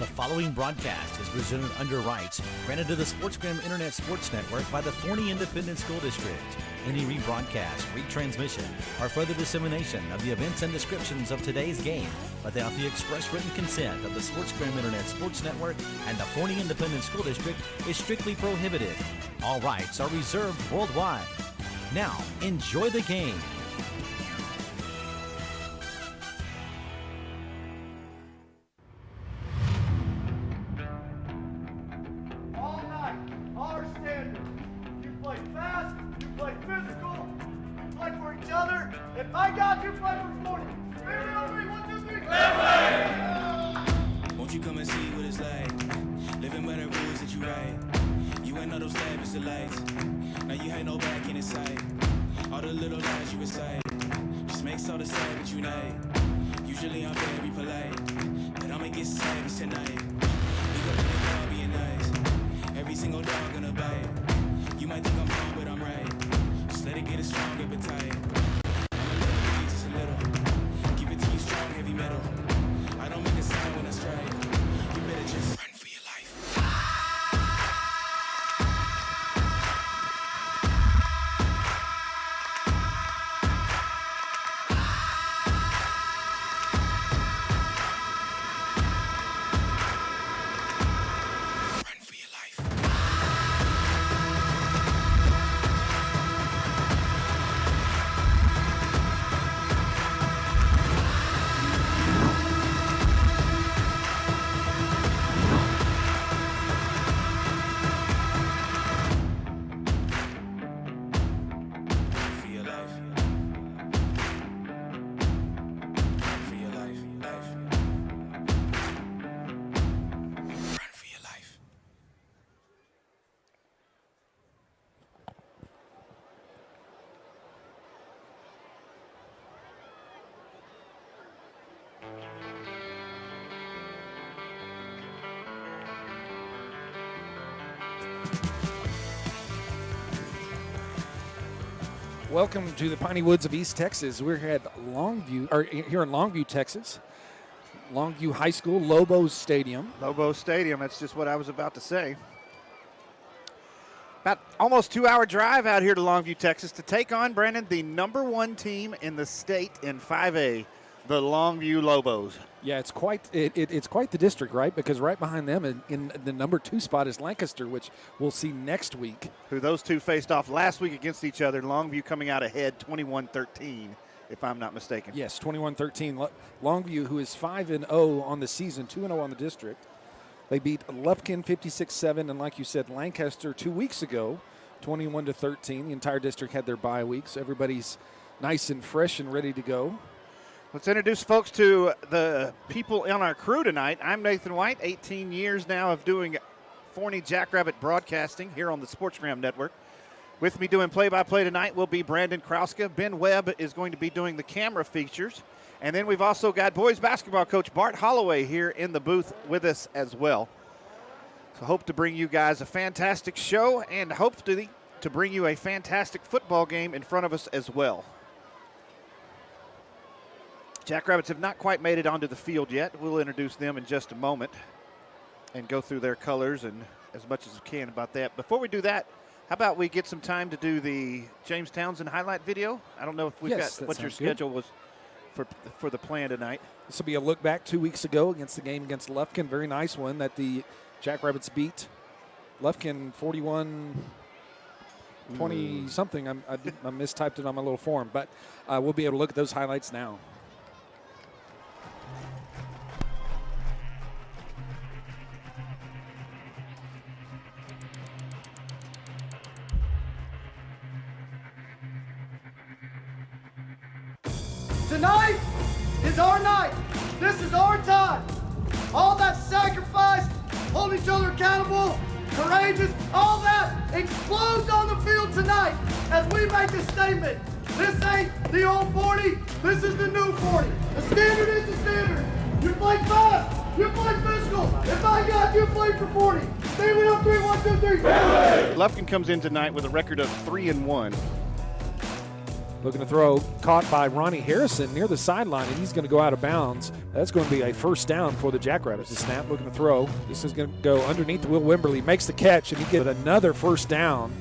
The following broadcast is presented under rights granted to the SportsGram Internet Sports Network by the Forney Independent School District. Any rebroadcast, retransmission, or further dissemination of the events and descriptions of today's game without the express written consent of the SportsGram Internet Sports Network and the Forney Independent School District is strictly prohibited. All rights are reserved worldwide. Now, enjoy the game. Welcome to the Piney Woods of East Texas. We're here at here in Longview, Texas. Longview High School, Lobos Stadium. Lobos Stadium, that's just what I was about to say. About almost 2-hour drive out here to Longview, Texas to take on, Brandon, the #1 team in the state in 5A, the Longview Lobos. Yeah, it's quite the district, right? Because right behind them in the #2 spot is Lancaster, which we'll see next week. Who those two faced off last week against each other. Longview coming out ahead 21-13, if I'm not mistaken. Yes, 21-13. Longview, who is 5-0 on the season, 2-0 on the district. They beat Lufkin 56-7, and like you said, Lancaster 2 weeks ago, 21-13. The entire district had their bye week, so everybody's nice and fresh and ready to go. Let's introduce folks to the people on our crew tonight. I'm Nathan White, 18 years now of doing Forney Jackrabbit broadcasting here on the SportsGram Network. With me doing play-by-play tonight will be Brandon Krauska. Ben Webb is going to be doing the camera features. And then we've also got boys basketball coach Bart Holloway here in the booth with us as well. So hope to bring you guys a fantastic show and hopefully to bring you a fantastic football game in front of us as well. Jackrabbits have not quite made it onto the field yet. We'll introduce them in just a moment and go through their colors and as much as we can about that. Before we do that, how about we get some time to do the James Townsend highlight video? I don't know if we've got what your schedule was for the plan tonight. This will be a look back 2 weeks ago against the game against Lufkin. Very nice one that the Jackrabbits beat Lufkin 41-20-something. I mistyped it on my little form, but we'll be able to look at those highlights now. Tonight is our night. This is our time. All that sacrifice, holding each other accountable, courageous, all that explodes on the field tonight as we make a statement. This ain't the old Forney. This is the new Forney. The standard is the standard. You play fast. You play physical. And by God, you play for Forney. Stand it up, 3, 1, 2, 3. Lufkin comes in tonight with a record of 3-1. Looking to throw, caught by Ronnie Harrison near the sideline, and he's going to go out of bounds. That's going to be a first down for the Jackrabbits. The snap, looking to throw. This is going to go underneath Will Wimberly. Makes the catch, and he gets another first down.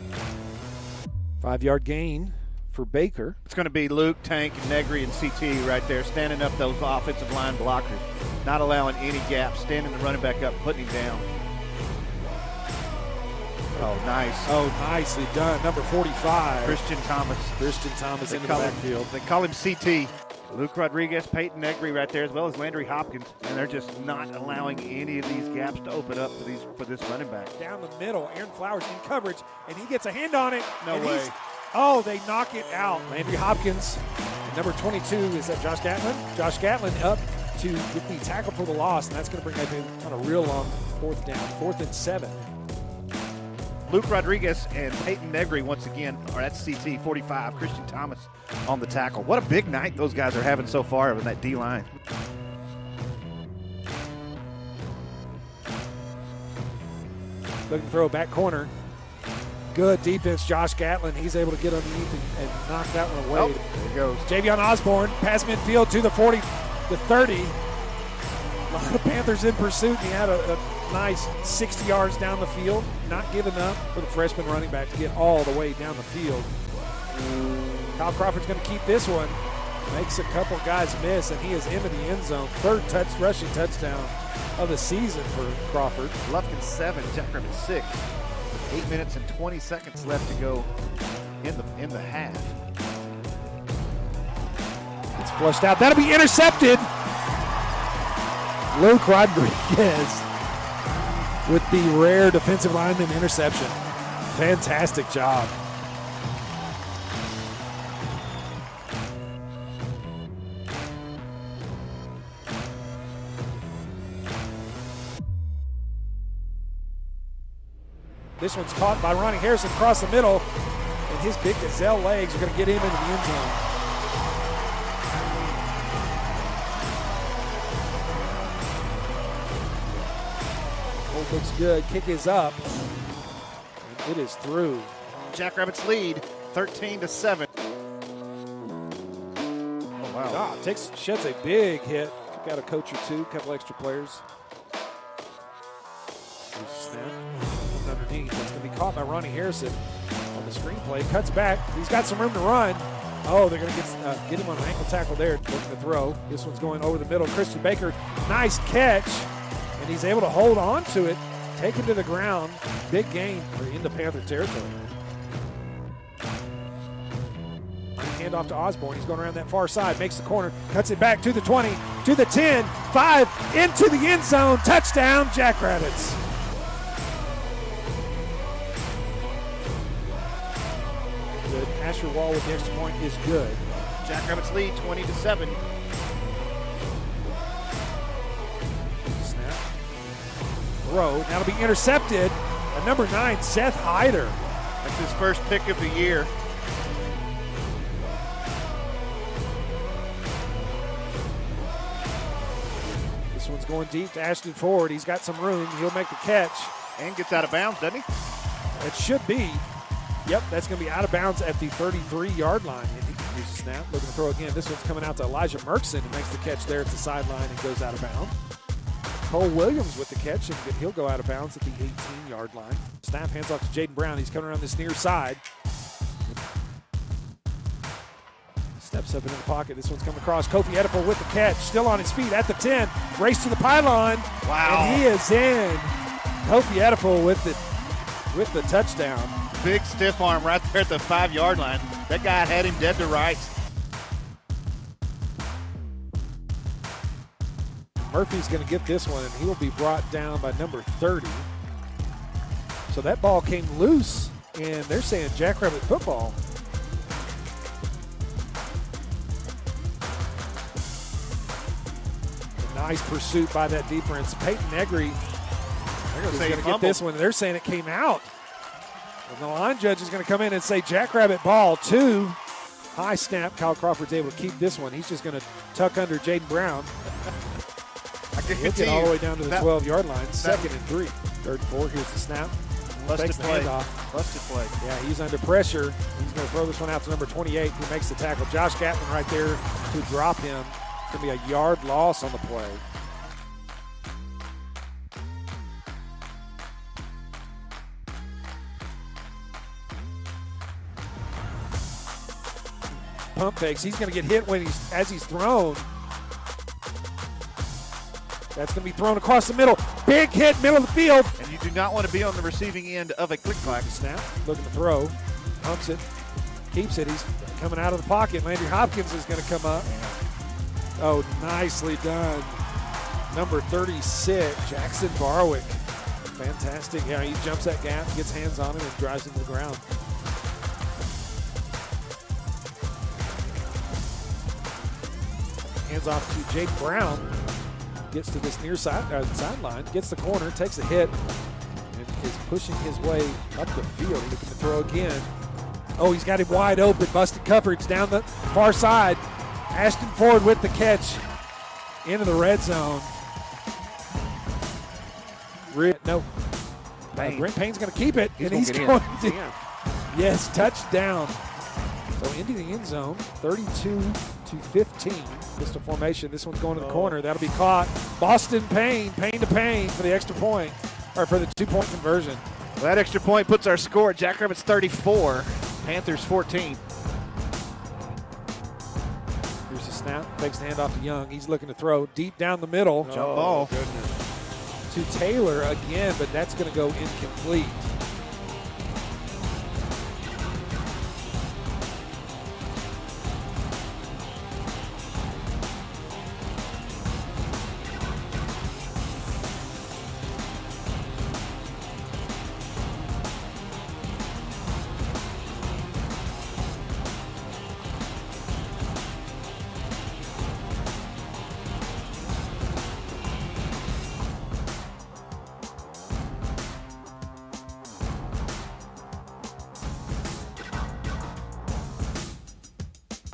5-yard gain for Baker. It's going to be Luke, Tank, Negri, and CT right there, standing up those offensive line blockers, not allowing any gaps, standing the running back up, putting him down. Oh, nice. Oh, nicely done. Number 45. Christian Thomas. Into the backfield. They call him CT. Luke Rodriguez, Peyton Negri right there, as well as Landry Hopkins, and they're just not allowing any of these gaps to open up for this running back. Down the middle, Aaron Flowers in coverage, and he gets a hand on it. No way. Oh, they knock it out. Landry Hopkins, number 22, is that Josh Gatlin? Josh Gatlin up to get the tackle for the loss, and that's going to bring that in on a real long fourth down, 4th and 7. Luke Rodriguez and Peyton Negri once again, or that's CT 45, Christian Thomas on the tackle. What a big night those guys are having so far in that D-line. Looking to throw back corner. Good defense, Josh Gatlin. He's able to get underneath and knock that one away. Oh, there he goes. Javion Osborne, pass midfield to the 40, the 30. A lot of Panthers in pursuit, and he had a nice 60 yards down the field. Not giving up for the freshman running back to get all the way down the field. Kyle Crawford's going to keep this one. Makes a couple guys miss, and he is into the end zone. 3rd rushing touchdown of the season for Crawford. Lufkin 7, Jackrabbits 6. 8 minutes and 20 seconds left to go in the half. It's flushed out. That'll be intercepted. Luke Rodriguez with the rare defensive lineman interception. Fantastic job. This one's caught by Ronnie Harrison across the middle, and his big gazelle legs are going to get him into the end zone. Hold looks good. Kick is up. And it is through. Jackrabbits lead 13-7. Oh, wow. Sheds a big hit. Took out a coach or two, a couple extra players. Here's a snap. Underneath. That's going to be caught by Ronnie Harrison on the screenplay. Cuts back. He's got some room to run. Oh, they're going to get him on an ankle tackle there. Looking to throw. This one's going over the middle. Christian Baker, nice catch. And he's able to hold on to it. Take it to the ground. Big gain into Panther territory. Hand off to Osborne. He's going around that far side. Makes the corner. Cuts it back to the 20, to the 10, 5, into the end zone. Touchdown, Jackrabbits. Good. Asher Wall with the extra point is good. Jackrabbits lead 20-7. Snap. Throw. Now it'll be intercepted. At number 9, Seth Hyder. That's his first pick of the year. This one's going deep to Ashton Ford. He's got some room. He'll make the catch. And gets out of bounds, doesn't he? It should be. Yep, that's going to be out of bounds at the 33-yard line. Here's a snap. Looking to throw again. This one's coming out to Elijah Merkson, who makes the catch there at the sideline and goes out of bounds. Cole Williams with the catch, and he'll go out of bounds at the 18-yard line. Snap, hands off to Jaden Brown. He's coming around this near side. Steps up into the pocket. This one's coming across. Kofi Edipo with the catch. Still on his feet at the 10. Race to the pylon. Wow. And he is in. Kofi Edipo with the touchdown. Big stiff arm right there at the 5-yard line. That guy had him dead to rights. Murphy's going to get this one, and he will be brought down by number 30. So that ball came loose, and they're saying Jackrabbit football. A nice pursuit by that defense. Peyton Negri is going to get this one. They're saying it came out. And the line judge is going to come in and say Jackrabbit ball 2. High snap. Kyle Crawford's able to keep this one. He's just going to tuck under Jaden Brown. He'll get all the way down to the 12-yard line. 2nd and 3. 3rd and 4. Here's the snap. Busted Takes the play. handoff. Busted play. Yeah, he's under pressure. He's going to throw this one out to number 28, who makes the tackle. Josh Gatlin right there to drop him. It's going to be a yard loss on the play. Pump fakes. He's going to get hit as he's thrown. That's going to be thrown across the middle. Big hit, middle of the field. And you do not want to be on the receiving end of a click-clack. Snap, looking to throw. Pumps it, keeps it. He's coming out of the pocket. Landry Hopkins is going to come up. Oh, nicely done. Number 36, Jackson Barwick. Fantastic. Yeah, he jumps that gap, gets hands on it, and drives it to the ground. Hands off to Jake Brown. Gets to this near sideline, gets the corner, takes a hit, and is pushing his way up the field. He's looking to throw again. Oh, he's got him wide open. Busted coverage down the far side. Ashton Ford with the catch into the red zone. No. Payne's going to keep it, and he's going to. Yes, touchdown. So into the end zone, 32-15. Pistol formation. This one's going to the corner. That'll be caught. Boston Payne to Payne for the extra point, or for the 2-point conversion. Well, that extra point puts our score at Jackrabbits 34, Panthers 14. Here's the snap. Fakes the handoff to Young. He's looking to throw deep down the middle. Jump ball. To Taylor again, but that's going to go incomplete.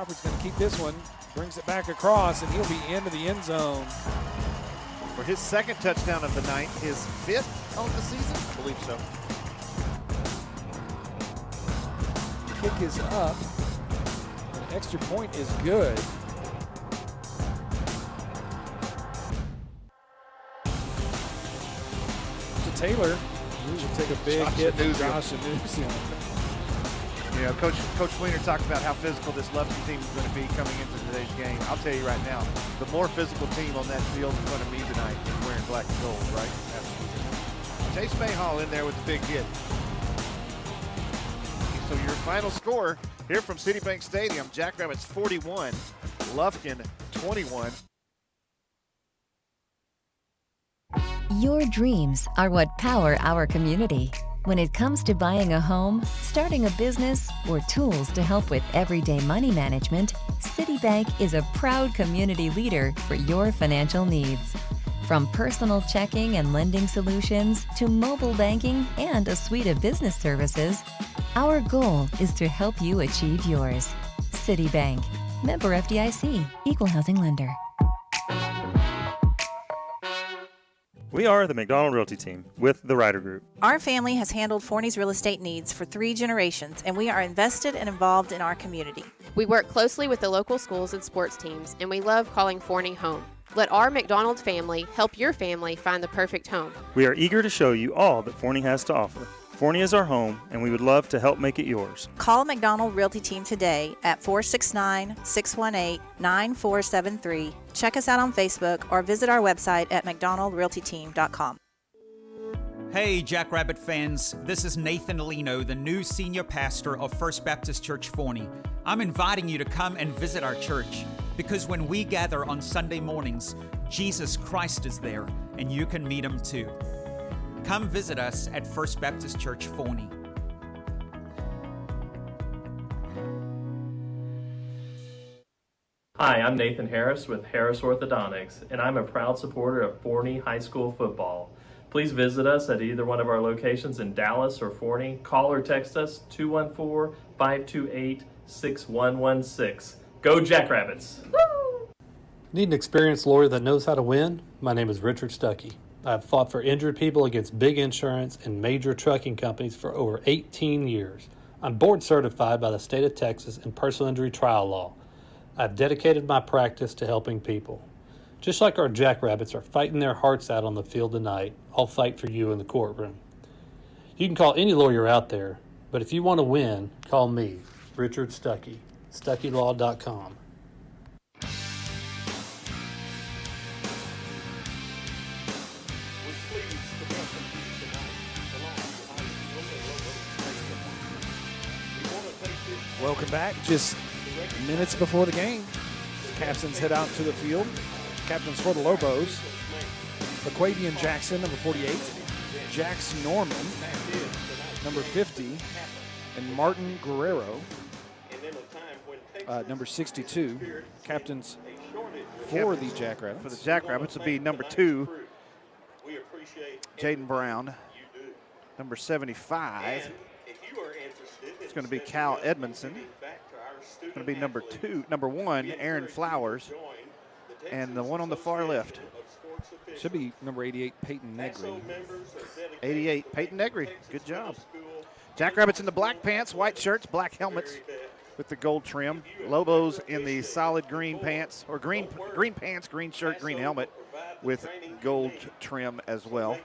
Crawford's going to keep this one, brings it back across, and he'll be into the end zone. For his second touchdown of the night, his fifth on the season? I believe so. Kick is up. An extra point is good. To Taylor. He'll take a big hit from Josh Anusia. You know, Coach Fleener talked about how physical this Lufkin team is going to be coming into today's game. I'll tell you right now, the more physical team on that field in front of me tonight is wearing black and gold, right? Absolutely. Chase Mayhall in there with the big hit. So your final score here from Citibank Stadium, Jackrabbits 41, Lufkin 21. Your dreams are what power our community. When it comes to buying a home, starting a business, or tools to help with everyday money management, Citibank is a proud community leader for your financial needs. From personal checking and lending solutions to mobile banking and a suite of business services, our goal is to help you achieve yours. Citibank. Member FDIC. Equal housing lender. We are the McDonald Realty Team with the Ryder Group. Our family has handled Forney's real estate needs for 3 generations, and we are invested and involved in our community. We work closely with the local schools and sports teams, and we love calling Forney home. Let our McDonald family help your family find the perfect home. We are eager to show you all that Forney has to offer. Forney is our home, and we would love to help make it yours. Call McDonald Realty Team today at 469-618-9473. Check us out on Facebook or visit our website at mcdonaldrealtyteam.com. Hey, Jackrabbit fans. This is Nathan Alino, the new senior pastor of First Baptist Church Forney. I'm inviting you to come and visit our church because when we gather on Sunday mornings, Jesus Christ is there, and you can meet him too. Come visit us at First Baptist Church Forney. Hi, I'm Nathan Harris with Harris Orthodontics, and I'm a proud supporter of Forney High School football. Please visit us at either one of our locations in Dallas or Forney. Call or text us 214-528-6116. Go Jackrabbits! Need an experienced lawyer that knows how to win? My name is Richard Stuckey. I've fought for injured people against big insurance and major trucking companies for over 18 years. I'm board certified by the state of Texas in personal injury trial law. I've dedicated my practice to helping people. Just like our Jackrabbits are fighting their hearts out on the field tonight, I'll fight for you in the courtroom. You can call any lawyer out there, but if you want to win, call me, Richard Stuckey, StuckeyLaw.com. Welcome back. Just minutes before the game, captains head out to the field. Captains for the Lobos: LaQuavian Jackson, number 48, Jax Norman, number 50, and Martin Guerrero, number 62. Captains for the Jackrabbits. For the Jackrabbits would be number 2, Jaden Brown, number 75. It's going to be Cal Edmondson. It's going to be number 1, Aaron Flowers. And the one on the far left should be number 88, Peyton Negri. 88, Peyton Negri. Good job. Jackrabbits in the black pants, white shirts, black helmets with the gold trim. Lobos in the solid green pants, or green pants, green shirt, green helmet with gold trim as well.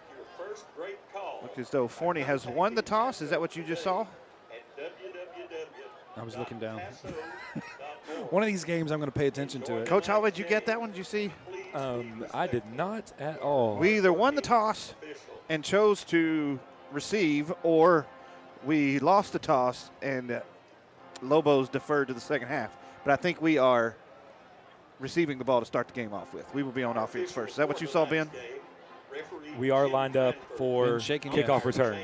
Look as though Forney has won the toss. Is that what you just saw? I was looking down. One of these games, I'm going to pay attention to it. Coach, how did you get that one? Did you see? I did not at all. We either won the toss and chose to receive, or we lost the toss and Lobos deferred to the second half. But I think we are receiving the ball to start the game off with. We will be on offense first. Is that what you saw, Ben? We are lined up for kickoff return.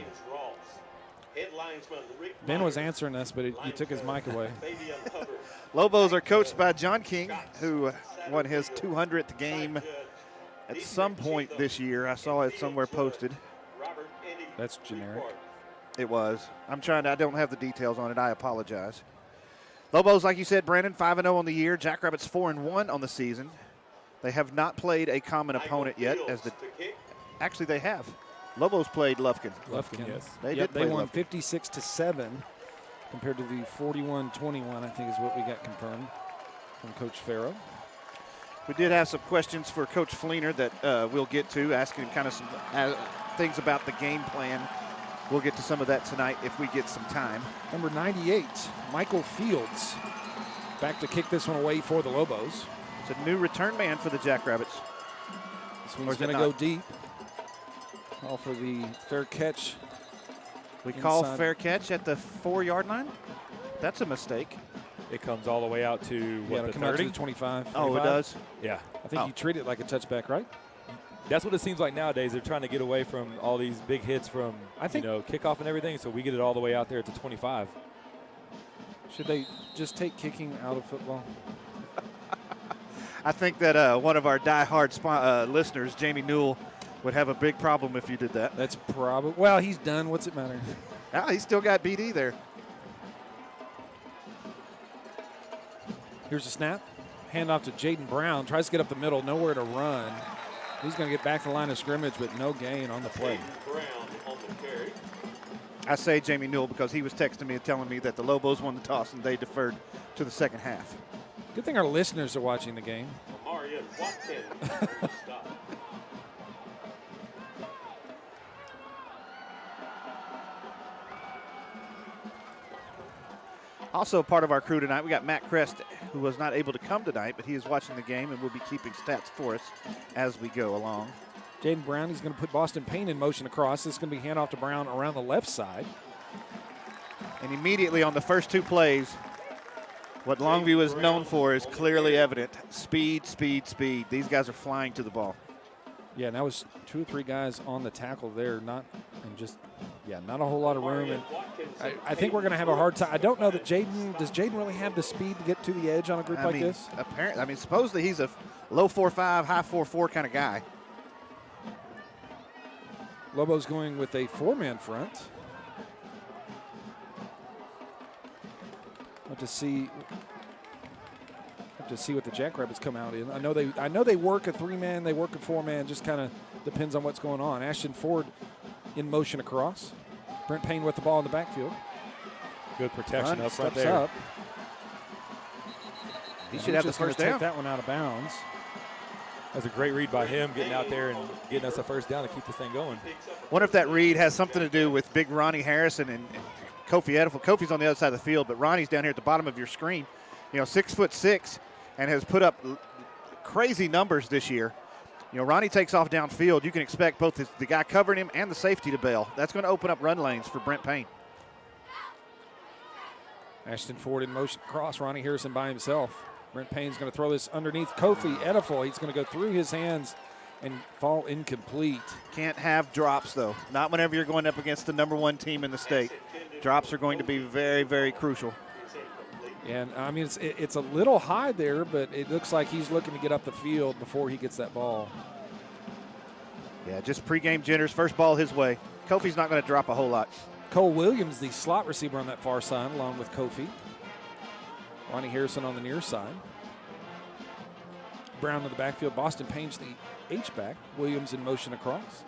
Ben was answering us, but he took his mic away. Lobos are coached by John King, who won his 200th game at some point this year. I saw it somewhere posted. That's generic. It was. I don't have the details on it. I apologize. Lobos, like you said, Brandon, 5-0 on the year. Jackrabbits 4-1 on the season. They have not played a common opponent yet. Actually, they have. Lobos played Lufkin. Yes. They won 56-7 compared to the 41-21, I think is what we got confirmed from Coach Farrow. We did have some questions for Coach Fleener that we'll get to, asking kind of some things about the game plan. We'll get to some of that tonight if we get some time. Number 98, Michael Fields, back to kick this one away for the Lobos. It's a new return man for the Jackrabbits. This one's going to go deep. Call for the fair catch. We call fair catch at the 4-yard line? That's a mistake. It comes all the way out to, what, the 30? Out to the 25. Oh, it does? Yeah. I think you treat it like a touchback, right? That's what it seems like nowadays. They're trying to get away from all these big hits from, kickoff and everything, so we get it all the way out there at the 25. Should they just take kicking out of football? I think that one of our diehard listeners, Jamie Newell, would have a big problem if you did that. That's probably. Well, he's done. What's it matter? He's still got BD there. Here's a snap. Handoff to Jaden Brown. Tries to get up the middle. Nowhere to run. He's going to get back to the line of scrimmage with no gain on the play. I say Jamie Newell because he was texting me and telling me that the Lobos won the toss and they deferred to the second half. Good thing our listeners are watching the game. Also part of our crew tonight, we got Matt Crest, who was not able to come tonight, but he is watching the game and will be keeping stats for us as we go along. Jaden Brown, he's going to put Boston Payne in motion across. This is going to be handoff to Brown around the left side. And immediately on the first two plays, what Longview is known for is clearly evident. Speed, speed, speed. These guys are flying to the ball. Yeah, and that was 2 or 3 guys on the tackle there, not a whole lot of room. And I think we're going to have a hard time. I don't know that does Jaden really have the speed to get to the edge on a group like this? Apparently, supposedly he's a low 4.5, high 4.4 kind of guy. Lobo's going with a 4-man front. Have to to see what the Jackrabbits come out in. I know they work a 3-man, they work a 4-man, just kind of depends on what's going on. Ashton Ford in motion across. Brent Payne with the ball in the backfield. Good protection Run, up front steps there. up. He should have the just gonna first down. take that one out of bounds. That's a great read by him, getting out there and getting us a first down to keep this thing going. Wonder if that read has something to do with big Ronnie Harrison and Kofi Edifel. Kofi's on the other side of the field, but Ronnie's down here at the bottom of your screen. 6'6", and has put up crazy numbers this year. Ronnie takes off downfield. You can expect both the guy covering him and the safety to bail. That's going to open up run lanes for Brent Payne. Ashton Ford in motion across. Ronnie Harrison by himself. Brent Payne's going to throw this underneath Kofi Edifel. He's going to go through his hands and fall incomplete. Can't have drops, though. Not whenever you're going up against the #1 team in the state. Drops are going to be very, very crucial. And, I mean, it's a little high there, but it looks like he's looking to get up the field before he gets that ball. Yeah, just pregame jitters. First ball his way. Kofi's not going to drop a whole lot. Cole Williams, the slot receiver on that far side, along with Kofi. Ronnie Harrison on the near side. Brown in the backfield. Boston Payne's the H-back. Williams in motion across.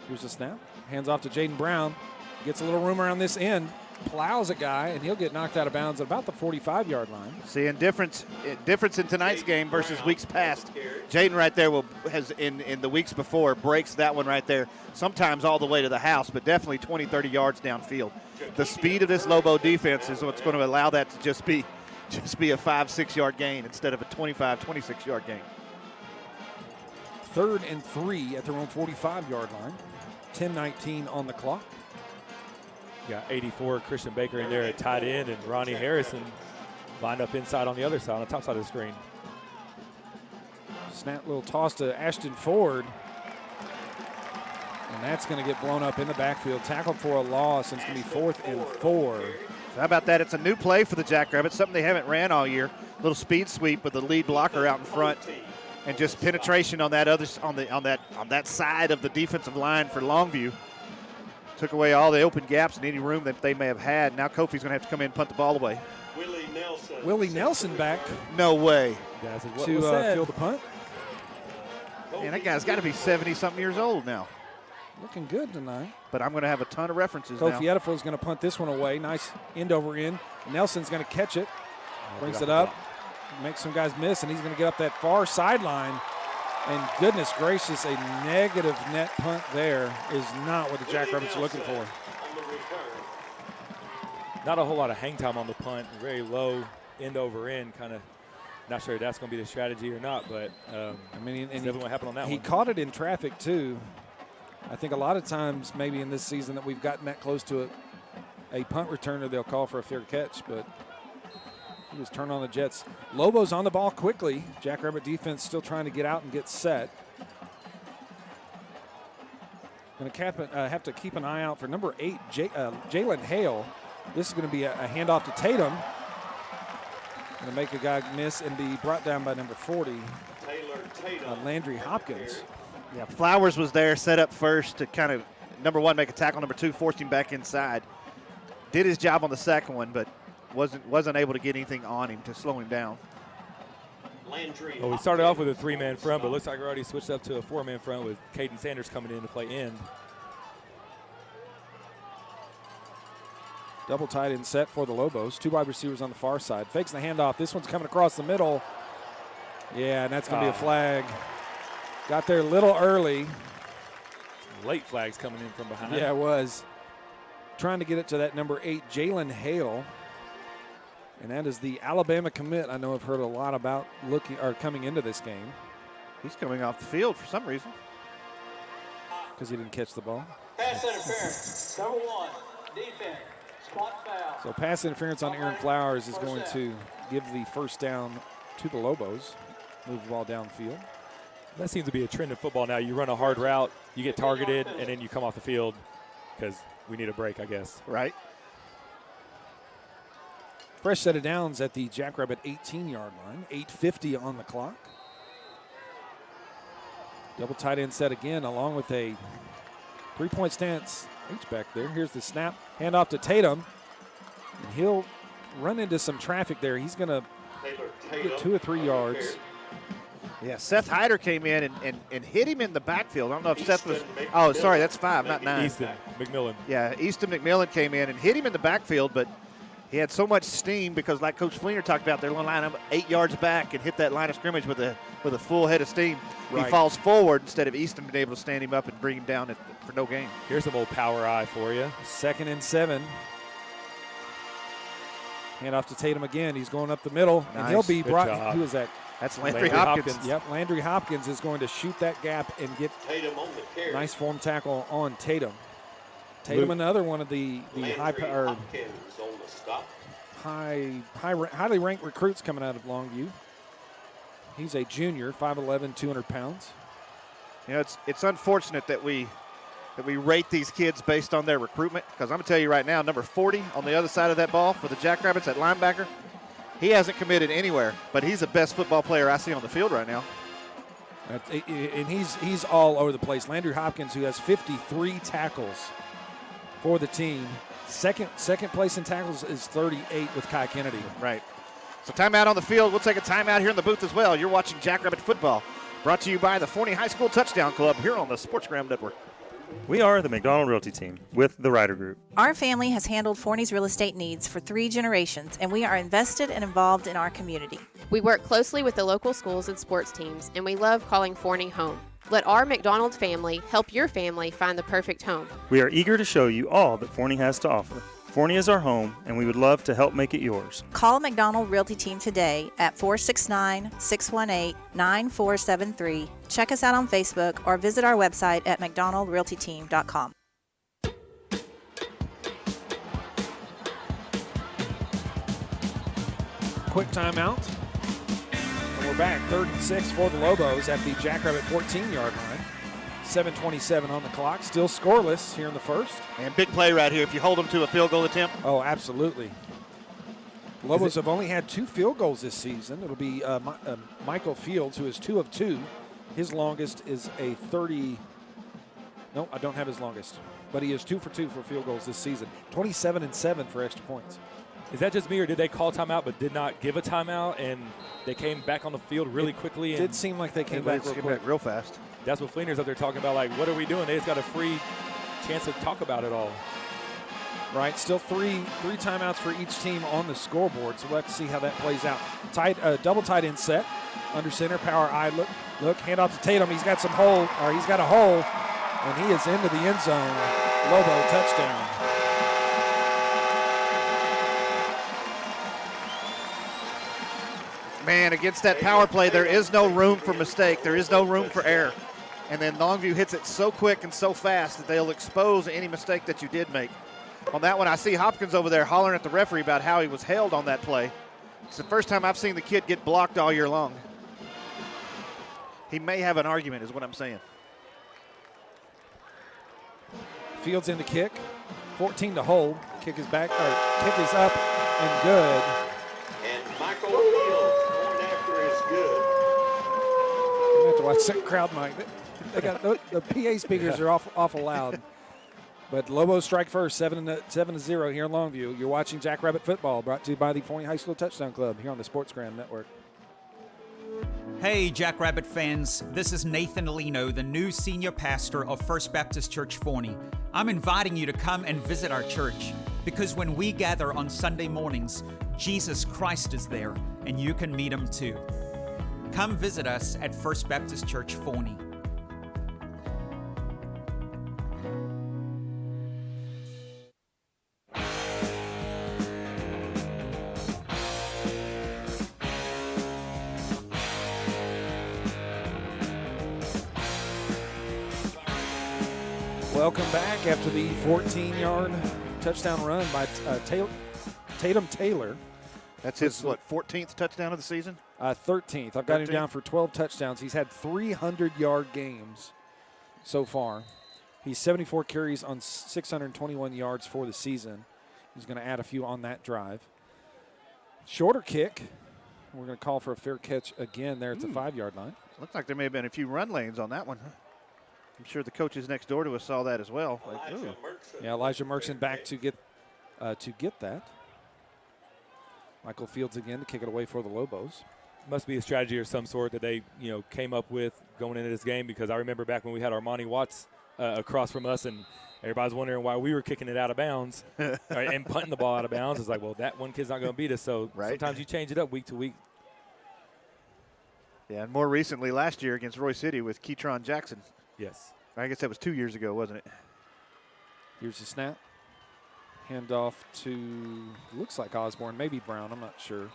Here's the snap. Hands off to Jaden Brown. Gets a little room around this end. Plows a guy, and he'll get knocked out of bounds at about the 45-yard line. Seeing difference in tonight's game versus weeks past. Jaden right there has in the weeks before breaks that one right there, sometimes all the way to the house, but definitely 20, 30 yards downfield. The speed of this Lobo defense is what's going to allow that to just be a 5-6 yard gain instead of a 25, 26 yard gain. 3rd and 3 at their own 45-yard line. 10:19 on the clock. Got 84 Christian Baker in there at tight end, and Ronnie Harrison lined up inside on the other side, on the top side of the screen. Snap, little toss to Ashton Ford. And that's going to get blown up in the backfield. Tackled for a loss, and it's going to be 4th and 4. How about that? It's a new play for the Jackrabbits, something they haven't ran all year. Little speed sweep with the lead blocker out in front, and just penetration on that on that side of the defensive line for Longview. Took away all the open gaps and any room that they may have had. Now Kofi's going to have to come in and punt the ball away. Willie Nelson back. No way. To field the punt. Man, that guy's got to be 70-something years old now. Looking good tonight. But I'm going to have a ton of references Kofi now. Edifel is going to punt this one away. Nice end over end. Nelson's going to catch it. Brings it up. Makes some guys miss, and he's going to get up that far sideline. And goodness gracious, a negative net punt there is not what the Jackrabbits are looking for. Not a whole lot of hang time on the punt. Very low, end over end, kind of. Not sure if that's going to be the strategy or not, but I mean, and definitely what happened on that one. He caught it in traffic too. I think a lot of times, maybe in this season, that we've gotten that close to a punt returner, they'll call for a fair catch, but he was turned on the Jets. Lobos on the ball quickly. Jackrabbit defense still trying to get out and get set. Going to have to keep an eye out for number 8, Jalen Hale. This is going to be a handoff to Tatum. Going to make a guy miss and be brought down by number 40, Landry Hopkins. Yeah, Flowers was there, set up first to kind of, number 1, make a tackle. Number 2, forced him back inside. Did his job on the second one, but wasn't able to get anything on him to slow him down. Well, we started off with a 3-man front, but looks like we're already switched up to a 4-man front with Caden Sanders coming in to play end. Double tight end set for the Lobos. 2 wide receivers on the far side. Fakes the handoff. This one's coming across the middle. Yeah, and that's going to be a flag. Got there a little early. Late flags coming in from behind. Yeah, it was. Trying to get it to that number 8, Jalen Hale. And that is the Alabama commit I know I've heard a lot about coming into this game. He's coming off the field for some reason. Because he didn't catch the ball. Pass interference, number 1, defense, spot foul. So pass interference on Aaron Flowers is going to give the first down to the Lobos. Move the ball downfield. That seems to be a trend in football now. You run a hard route, you get targeted, and then you come off the field because we need a break, I guess. Right. Fresh set of downs at the Jackrabbit 18-yard line. 8:50 on the clock. Double tight end set again, along with a 3-point stance. H-back there. Here's the snap. Handoff to Tatum. And he'll run into some traffic there. He's going to get 2 or 3 yards. Yeah, Seth Hyder came in and hit him in the backfield. I don't know if Seth was – oh, sorry, that's 5, not 9. Easton McMillan. Yeah, Easton McMillan came in and hit him in the backfield, but he had so much steam because, like Coach Fleener talked about, they're going to line up 8 yards back and hit that line of scrimmage with a full head of steam. Right. He falls forward instead of Easton being able to stand him up and bring him down for no gain. Here's some old power eye for you. 2nd and 7. Hand off to Tatum again. He's going up the middle, and he'll be Good brought. job. Who is that? That's Landry Hopkins. Yep, Landry Hopkins is going to shoot that gap and get nice form tackle on Tatum. Tatum, another one of the highly ranked recruits coming out of Longview. He's a junior, 5'11", 200 pounds. You know, it's unfortunate that we rate these kids based on their recruitment, because I'm going to tell you right now, number 40 on the other side of that ball for the Jackrabbits at linebacker, he hasn't committed anywhere, but he's the best football player I see on the field right now. And he's all over the place. Landry Hopkins, who has 53 tackles for the team. Second place in tackles is 38 with Kai Kennedy. Right. So timeout on the field. We'll take a timeout here in the booth as well. You're watching Jackrabbit Football, brought to you by the Forney High School Touchdown Club here on the SportsGram Network. We are the McDonald Realty Team with the Ryder Group. Our family has handled Forney's real estate needs for 3 generations, and we are invested and involved in our community. We work closely with the local schools and sports teams, and we love calling Forney home. Let our McDonald family help your family find the perfect home. We are eager to show you all that Forney has to offer. Forney is our home, and we would love to help make it yours. Call McDonald Realty Team today at 469-618-9473. Check us out on Facebook or visit our website at mcdonaldrealtyteam.com. Quick timeout. And we're back. 3rd and 6 for the Lobos at the Jackrabbit 14-yard line. 7:27 on the clock. Still scoreless here in the first. And big play right here if you hold them to a field goal attempt. Oh, absolutely. Lobos have only had 2 field goals this season. It'll be Michael Fields, who is 2 of 2. His longest is a 30. No, I don't have his longest. But he is 2 for 2 for field goals this season. 27 and 7 for extra points. Is that just me, or did they call timeout but did not give a timeout, and they came back on the field really quickly? It did seem like they came back real fast. That's what Fleener's up there talking about, like, what are we doing? They just got a free chance to talk about it all. Right, still three timeouts for each team on the scoreboard, so we'll have to see how that plays out. Double tight end set, under center, power I, look, hand off to Tatum. He's got a hole, and he is into the end zone. Lobo touchdown. Man, against that power play, there is no room for mistake. There is no room for error. And then Longview hits it so quick and so fast that they'll expose any mistake that you did make. On that one, I see Hopkins over there hollering at the referee about how he was held on that play. It's the first time I've seen the kid get blocked all year long. He may have an argument, is what I'm saying. Fields in the kick. 14 to hold. Kick is up and good. And Michael Fields going after is good. You have to watch that crowd, Mike. They got the PA speakers are awful loud. But Lobos strike first, 7-0 here in Longview. You're watching Jackrabbit Football, brought to you by the Forney High School Touchdown Club here on the SportsGram Network. Hey, Jackrabbit fans. This is Nathan Lino, the new senior pastor of First Baptist Church Forney. I'm inviting you to come and visit our church, because when we gather on Sunday mornings, Jesus Christ is there, and you can meet him too. Come visit us at First Baptist Church Forney. Welcome back after the 14-yard touchdown run by Tatum Taylor. That's his, 14th touchdown of the season? 13th. I've got him down for 12 touchdowns. He's had 300-yard games so far. He's 74 carries on 621 yards for the season. He's going to add a few on that drive. Shorter kick. We're going to call for a fair catch again there at the 5-yard line. Looks like there may have been a few run lanes on that one. I'm sure the coaches next door to us saw that as well. Yeah, Elijah Merkson back to get that. Michael Fields again to kick it away for the Lobos. Must be a strategy or some sort that they, came up with going into this game, because I remember back when we had Armani Watts across from us and everybody's wondering why we were kicking it out of bounds and punting the ball out of bounds. It's like, well, that one kid's not going to beat us. So sometimes you change it up week to week. Yeah, and more recently last year against Roy City with Keytron Jackson. Yes. I guess that was 2 years ago, wasn't it? Here's the snap. Handoff to, looks like Osborne, maybe Brown, I'm not sure.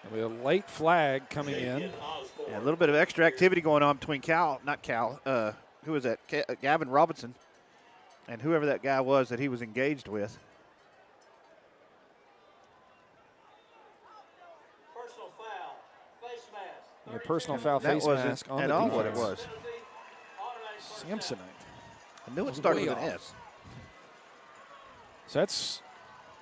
And we have a late flag coming in. Yeah, a little bit of extra activity going on between who was that? Gavin Robinson and whoever that guy was that he was engaged with. Personal foul, face mask. A personal foul, face mask on the at all defense. what it was. Samsonite. I knew it started with an S. So that's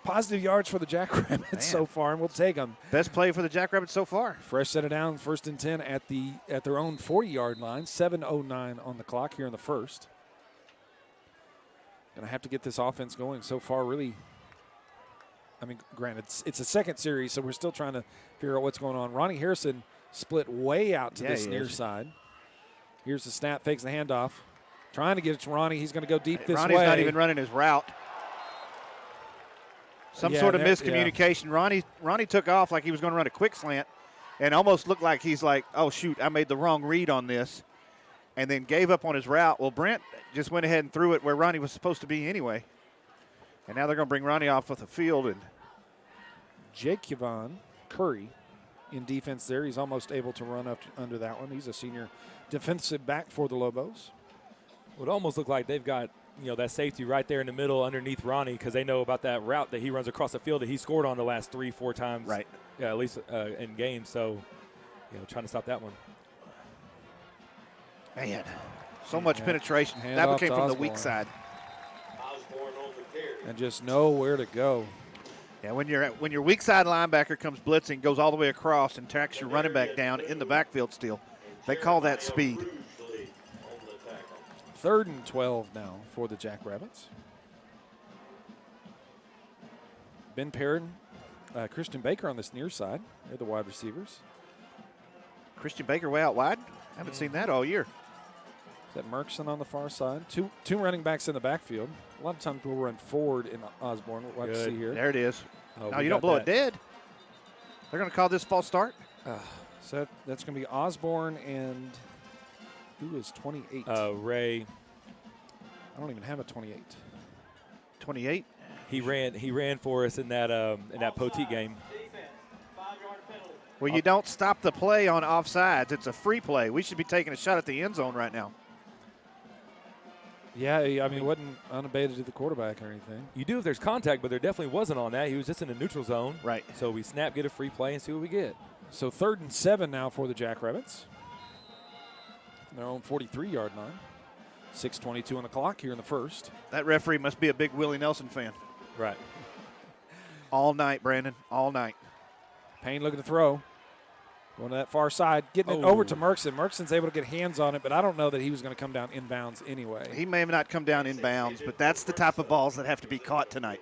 positive yards for the Jackrabbits so far, and we'll take them. Best play for the Jackrabbits so far. Fresh set it down, 1st and 10 at their own 40-yard line. 7:09 on the clock here in the first. Going to have to get this offense going. So far, really, I mean, granted, it's a second series, so we're still trying to figure out what's going on. Ronnie Harrison split way out to this near side. Here's the snap, fakes the handoff. Trying to get it to Ronnie. He's going to go deep this way. Ronnie's not even running his route. Some sort of miscommunication. Yeah. Ronnie took off like he was going to run a quick slant and almost looked like he's like, oh, shoot, I made the wrong read on this, and then gave up on his route. Well, Brent just went ahead and threw it where Ronnie was supposed to be anyway. And now they're going to bring Ronnie off with the field. And Jake Yvonne Curry in defense there. He's almost able to run up under that one. He's a senior defensive back for the Lobos. It would almost look like they've got that safety right there in the middle underneath Ronnie, because they know about that route that he runs across the field that he scored on the last 3-4 times. Right. Yeah, at least in games. So, trying to stop that one. Man, so much penetration. That came from the weak side. And just know where to go. Yeah, when your weak side linebacker comes blitzing, goes all the way across and tracks your running back down in the backfield still, they call that speed. 3rd and 12 now for the Jackrabbits. Ben Perrin, Christian Baker on this near side. They're the wide receivers. Christian Baker way out wide? Haven't seen that all year. Is that Merkson on the far side? Two running backs in the backfield. A lot of times we'll run forward in Osborne. We'll have to see here. There it is. No, you don't blow it dead. They're going to call this false start? So that's going to be Osborne and who is 28? Ray. I don't even have a 28. 28? He ran for us in that Poteet game. Well, you don't stop the play on offsides. It's a free play. We should be taking a shot at the end zone right now. Yeah, I mean, it wasn't unabated to the quarterback or anything. You do if there's contact, but there definitely wasn't on that. He was just in a neutral zone. Right. So we snap, get a free play, and see what we get. So 3rd and 7 now for the Jackrabbits. Their own 43-yard line. 6:22 on the clock here in the first. That referee must be a big Willie Nelson fan. Right. All night, Brandon, all night. Payne looking to throw. Going to that far side, getting it over to Merkson. Merkson's able to get hands on it, but I don't know that he was going to come down inbounds anyway. He may have not come down inbounds, but that's the type of balls that have to be caught tonight.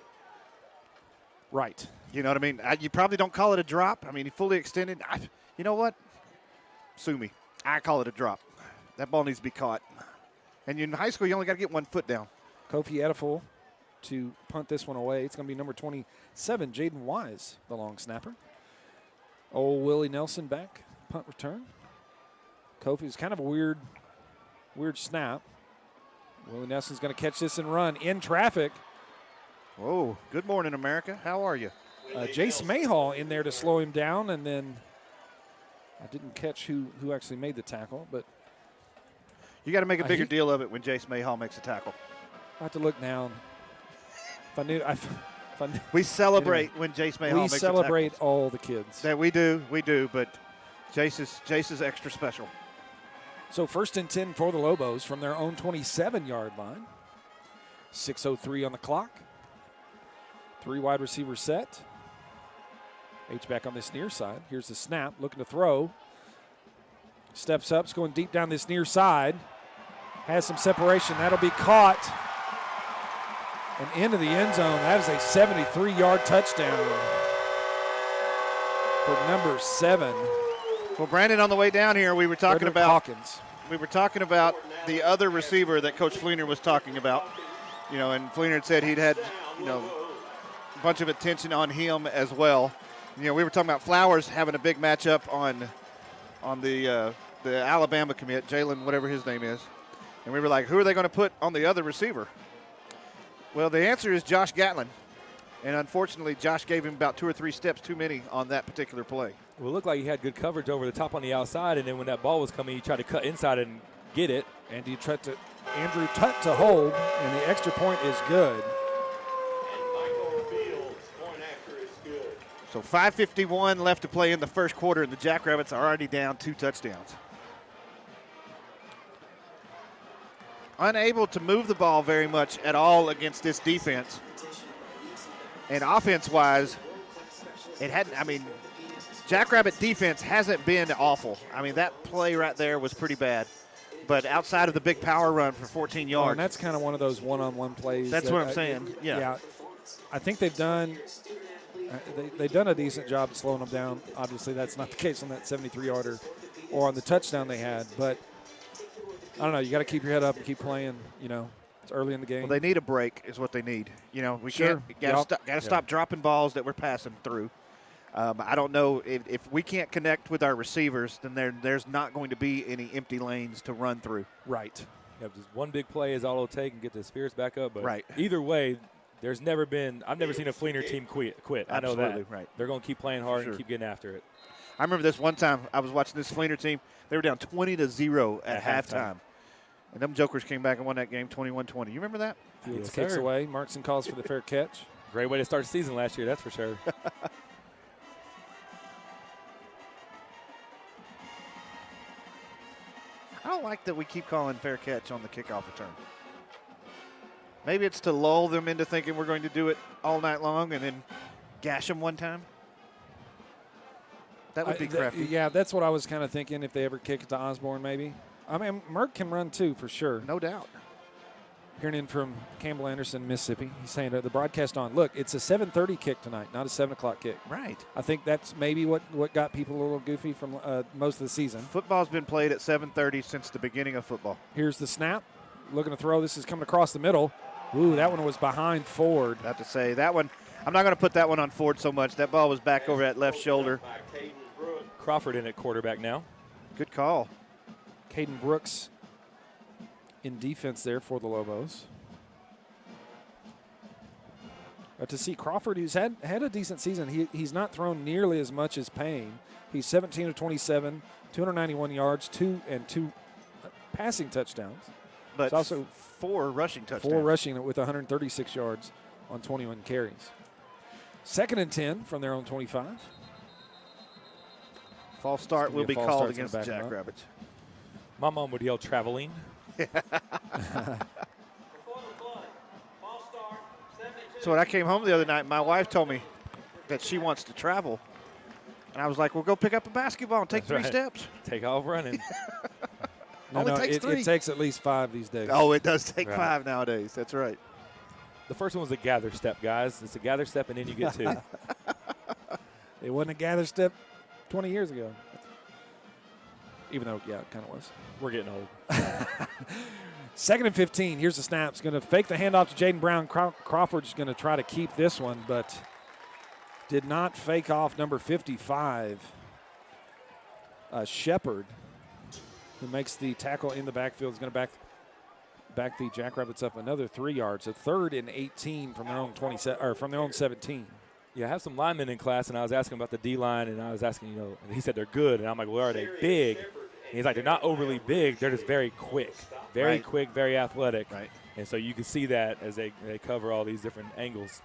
Right. You know what I mean? You probably don't call it a drop. I mean, he fully extended. You know what? Sue me. I call it a drop. That ball needs to be caught. And in high school, you only got to get 1 foot down. Kofi Ediful to punt this one away. It's going to be number 27, Jaden Wise, the long snapper. Old Willie Nelson back, punt return. Kofi's kind of a weird snap. Willie Nelson's going to catch this and run in traffic. Whoa, good morning, America. How are you? Jace Mayhall in there to slow him down, and then I didn't catch who actually made the tackle, but you got to make a bigger deal of it when Jace Mayhall makes a tackle. I have to look down. We celebrate when Jace Mayhall makes a tackle. We celebrate all the kids. That we do, but Jace is extra special. So 1st and 10 for the Lobos from their own 27-yard line. 6:03 on the clock. 3 wide receivers set. H-back on this near side. Here's the snap, looking to throw. Steps up, it's going deep down this near side. Has some separation. That'll be caught. And into the end zone. That is a 73-yard touchdown. for number 7. Well, Brandon, on the way down here, we were talking Frederick about Hawkins. We were talking about the other receiver that Coach Fleener was talking about. You know, and Fleener said he'd had, you know, a bunch of attention on him as well. You know, we were talking about Flowers having a big matchup on the Alabama commit, Jalen, whatever his name is. And we were like, who are they going to put on the other receiver? Well, the answer is Josh Gatlin. And unfortunately, Josh gave him about 2 or 3 steps too many on that particular play. Well, it looked like he had good coverage over the top on the outside, and then when that ball was coming, he tried to cut inside and get it. And Andrew Tutt to hold, and the extra point is good. So 5:51 left to play in the first quarter, and the Jackrabbits are already down 2 touchdowns. Unable to move the ball very much at all against this defense. And offense-wise, it hadn't, I mean, Jackrabbit defense hasn't been awful. I mean, that play right there was pretty bad. But outside of the big power run for 14 yards. And that's kind of one of those one-on-one plays. That's what I'm saying, yeah. I think they've done they've done a decent job of slowing them down. Obviously, that's not the case on that 73-yarder or on the touchdown they had. But, I don't know, you got to keep your head up and keep playing, you know. It's early in the game. Well, they need a break is what they need. You know, we Sure. got to stop dropping balls that we're passing through. I don't know if we can't connect with our receivers, then there's not going to be any empty lanes to run through. Right. Yeah, just one big play is all it'll take and get the spirits back up. But right. Either way, I've never seen a Fleener team quit. I know Absolutely, that. Right. They're going to keep playing hard Sure. and keep getting after it. I remember this one time I was watching this Fleener team. They were down 20-0 at halftime. And them jokers came back and won that game 21-20. You remember that? Fields kicks away. Markson calls for the fair catch. Great way to start the season last year, that's for sure. I don't like that we keep calling fair catch on the kickoff return. Maybe it's to lull them into thinking we're going to do it all night long and then gash them one time. That would be crafty. Yeah, that's what I was kind of thinking if they ever kick it to Osborne maybe. I mean, Merck can run too, for sure. No doubt. Hearing in from Campbell Anderson, Mississippi. He's saying the broadcast on, look, it's a 7:30 kick tonight, not a 7 o'clock kick. Right. I think that's maybe what got people a little goofy from most of the season. Football's been played at 7:30 since the beginning of football. Here's the snap. Looking to throw. This is coming across the middle. Ooh, that one was behind Ford. I have to say, that one, I'm not going to put that one on Ford so much. That ball was back over that left shoulder. Crawford in at quarterback now. Good call. Caden Brooks in defense there for the Lobos. To see Crawford, who's had a decent season, he's not thrown nearly as much as Payne. He's 17 of 27, 291 yards, two passing touchdowns. But it's also 4 rushing touchdowns. 4 rushing with 136 yards on 21 carries. 2nd and 10 from their own 25. False start will be called against the Jackrabbits. My mom would yell traveling. So when I came home the other night, my wife told me that she wants to travel. And I was like, well, go pick up a basketball and take 3 steps. Take off running. It takes at least 5 these days. Oh, it does take 5 nowadays. That's right. The first one was a gather step, guys. It's a gather step, and then you get 2. It wasn't a gather step 20 years ago. Even though, yeah, it kind of was. We're getting old. 2nd and 15. Here's the snap. It's going to fake the handoff to Jaden Brown. Crawford's going to try to keep this one, but did not fake off number 55, Shepard, who makes the tackle in the backfield. Is going to back the Jackrabbits up another 3 yards. So 3rd and 18 from their own 17. Yeah, I have some linemen in class, and I was asking about the D-line, and I was asking, and he said they're good. And I'm like, well, are they big? And he's like, they're not overly big. They're just very quick. Very quick, very athletic. Right. And so you can see that as they cover all these different angles.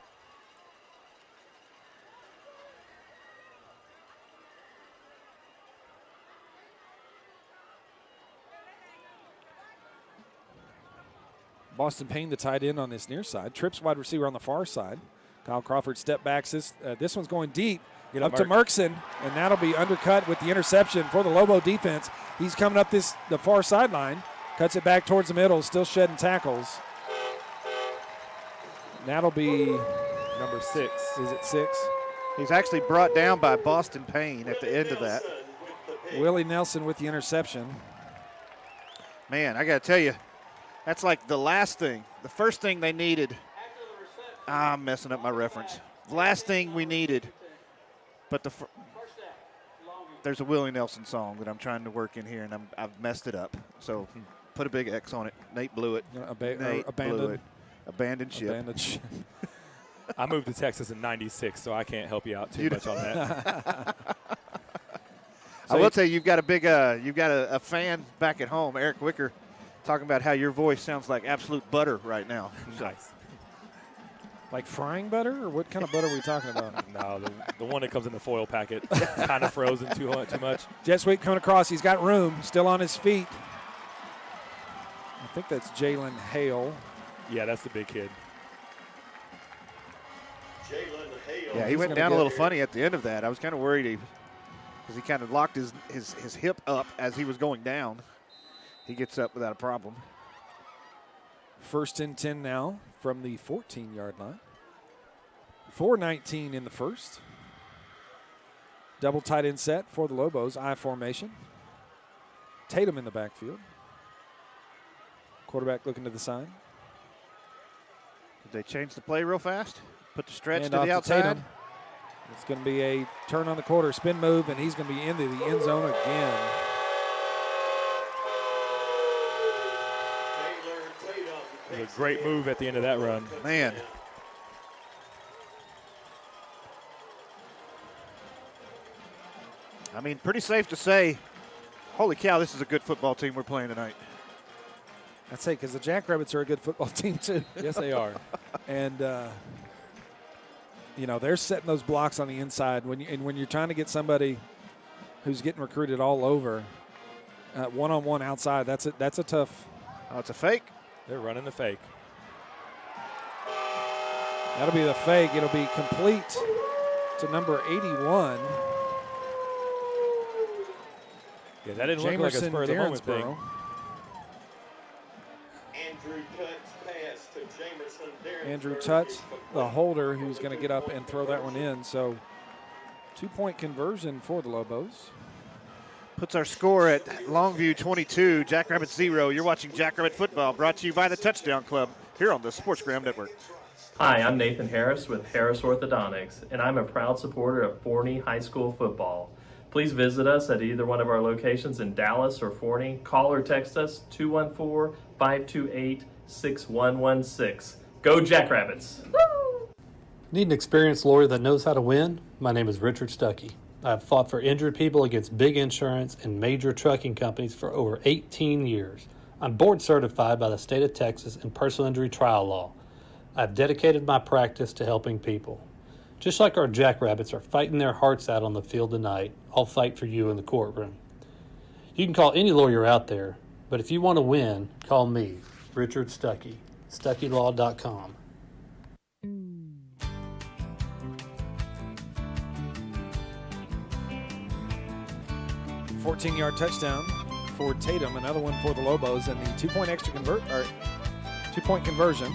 Boston Payne, the tight end on this near side. Trips wide receiver on the far side. Kyle Crawford step backs. This one's going deep. Up to Merksen, and that'll be undercut with the interception for the Lobo defense. He's coming up the far sideline, cuts it back towards the middle, still shedding tackles. That'll be number 6. Is it 6? He's actually brought down by Boston Payne at the end of that. Willie Nelson with the interception. Man, I got to tell you, that's like the last thing. The first thing they needed. I'm messing up my reference. The last thing we needed. But there's a Willie Nelson song that I'm trying to work in here, and I've messed it up. So put a big X on it. Nate blew it. Nate blew it. Abandoned ship. I moved to Texas in '96, so I can't help you out too much on that. I will tell you, you've got a fan back at home, Eric Wicker, talking about how your voice sounds like absolute butter right now. Nice. Like frying butter, or what kind of butter are we talking about? No, the one that comes in the foil packet, kind of frozen too much. Jet sweep coming across. He's got room, still on his feet. I think that's Jalen Hale. Yeah, that's the big kid. Yeah, he went down a little funny at the end of that. I was kind of worried because he kind of locked his hip up as he was going down. He gets up without a problem. 1st and 10 now from the 14-yard line. 4:19 in the first. Double tight end set for the Lobos, I formation. Tatum in the backfield. Quarterback looking to the side. Did they change the play real fast? Put the stretch Hand to off the outside. Tatum. It's going to be a turn on the quarter, spin move, and he's going to be into the end zone again. It was a great move at the end of that run. Man. I mean, pretty safe to say, holy cow, this is a good football team we're playing tonight. I'd say because the Jackrabbits are a good football team, too. Yes, they are. And, they're setting those blocks on the inside. When you're trying to get somebody who's getting recruited all over, one-on-one outside, that's a tough. Oh, it's a fake. They're running the fake. That'll be the fake. It'll be complete to number 81. Yeah, that didn't look like a spur of the moment thing. Andrew Tutt, the holder, who's going to get up and throw that one in. So 2-point conversion for the Lobos. Puts our score at Longview 22, Jackrabbits 0. You're watching Jackrabbit Football, brought to you by the Touchdown Club here on the SportsGram Network. Hi, I'm Nathan Harris with Harris Orthodontics, and I'm a proud supporter of Forney High School football. Please visit us at either one of our locations in Dallas or Forney. Call or text us 214-528-6116. Go Jackrabbits! Woo! Need an experienced lawyer that knows how to win? My name is Richard Stuckey. I've fought for injured people against big insurance and major trucking companies for over 18 years. I'm board certified by the state of Texas in personal injury trial law. I've dedicated my practice to helping people. Just like our Jackrabbits are fighting their hearts out on the field tonight, I'll fight for you in the courtroom. You can call any lawyer out there, but if you want to win, call me, Richard Stuckey, StuckeyLaw.com. 14-yard touchdown for Tatum, another one for the Lobos, and the 2-point conversion.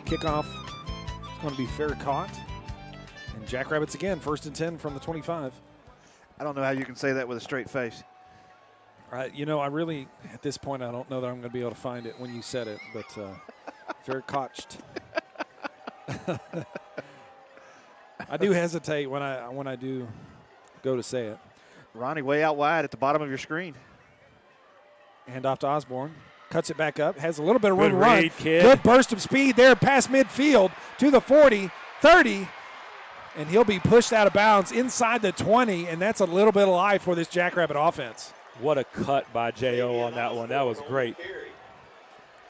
Kickoff is going to be fair caught. And Jackrabbits again, 1st and 10 from the 25. I don't know how you can say that with a straight face. I really, at this point, I don't know that I'm going to be able to find it when you said it, but fair caught. I do hesitate when I do go to say it. Ronnie way out wide at the bottom of your screen. Hand off to Osborne. Cuts it back up. Has a little bit of room to Good run. read, kid. Good burst of speed there past midfield to the 40, 30. And he'll be pushed out of bounds inside the 20. And that's a little bit of life for this Jackrabbit offense. What a cut by J.O. on that one. That was great.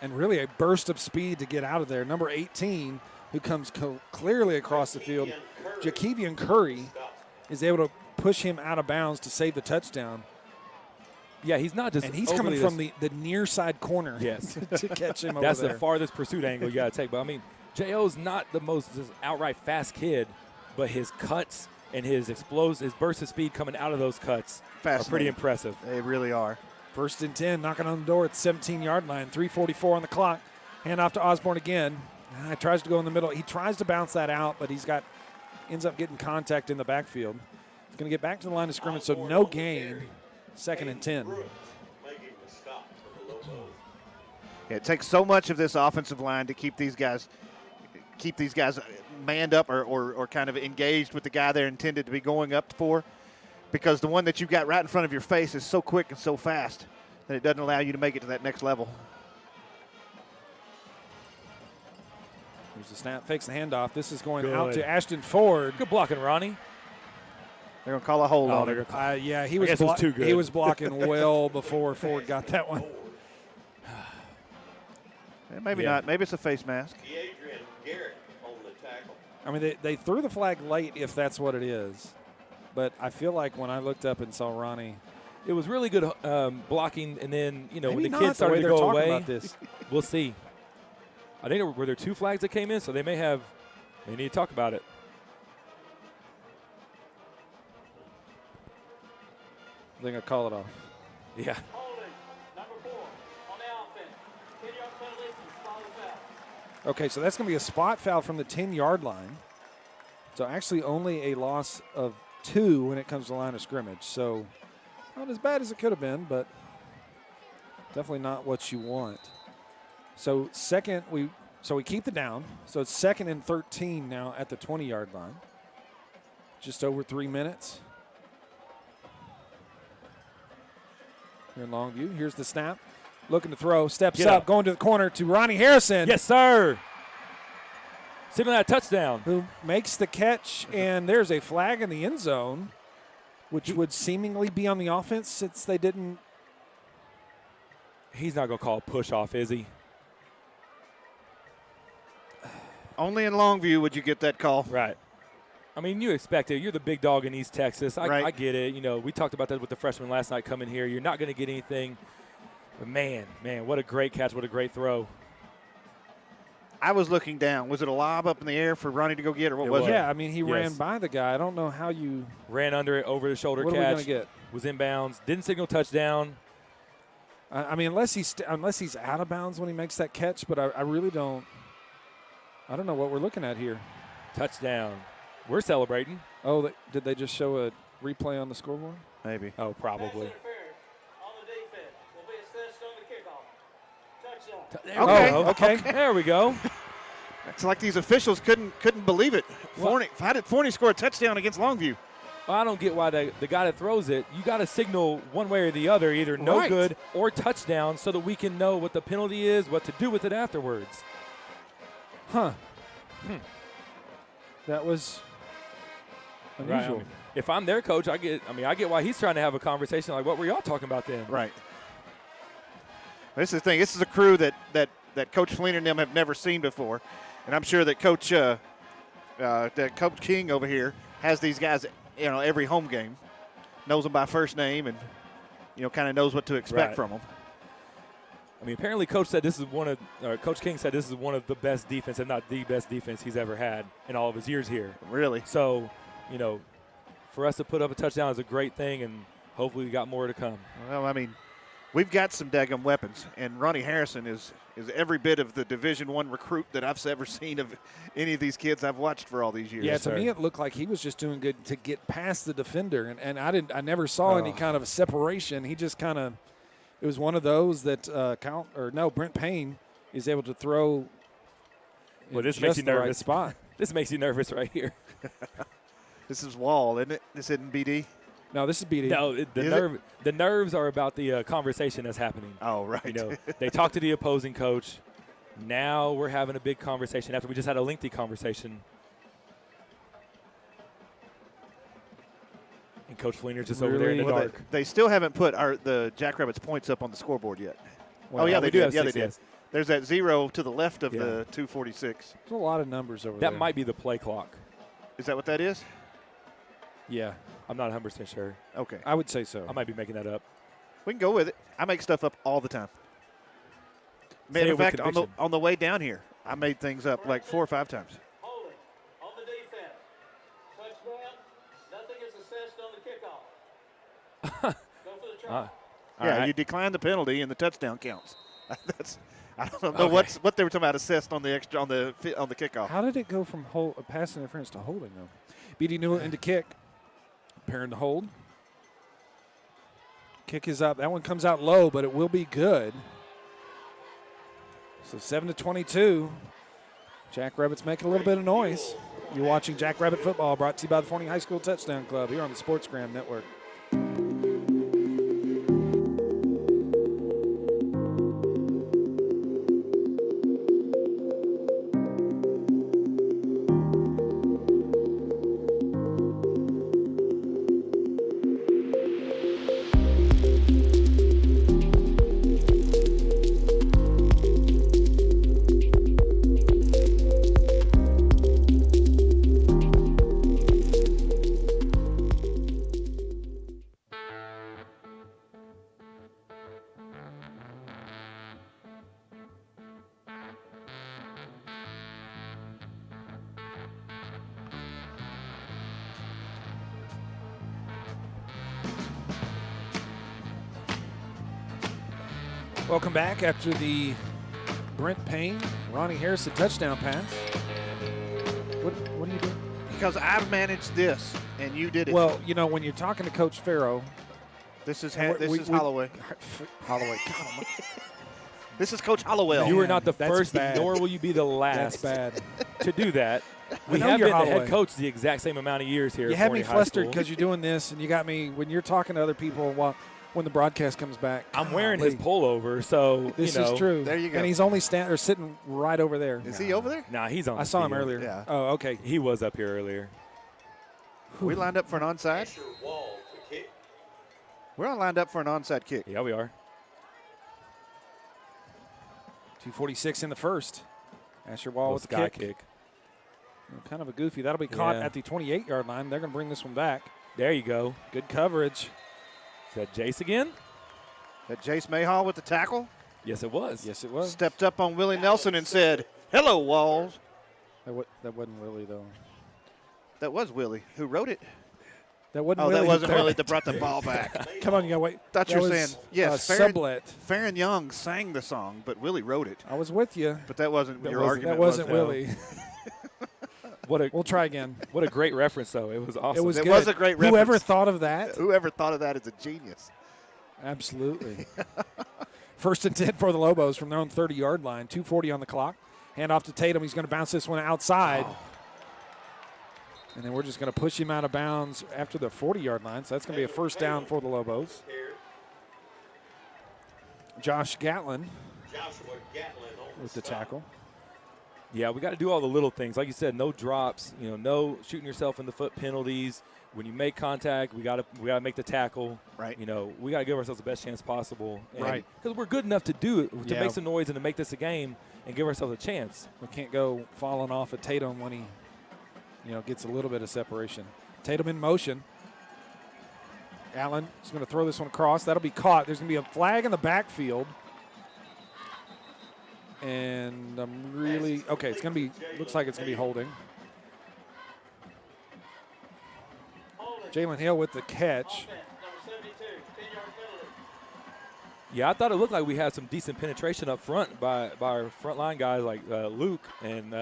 And really a burst of speed to get out of there. Number 18, who comes clearly across the field, Jakevian Curry, is able to push him out of bounds to save the touchdown. Yeah, he's not just. And he's coming from the near side corner. Yes, to catch him over That's there. the farthest pursuit angle you got to take. But I mean, J.O.'s not the most just outright fast kid, but his cuts and his burst of speed coming out of those cuts are pretty impressive. They really are. 1st and 10, knocking on the door at the 17-yard line. 3:44 on the clock. Hand off to Osborne again. He tries to go in the middle. He tries to bounce that out, but he's got ends up getting contact in the backfield. He's going to get back to the line of scrimmage, so no gain, 2nd and 10. Yeah, it takes so much of this offensive line to keep these guys manned up or kind of engaged with the guy they're intended to be going up for, because the one that you've got right in front of your face is so quick and so fast that it doesn't allow you to make it to that next level. Here's the snap, fakes the handoff. This is going out to Ashton Ford. Good blocking, Ronnie. They're going to call a hold on him. Yeah, he was too good. He was blocking well before Ford got that one. Maybe not. Maybe it's a face mask. I mean, they threw the flag late if that's what it is. But I feel like when I looked up and saw Ronnie. It was really good blocking, and then, when Maybe the kids started to they're go talking away, about this. we'll see. I think were there 2 flags that came in, so they need to talk about it. They're going to call it off. Yeah. Okay, so that's going to be a spot foul from the 10-yard line. So actually only a loss of 2 when it comes to the line of scrimmage. So not as bad as it could have been, but definitely not what you want. So we keep the down. So it's 2nd and 13 now at the 20-yard line. Just over 3 minutes. Here in Longview. Here's the snap. Looking to throw. Steps up. Going to the corner to Ronnie Harrison. Yes, sir. Signaling that touchdown. Who makes the catch, and there's a flag in the end zone, which would seemingly be on the offense since they didn't. He's not going to call a push off, is he? Only in Longview would you get that call. Right. I mean, you expect it. You're the big dog in East Texas. Right. I get it. We talked about that with the freshmen last night coming here. You're not going to get anything. But, man, what a great catch. What a great throw. I was looking down. Was it a lob up in the air for Ronnie to go get, or what was it? Yeah, I mean, he ran by the guy. I don't know how you. Ran under it, over the shoulder what catch. What are we going to get? Was inbounds. Didn't signal touchdown. I mean, unless he's out of bounds when he makes that catch, but I really don't. I don't know what we're looking at here. Touchdown. We're celebrating. Oh, did they just show a replay on the scoreboard? Maybe. Oh, probably. Okay. There we go. It's like these officials couldn't believe it. How did Forney score a touchdown against Longview? Well, I don't get why the guy that throws it, you got to signal one way or the other, either no good or touchdown, so that we can know what the penalty is, what to do with it afterwards. That was unusual. Right, I mean, if I'm their coach, I get why he's trying to have a conversation like, what were y'all talking about then? Right. This is the thing. This is a crew that Coach Fleener and them have never seen before, and I'm sure that Coach King over here has these guys, every home game, knows them by first name, and kind of knows what to expect from them. I mean, apparently, Coach King said this is one of the best defense, if not the best defense he's ever had in all of his years here. Really? So, for us to put up a touchdown is a great thing, and hopefully we got more to come. Well, I mean, we've got some daggum weapons, and Ronnie Harrison is every bit of the Division I recruit that I've ever seen of any of these kids I've watched for all these years. Yeah, to me it looked like he was just doing good to get past the defender, and I never saw any kind of a separation. He just kind of, it was one of those that Brent Payne is able to throw. Well, this just makes you the nervous. right spot. This makes you nervous right here. This is Wall, isn't it? This isn't BD. No, this is BD. No, the nerves are about the conversation that's happening. Oh, right. They talk to the opposing coach. Now we're having a big conversation after we just had a lengthy conversation. And Coach Fleener's just over there in the dark. They still haven't put the Jackrabbits points up on the scoreboard yet. Well, they did. Yeah, they did. There's that 0 to the left of the 246. There's a lot of numbers over there. That might be the play clock. Is that what that is? Yeah. I'm not 100% sure. Okay. I would say so. I might be making that up. We can go with it. I make stuff up all the time. Matter of fact, on the way down here, I made things up like 4 or 5 times. Holding on the defense. Touchdown. Nothing is assessed on the kickoff. Go for the try. Yeah, you decline the penalty and the touchdown counts. I don't know what they were talking about assessed on the kickoff. How did it go from pass interference to holding though? BD Newell into kick. Preparing to hold. Kick is up. That one comes out low, but it will be good. So 7-22. Jackrabbits making a little bit of noise. You're watching Jackrabbit football, brought to you by the Forney High School Touchdown Club here on the SportsGram Network. Welcome back after the Brent Payne, Ronnie Harrison touchdown pass. What are you doing? Because I've managed this, and you did it. Well, you know, when you're talking to Coach Farrow. This is Holloway. Holloway. This is Coach Hollowell. You were not the That's first, bad. nor will you be the last That's bad. to do that. We know have you're been the Holloway. head coach the exact same amount of years here. You at had Forney me High flustered School. because you're doing this, and you got me when you're talking to other people when the broadcast comes back. I'm wearing his pullover, so This you know. is true. There you go. And he's only sitting right over there. Is he over there? Nah, he's on. I the saw him field. earlier. Yeah. Oh, okay. He was up here earlier. We lined up for an onside. We're all lined up for an onside kick. Yeah, we are. 2:46 in the first. Asher Wall Little with the sky kick. Kind of a goofy. That'll be caught Yeah. at the 28-yard line. They're going to bring this one back. There you go. Good coverage. Is that Jace again? That Jace Mayhaw with the tackle. Yes, it was. Yes, it was. Stepped up on Willie Nelson and said, "Hello, Walls." That wasn't Willie, though. That was Willie who wrote it. That wasn't Oh, Willie. that who wasn't called Willie it. that brought the ball back. Come on, you got to wait. Thought you That were was, saying, yes, Sublet. Farron Young sang the song, but Willie wrote it. I was with you. But that wasn't your argument. That wasn't was, Willie. We'll try again. What a great reference, though. It was awesome. It was It good. was a great reference. Whoever thought of that? Whoever thought of that is a genius. Absolutely. First and 10 for the Lobos from their own 30-yard line. 2:40 on the clock. Hand off to Tatum. He's going to bounce this one outside. Oh. And then we're just going to push him out of bounds after the 40-yard line. So that's going to be a first down for the Lobos. Josh Gatlin with the tackle. Yeah, we got to do all the little things. Like you said, no drops, no shooting yourself in the foot penalties. When you make contact, we got to make the tackle. Right. We got to give ourselves the best chance possible. Right. Because we're good enough to do it, to Yeah. make some noise and to make this a game and give ourselves a chance. We can't go falling off at Tatum when he, gets a little bit of separation. Tatum in motion. Allen is going to throw this one across. That'll be caught. There's going to be a flag in the backfield. And okay, it's going to be, looks like it's going to be holding. Jalen Hill with the catch. Yeah, I thought it looked like we had some decent penetration up front by our front line guys like Luke, and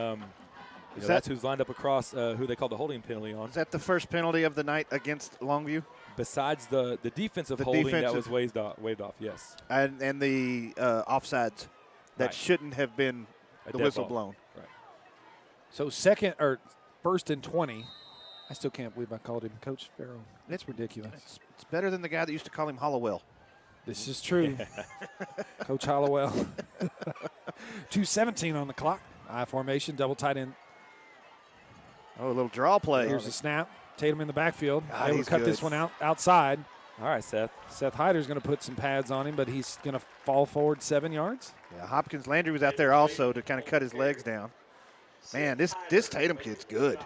that's who's lined up across who they called the holding penalty on. Is that the first penalty of the night against Longview? Besides the defensive holding that was waved off, yes. And the offsides that Right. shouldn't have been A the dead whistle ball. blown. Right. So first and 20. I still can't believe I called him Coach Farrow. That's ridiculous. It's better than the guy that used to call him Hollowell. This is true. Coach Hollowell. 2:17 on the clock. I formation, double tight end. Oh, a little draw play. Here's the snap. Tatum in the backfield. God, Able he's to cut good. this one outside. All right, Seth. Seth Hyder's going to put some pads on him, but he's going to fall forward 7 yards. Yeah, Hopkins Landry was out there also to kind of cut his legs down. Man, this Tatum kid's good.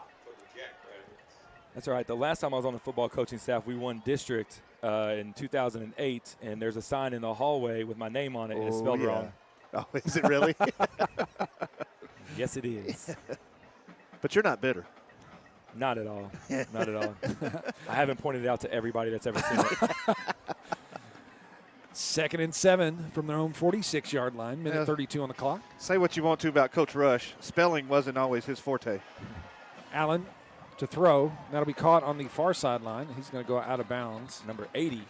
That's all right. The last time I was on the football coaching staff, we won district in 2008, and there's a sign in the hallway with my name on it, and it's spelled wrong. Oh, is it really? Yes, it is. But you're not bitter. Not at all. Not at all. I haven't pointed it out to everybody that's ever seen it. 2nd and 7 from their own 46-yard line. Minute 32 on the clock. Say what you want to about Coach Rush. Spelling wasn't always his forte. Allen to throw. That'll be caught on the far sideline. He's going to go out of bounds. Number 80.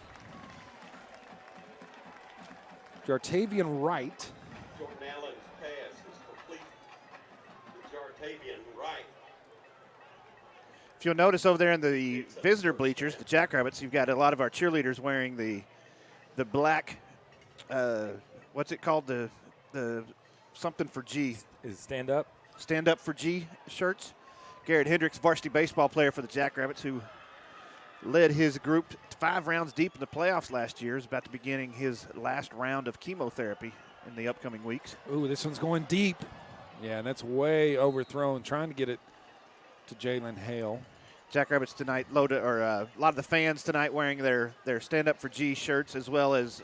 Jartavian Wright. Jordan Allen's pass is complete to Jartavian Wright. If you'll notice over there in the visitor bleachers, the Jackrabbits, you've got a lot of our cheerleaders wearing the black, what's it called, the something for G. Is it stand up? Stand up for G shirts. Garrett Hendricks, varsity baseball player for the Jackrabbits, who led his group 5 rounds deep in the playoffs last year, is about to beginning his last round of chemotherapy in the upcoming weeks. Ooh, this one's going deep. Yeah, and that's way overthrown, trying to get it to Jalen Hale. Jackrabbits tonight, a lot of the fans tonight wearing their Stand Up for G shirts, as well as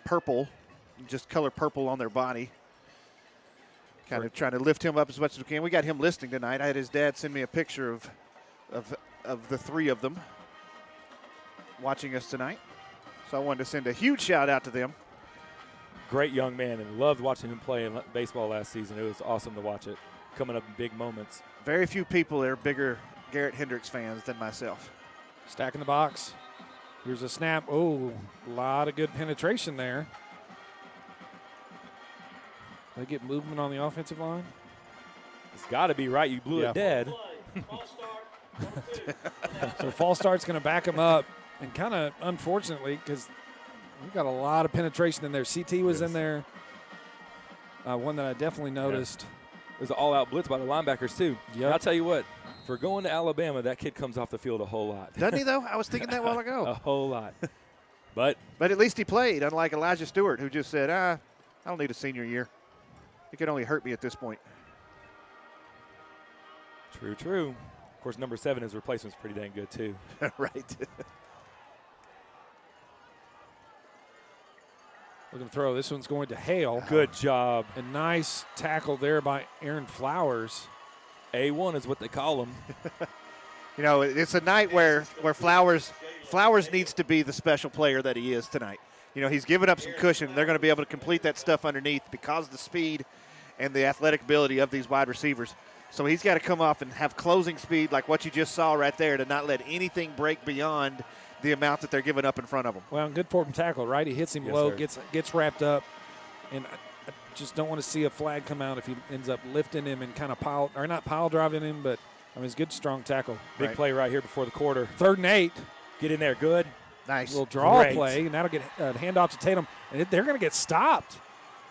purple, just color purple on their body. Kind of trying to lift him up as much as we can. We got him listening tonight. I had his dad send me a picture of the 3 of them watching us tonight. So I wanted to send a huge shout out to them. Great young man, and loved watching him play in baseball last season. It was awesome to watch it, coming up in big moments. Very few people are bigger Garrett Hendricks fans than myself. Stacking the box. Here's a snap. Oh, a lot of good penetration there. They get movement on the offensive line. It's got to be right. You blew it dead. So false start's going to back him up, and kind of unfortunately, because we've got a lot of penetration in there. CT was in there. One that I definitely noticed. It was an all-out blitz by the linebackers, too. Yeah. I'll tell you what, for going to Alabama, that kid comes off the field a whole lot. Doesn't he, though? I was thinking that a while ago. A whole lot. But at least he played, unlike Elijah Stewart, who just said, I don't need a senior year. It could only hurt me at this point. True, true. Of course, number 7, his replacement's pretty dang good, too. Right. Looking to throw. This one's going to Hale. Good job. A nice tackle there by Aaron Flowers. A1 is what they call him. You know, it's a night where Flowers needs to be the special player that he is tonight. You know, he's given up some cushion. They're going to be able to complete that stuff underneath because of the speed and the athletic ability of these wide receivers. So he's got to come off and have closing speed like what you just saw right there to not let anything break beyond the amount that they're giving up in front of him. Well, good for him tackle, right? He hits him low, gets wrapped up, and I just don't want to see a flag come out if he ends up lifting him and kind of not pile driving him, but I mean, it's good, strong tackle. Big play right here before the quarter. 3rd and 8. Get in there, good. Nice. Little draw play, and that'll get a handoff to Tatum, and they're going to get stopped.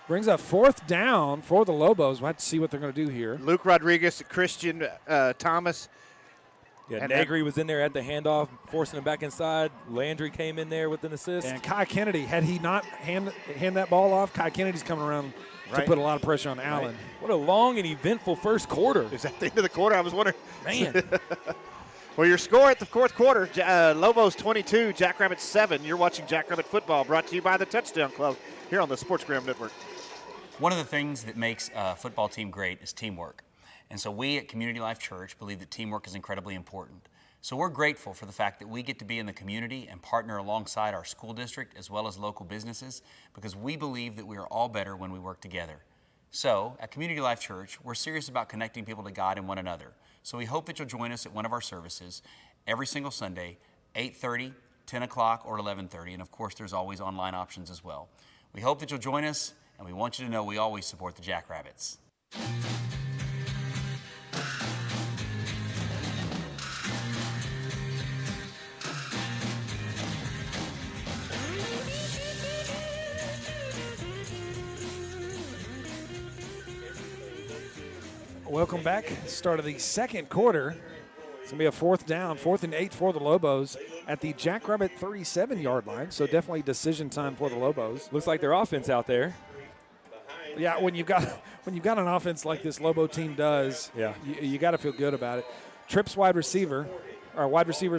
Brings up 4th down for the Lobos. We'll have to see what they're going to do here. Luke Rodriguez, Christian Thomas. Yeah, Negri was in there at the handoff, forcing him back inside. Landry came in there with an assist. And Kai Kennedy, had he not hand that ball off, Kai Kennedy's coming around to put a lot of pressure on Allen. What a long and eventful first quarter. Is that the end of the quarter? I was wondering. Man. Well, your score at the 4th quarter, Lobos 22, Jackrabbits 7. You're watching Jackrabbit Football, brought to you by the Touchdown Club here on the SportsGram Network. One of the things that makes a football team great is teamwork. And so we at Community Life Church believe that teamwork is incredibly important. So we're grateful for the fact that we get to be in the community and partner alongside our school district as well as local businesses, because we believe that we are all better when we work together. So at Community Life Church, we're serious about connecting people to God and one another. So we hope that you'll join us at one of our services every single Sunday, 8:30, 10 o'clock, or 11:30. And of course, there's always online options as well. We hope that you'll join us, and we want you to know we always support the Jackrabbits. Welcome back. Start of the 2nd quarter. It's going to be a 4th down, 4th and 8 for the Lobos at the Jackrabbit 37-yard line. So definitely decision time for the Lobos. Looks like their offense out there. Yeah, when you've got an offense like this Lobo team does, you got to feel good about it. Trips wide receivers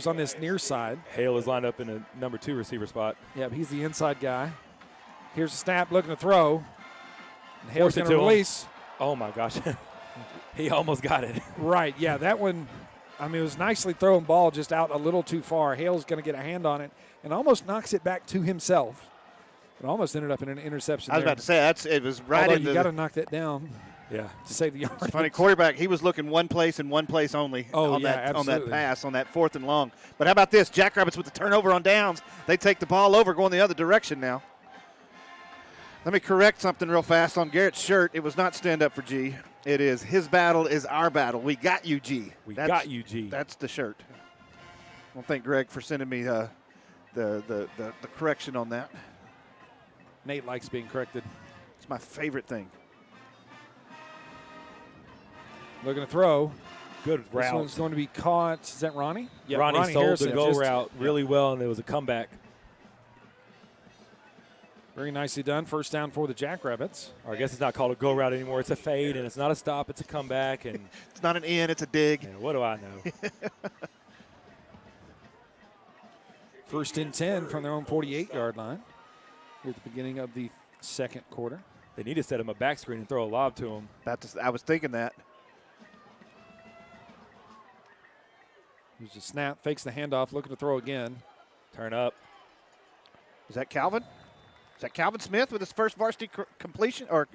on this near side. Hale is lined up in a number 2 receiver spot. Yeah, he's the inside guy. Here's a snap, looking to throw. And Hale's Force it going to to release. Oh my gosh. He almost got it. Right, yeah, that one, I mean, it was nicely thrown ball just out a little too far. Hale's going to get a hand on it and almost knocks it back to himself. It almost ended up in an interception. I was about to say, it was right Although in you got to knock that down. Yeah. to save the yard. It's funny, quarterback, he was looking one place and one place only on that pass, on that 4th and long. But how about this? Jackrabbits with the turnover on downs. They take the ball over, going the other direction now. Let me correct something real fast on Garrett's shirt. It was not stand up for G. It is his battle is our battle. We got you, G. Got you, G. That's the shirt. I want to thank Greg for sending me the correction on that. Nate likes being corrected. It's my favorite thing. Looking to throw. Good route. This one's going to be caught. Is that Ronnie? Yeah, Ronnie sold Harrison the go route really well, and it was a comeback. Very nicely done. First down for the Jackrabbits. Or I guess it's not called a go route anymore. It's a fade, and it's not a stop. It's a comeback. And it's not an in. It's a dig. And what do I know? First and 10 from their own 48-yard line here at the beginning of the second quarter. They need to set him a back screen and throw a lob to him. I was thinking that. Here's a snap, fakes the handoff, looking to throw again. Turn up. Is that Calvin? Is that Calvin Smith with his first varsity completion or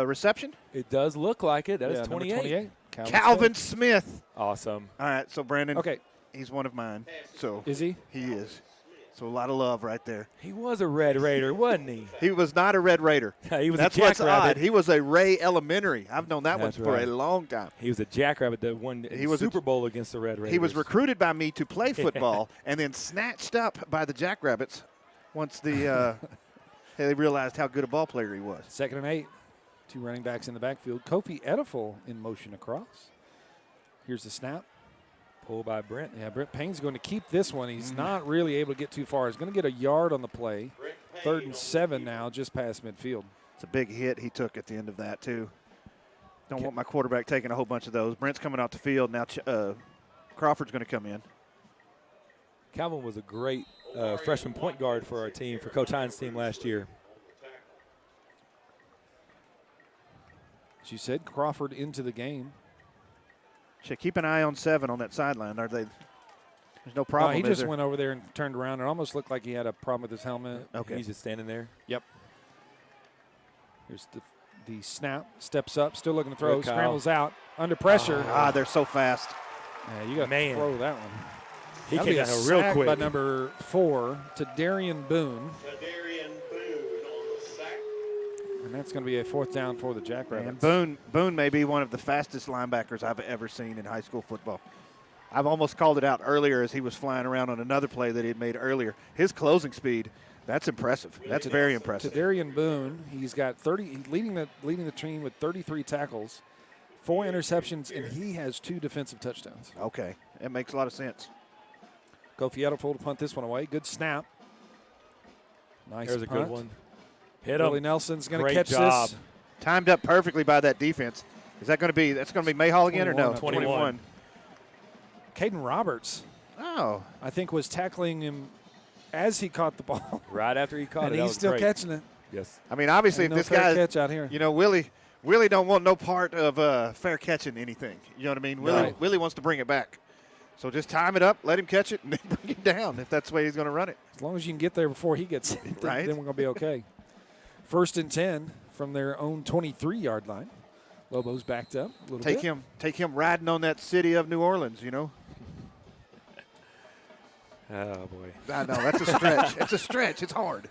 reception? It does look like it. That is 28. Calvin Smith. Awesome. All right, so Brandon. Okay. He's one of mine. So is he? He is. So a lot of love right there. He was a Red Raider, wasn't he? He was not a Red Raider. He was That's a what's Jackrabbit. odd. He was a Ray Elementary. I've known that one for a long time. He was a Jackrabbit that won the Super Bowl against the Red Raiders. He was recruited by me to play football and then snatched up by the Jackrabbits once they realized how good a ball player he was. 2nd and 8. 2 running backs in the backfield. Kofi Ediful in motion across. Here's the snap. Pulled by Brent. Yeah, Brent Payne's going to keep this one. He's not really able to get too far. He's going to get a yard on the play. 3rd and 7 now, just past midfield. It's a big hit he took at the end of that, too. Don't want my quarterback taking a whole bunch of those. Brent's coming off the field. Now Crawford's going to come in. Calvin was a great freshman point guard for our team, for Coach Hines' team last year. As you said, Crawford into the game. Should keep an eye on 7 on that sideline. There's no problem. He just went over there and turned around. It almost looked like he had a problem with his helmet. Okay. He's just standing there. Yep. Here's the snap. Steps up. Still looking to throw. Scrambles out. Under pressure. They're so fast. Yeah, you got to throw that one. He That'll came be down a real sack quick. by number 4 to Darian Boone. And that's going to be a 4th down for the Jackrabbits. And Boone may be one of the fastest linebackers I've ever seen in high school football. I've almost called it out earlier as he was flying around on another play that he had made earlier. His closing speed, that's impressive. That's very impressive. To Darian Boone, he's got 30, he's leading the team with 33 tackles, 4 interceptions, and he has 2 defensive touchdowns. Okay, that makes a lot of sense. Kofi Ediful to punt this one away. Good snap. Nice There's punt. a good one. Hit Willie him. Nelson's going to Great catch job. this. Timed up perfectly by that defense. Is that going to be? That's going to be Mayhall again or no? 21. Caden Roberts. Oh, I think was tackling him as he caught the ball. Right after he caught and it. That he's was still great. catching it. Yes. I mean, obviously, Ain't if no this fair guy, catch out here. you know, Willie don't want no part of fair catching anything. You know what I mean? Willie wants to bring it back. So just time it up, let him catch it, and then bring it down if that's the way he's going to run it. As long as you can get there before he gets it, Right. then we're going to be okay. 1st and 10 from their own 23-yard line. Lobos backed up a little bit. Take him riding on that city of New Orleans, you know. Oh, boy. I know, that's a stretch. It's a stretch. It's hard.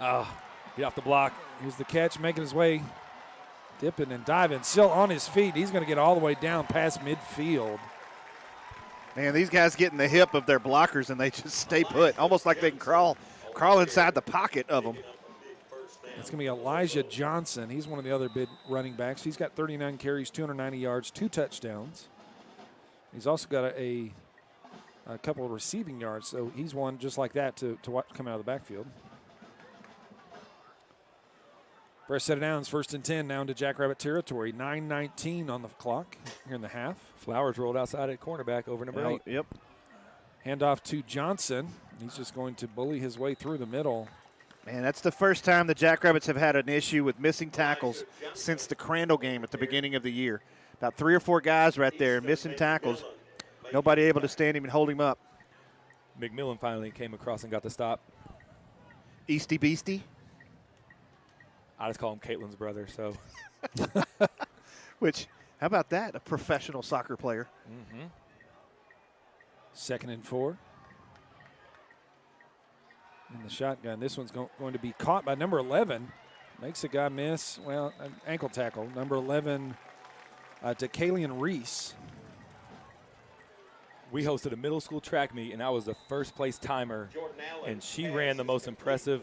Oh, get off the block. Here's the catch, making his way, dipping and diving, still on his feet. He's going to get all the way down past midfield. Man, these guys get in the hip of their blockers, and they just stay put, almost like they can crawl inside the pocket of them. It's going to be Elijah Johnson. He's one of the other big running backs. He's got 39 carries, 290 yards, 2 touchdowns. He's also got a couple of receiving yards, so he's one just like that to watch come out of the backfield. First set of downs, 1st and 10, now into Jackrabbit territory. 9:19 on the clock here in the half. Flowers rolled outside at cornerback over number 8. Yep. Handoff to Johnson. He's just going to bully his way through the middle. Man, that's the first time the Jackrabbits have had an issue with missing tackles since the Crandall game at the beginning of the year. About 3 or 4 guys right there missing tackles. Nobody able to stand him and hold him up. McMillan finally came across and got the stop. Easty Beastie. I just call him Caitlin's brother. So, Which, how about that? A professional soccer player. Mm-hmm. 2nd and 4. In the shotgun. This one's going to be caught by number 11. Makes a guy miss. Well, an ankle tackle. Number 11, Decalian Reese. We hosted a middle school track meet, and I was the first place timer, and she ran the most impressive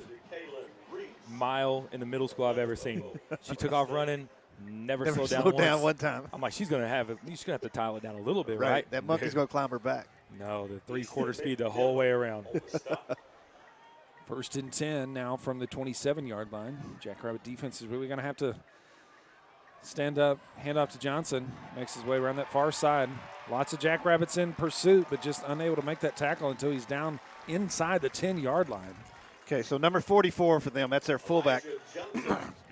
mile in the middle school I've ever seen. She took off running, never slowed down one time. I'm like, she's gonna have to tile it down a little bit, right? That monkey's gonna climb her back. No, the 3/4 speed the whole way around. 1st and 10 now from the 27-yard line. Jackrabbit defense is really going to have to stand up, hand off to Johnson. Makes his way around that far side. Lots of Jackrabbits in pursuit, but just unable to make that tackle until he's down inside the 10-yard line. Okay, so number 44 for them. That's their fullback.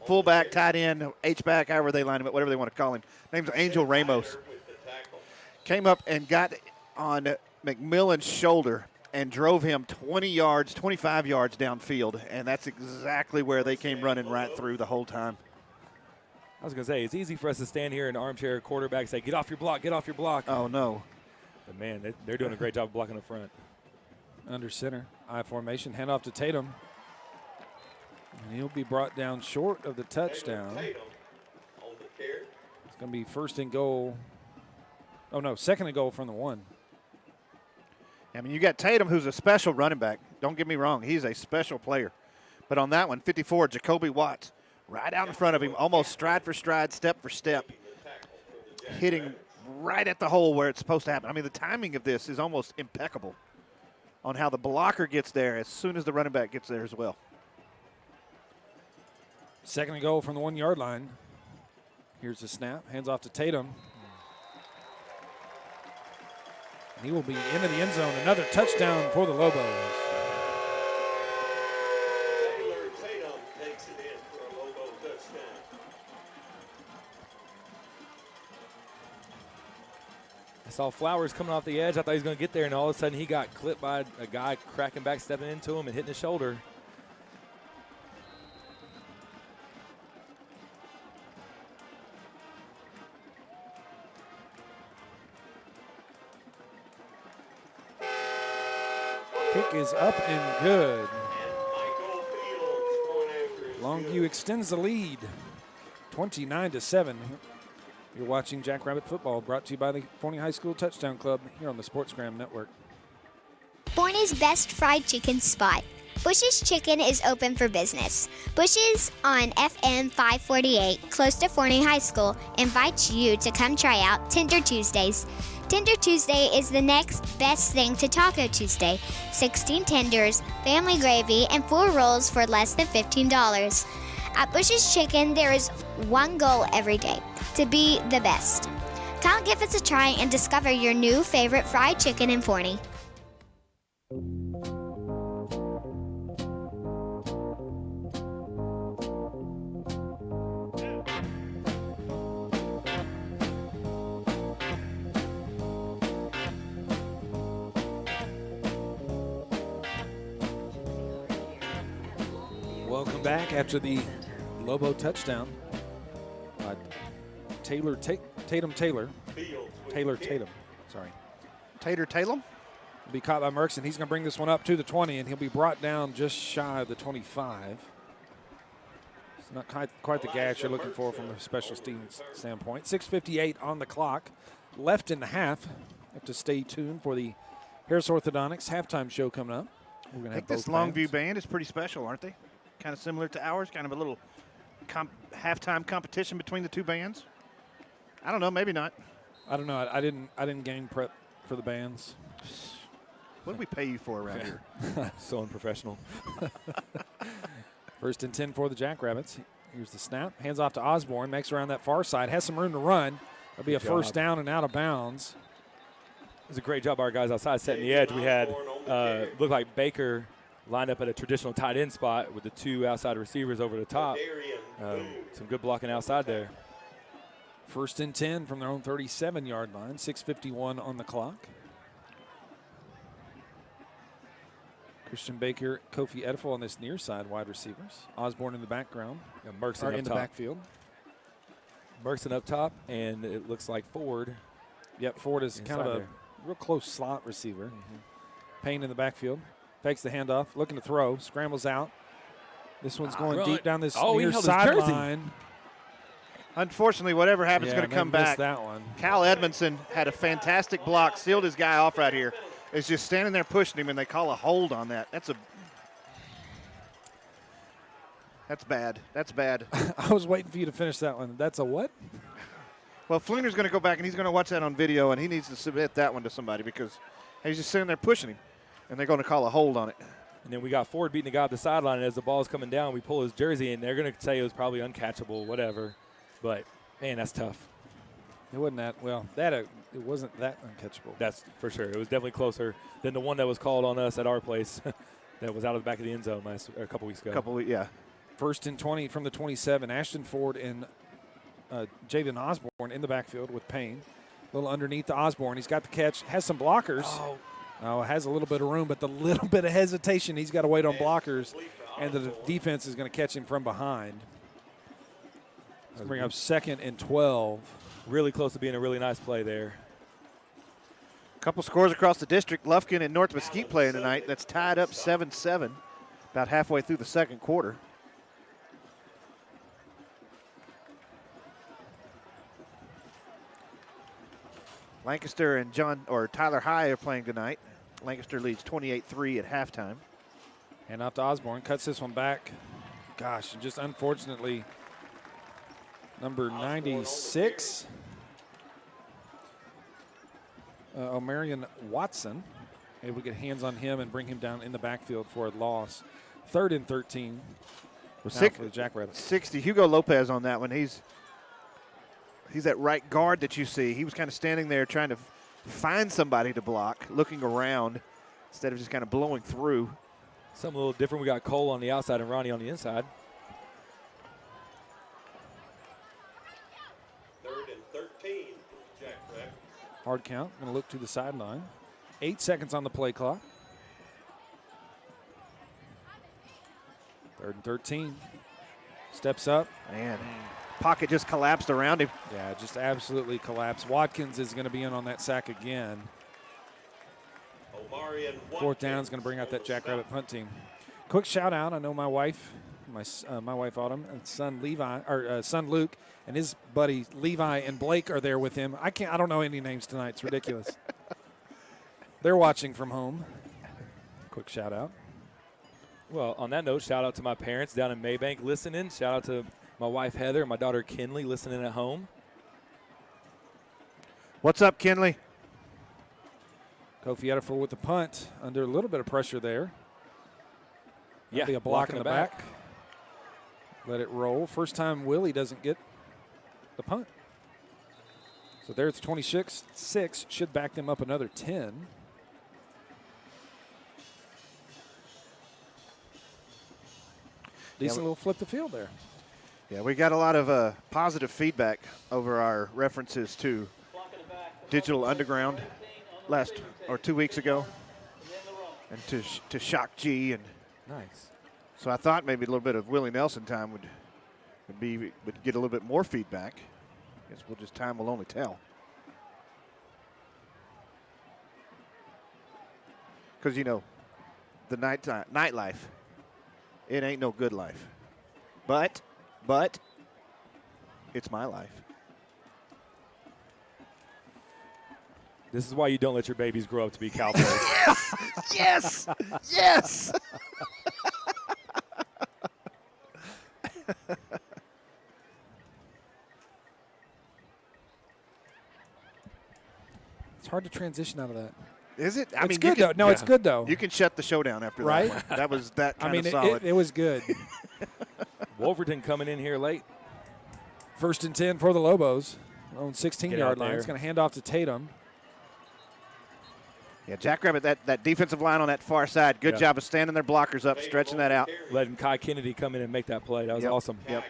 Fullback, tight end, H-back, however they line him up, whatever they want to call him. Name's Angel Ramos. Came up and got on McMillan's shoulder and drove him 20 yards, 25 yards downfield, and that's exactly where they came running right through the whole time. I was going to say, it's easy for us to stand here in armchair quarterback say, get off your block, get off your block. Oh, no. But, man, they're doing a great job of blocking up front. Under center, I formation, hand off to Tatum. And he'll be brought down short of the touchdown. It's going to be 1st and goal. Oh, no, 2nd and goal from the 1. I mean, you got Tatum, who's a special running back. Don't get me wrong. He's a special player. But on that one, 54, Jacoby Watts, right out in front of him, almost stride for stride, step for step, hitting right at the hole where it's supposed to happen. I mean, the timing of this is almost impeccable on how the blocker gets there as soon as the running back gets there as well. 2nd and goal from the 1-yard line. Here's the snap. Hands off to Tatum. And he will be into the end zone. Another touchdown for the Lobos. Tatum takes it in for a Lobo touchdown. I saw Flowers coming off the edge. I thought he was going to get there, and all of a sudden he got clipped by a guy cracking back, stepping into him and hitting his shoulder. Kick is up and good. Longview extends the lead, 29-7. You're watching Jackrabbit football, brought to you by the Forney High School Touchdown Club here on the SportsGram Network. Forney's best fried chicken spot. Bush's Chicken is open for business. Bush's on FM 548, close to Forney High School, invites you to come try out Tender Tuesdays. Tender Tuesday is the next best thing to Taco Tuesday. 16 tenders, family gravy, and 4 rolls for less than $15. At Bush's Chicken, there is one goal every day, to be the best. Come give us a try and discover your new favorite fried chicken in Forney. Welcome back after the Lobo touchdown. Tatum. Sorry. Tatum? Will be caught by Merckx, and he's going to bring this one up to the 20, and he'll be brought down just shy of the 25. It's not quite the gash you're looking for from a special teams standpoint. 6:58 on the clock. Left in the half. Have to stay tuned for the Harris Orthodontics halftime show coming up. We're going to have this Longview band is pretty special, aren't they? Kind of similar to ours, kind of a little halftime competition between the two bands. I don't know, maybe not. I don't know. I didn't game prep for the bands. What do we pay you for around here? So unprofessional. 1st and 10 for the Jackrabbits. Here's the snap. Hands off to Osborne. Makes around that far side. Has some room to run. It'll be a first down and out of bounds. It was a great job by our guys outside setting the edge. We had looked like Baker lined up at a traditional tight end spot with the 2 outside receivers over the top. Some good blocking outside there. 1st and 10 from their own 37-yard line. 6:51 on the clock. Christian Baker, Kofi Edifel on this near side wide receivers. Osborne in the background. Yeah, Merkson or up in the top. backfield. Merkson up top, and it looks like Ford. Yep, Ford is kind of a there. real close slot receiver. Payne in the backfield. Fakes the handoff, looking to throw, scrambles out. This one's going deep down this he near held his jersey. sideline. Unfortunately, whatever happens is Yeah, going to they come missed back. that one. Cal Edmondson had a fantastic block, sealed his guy off right here. Is just standing there pushing him, and they call a hold on that. That's bad. That's bad. I was waiting for you to finish that one. That's a what? Well, Fleener's going to go back, and he's going to watch that on video, and he needs to submit that one to somebody because he's just sitting there pushing him, and they're going to call a hold on it. And then we got Ford beating the guy off the sideline, and as the ball's coming down, we pull his jersey, and they're going to say it was probably uncatchable, whatever. But, man, that's tough. It wasn't that, well, it wasn't that uncatchable. That's for sure. It was definitely closer than the one that was called on us at our place that was out of the back of the end zone a couple weeks ago. Yeah. First and 20 from the 27. Ashton Ford and Jaden Osborne in the backfield with Payne. A little underneath to Osborne. He's got the catch, has some blockers. Has a little bit of room, but the little bit of hesitation, he's got to wait on blockers, and the defense is going to catch him from behind. Let's bring up 2nd and 12. Really close to being a really nice play there. Couple scores across the district. Lufkin and North Mesquite playing tonight. That's tied up 7-7, about halfway through the second quarter. Lancaster and Tyler High are playing tonight. Lancaster leads 28-3 at halftime. And off to Osborne, cuts this one back. Gosh, just unfortunately, number 96, Omarion Watson, able to get hands on him and bring him down in the backfield for a loss. 3rd and 13 for the Jackrabbits. 60, Hugo Lopez on that one. He's that right guard that you see. He was kind of standing there trying to find somebody to block, looking around instead of just kind of blowing through. Something a little different. We got Cole on the outside and Ronnie on the inside. 3rd and 13 for Jackrabbits. Hard count, going to look to the sideline. 8 seconds on the play clock. 3rd and 13. Steps up. Man, pocket just collapsed around him. Yeah, just absolutely collapsed. Watkins is going to be in on that sack again. 4th down is going to bring out that Jackrabbit punt team. Quick shout out. I know my wife, my wife Autumn, and son Luke, and his buddy Levi and Blake are there with him. I don't know any names tonight. It's ridiculous. They're watching from home. Quick shout out. Well, on that note, shout out to my parents down in Maybank listening. Shout out to my wife Heather and my daughter Kinley listening at home. What's up, Kinley? Kofi Edifel with the punt, under a little bit of pressure there. That'll be a block in the back. Let it roll. First time Willie doesn't get the punt. So there's 26. Should back them up another 10. Decent little flip the field there. Yeah, we got a lot of positive feedback over our references to Digital Underground 2 weeks ago, and to Shock G, and nice. So I thought maybe a little bit of Willie Nelson time would get a little bit more feedback. I guess time will only tell. Because the nightlife, it ain't no good life, but it's my life. This is why you don't let your babies grow up to be Cowboys. Yes! Yes! It's hard to transition out of that. Is it? It's good, though. No, it's good, though. You can shut the show down after right? that one. That was that kind of solid. It was good. Wolverton coming in here late. 1st and 10 for the Lobos. On 16-yard line. there. It's going to hand off to Tatum. Yeah, Jackrabbit, that defensive line on that far side, good job of standing their blockers up, stretching that out. Letting Kai Kennedy come in and make that play. That was awesome. Yep.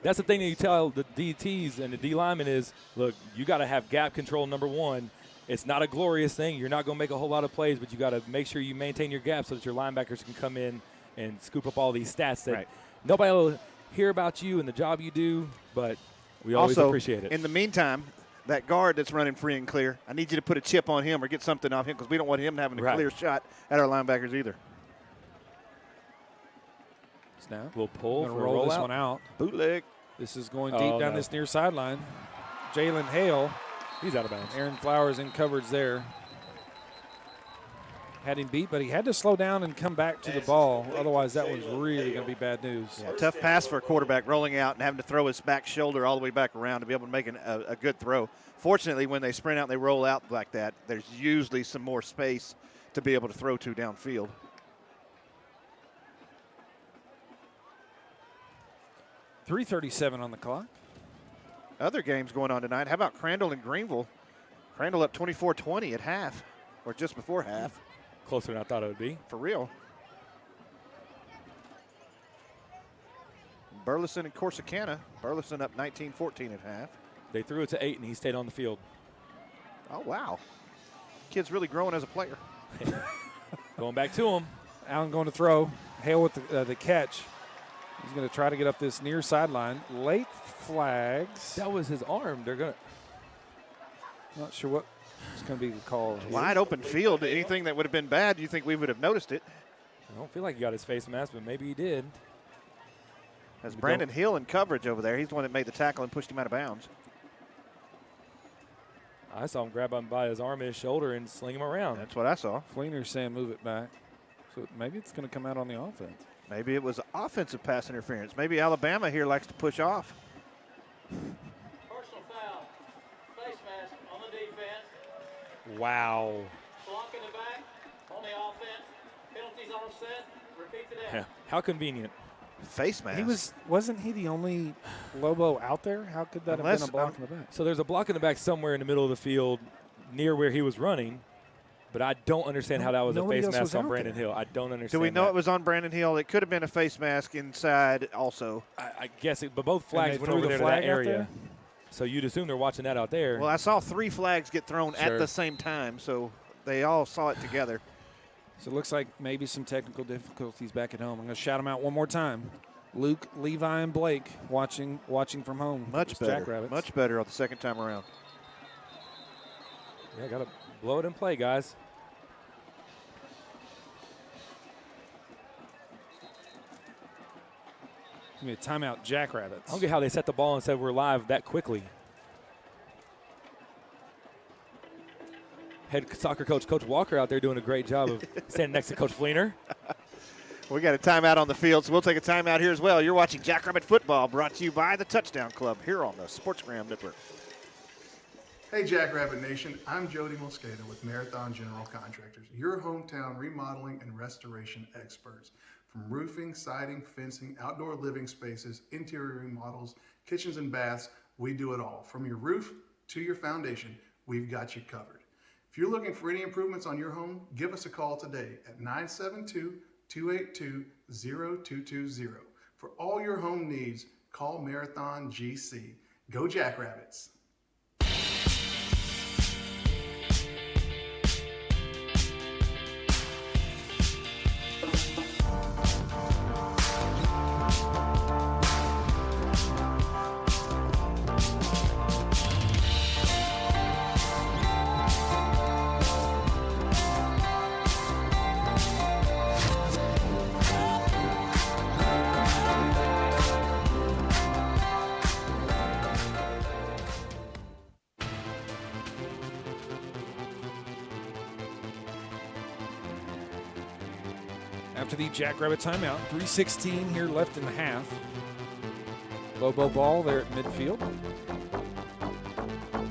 That's the thing that you tell the DTs and the D linemen is, look, you got to have gap control, number one, it's not a glorious thing. You're not going to make a whole lot of plays, but you got to make sure you maintain your gap so that your linebackers can come in and scoop up all these stats that nobody will hear about you and the job you do, but we always appreciate it. In the meantime, that guard that's running free and clear, I need you to put a chip on him or get something off him because we don't want him having a clear shot at our linebackers either. Snap. We'll pull for roll this rollout. one out. Bootleg. This is going deep down this near sideline. Jalen Hale. He's out of bounds. Aaron Flowers in coverage there. Had him beat, but he had to slow down and come back to the ball. Otherwise, that was really going to be bad news. Yeah, tough pass for a quarterback rolling out and having to throw his back shoulder all the way back around to be able to make a good throw. Fortunately, when they sprint out and they roll out like that, there's usually some more space to be able to throw to downfield. .337 on the clock. Other games going on tonight. How about Crandall and Greenville? Crandall up 24-20 at half, or just before half. Closer than I thought it would be. For real. Burleson and Corsicana. Burleson up 19-14 at half. They threw it to 8, and he stayed on the field. Oh, wow. Kid's really growing as a player. Going back to him. Allen going to throw. Hale with the catch. He's going to try to get up this near sideline. Late flags. That was his arm. They're going to. Not sure what it's going to be called. Wide open field. Anything that would have been bad, you think we would have noticed it? I don't feel like he got his face mask, but maybe he did. That's Brandon Hill in coverage over there. He's the one that made the tackle and pushed him out of bounds. I saw him grab him by his arm and his shoulder and sling him around. That's what I saw. Fleener's saying move it back. So maybe it's going to come out on the offense. Maybe it was offensive pass interference. Maybe Alabama here likes to push off. Personal foul. Face mask on the defense. Wow. Block in the back on the offense. Penalties on set. Repeat the Yeah. How convenient. Face mask. Wasn't he the only Lobo out there? How could that have been a block in the back? So there's a block in the back somewhere in the middle of the field near where he was running, but I don't understand how that was a face mask on Brandon Hill. I don't understand. Do we know that. it was on Brandon Hill? It could have been a face mask inside also. I guess it, but both flags went over there to that area. So you'd assume they're watching that out there. Well, I saw 3 flags get thrown at the same time, so they all saw it together. So it looks like maybe some technical difficulties back at home. I'm going to shout them out one more time. Luke, Levi, and Blake watching from home. Much better. Jackrabbits. Much better on the second time around. Yeah, got to blow it and play, guys. Give me a timeout, Jackrabbits. I don't get how they set the ball and said we're live that quickly. Head soccer coach, Coach Walker, out there doing a great job of standing next to Coach Fleener. We got a timeout on the field, so we'll take a timeout here as well. You're watching Jackrabbit Football, brought to you by the Touchdown Club here on the SportsGram Network. Hey Jackrabbit Nation, I'm Jody Mosqueda with Marathon General Contractors, your hometown remodeling and restoration experts. From roofing, siding, fencing, outdoor living spaces, interior remodels, kitchens and baths, we do it all. From your roof to your foundation, we've got you covered. If you're looking for any improvements on your home, give us a call today at 972-282-0220. For all your home needs, call Marathon GC. Go Jackrabbits! After the Jackrabbit timeout, 3:16 here left in the half. Lobo ball there at midfield.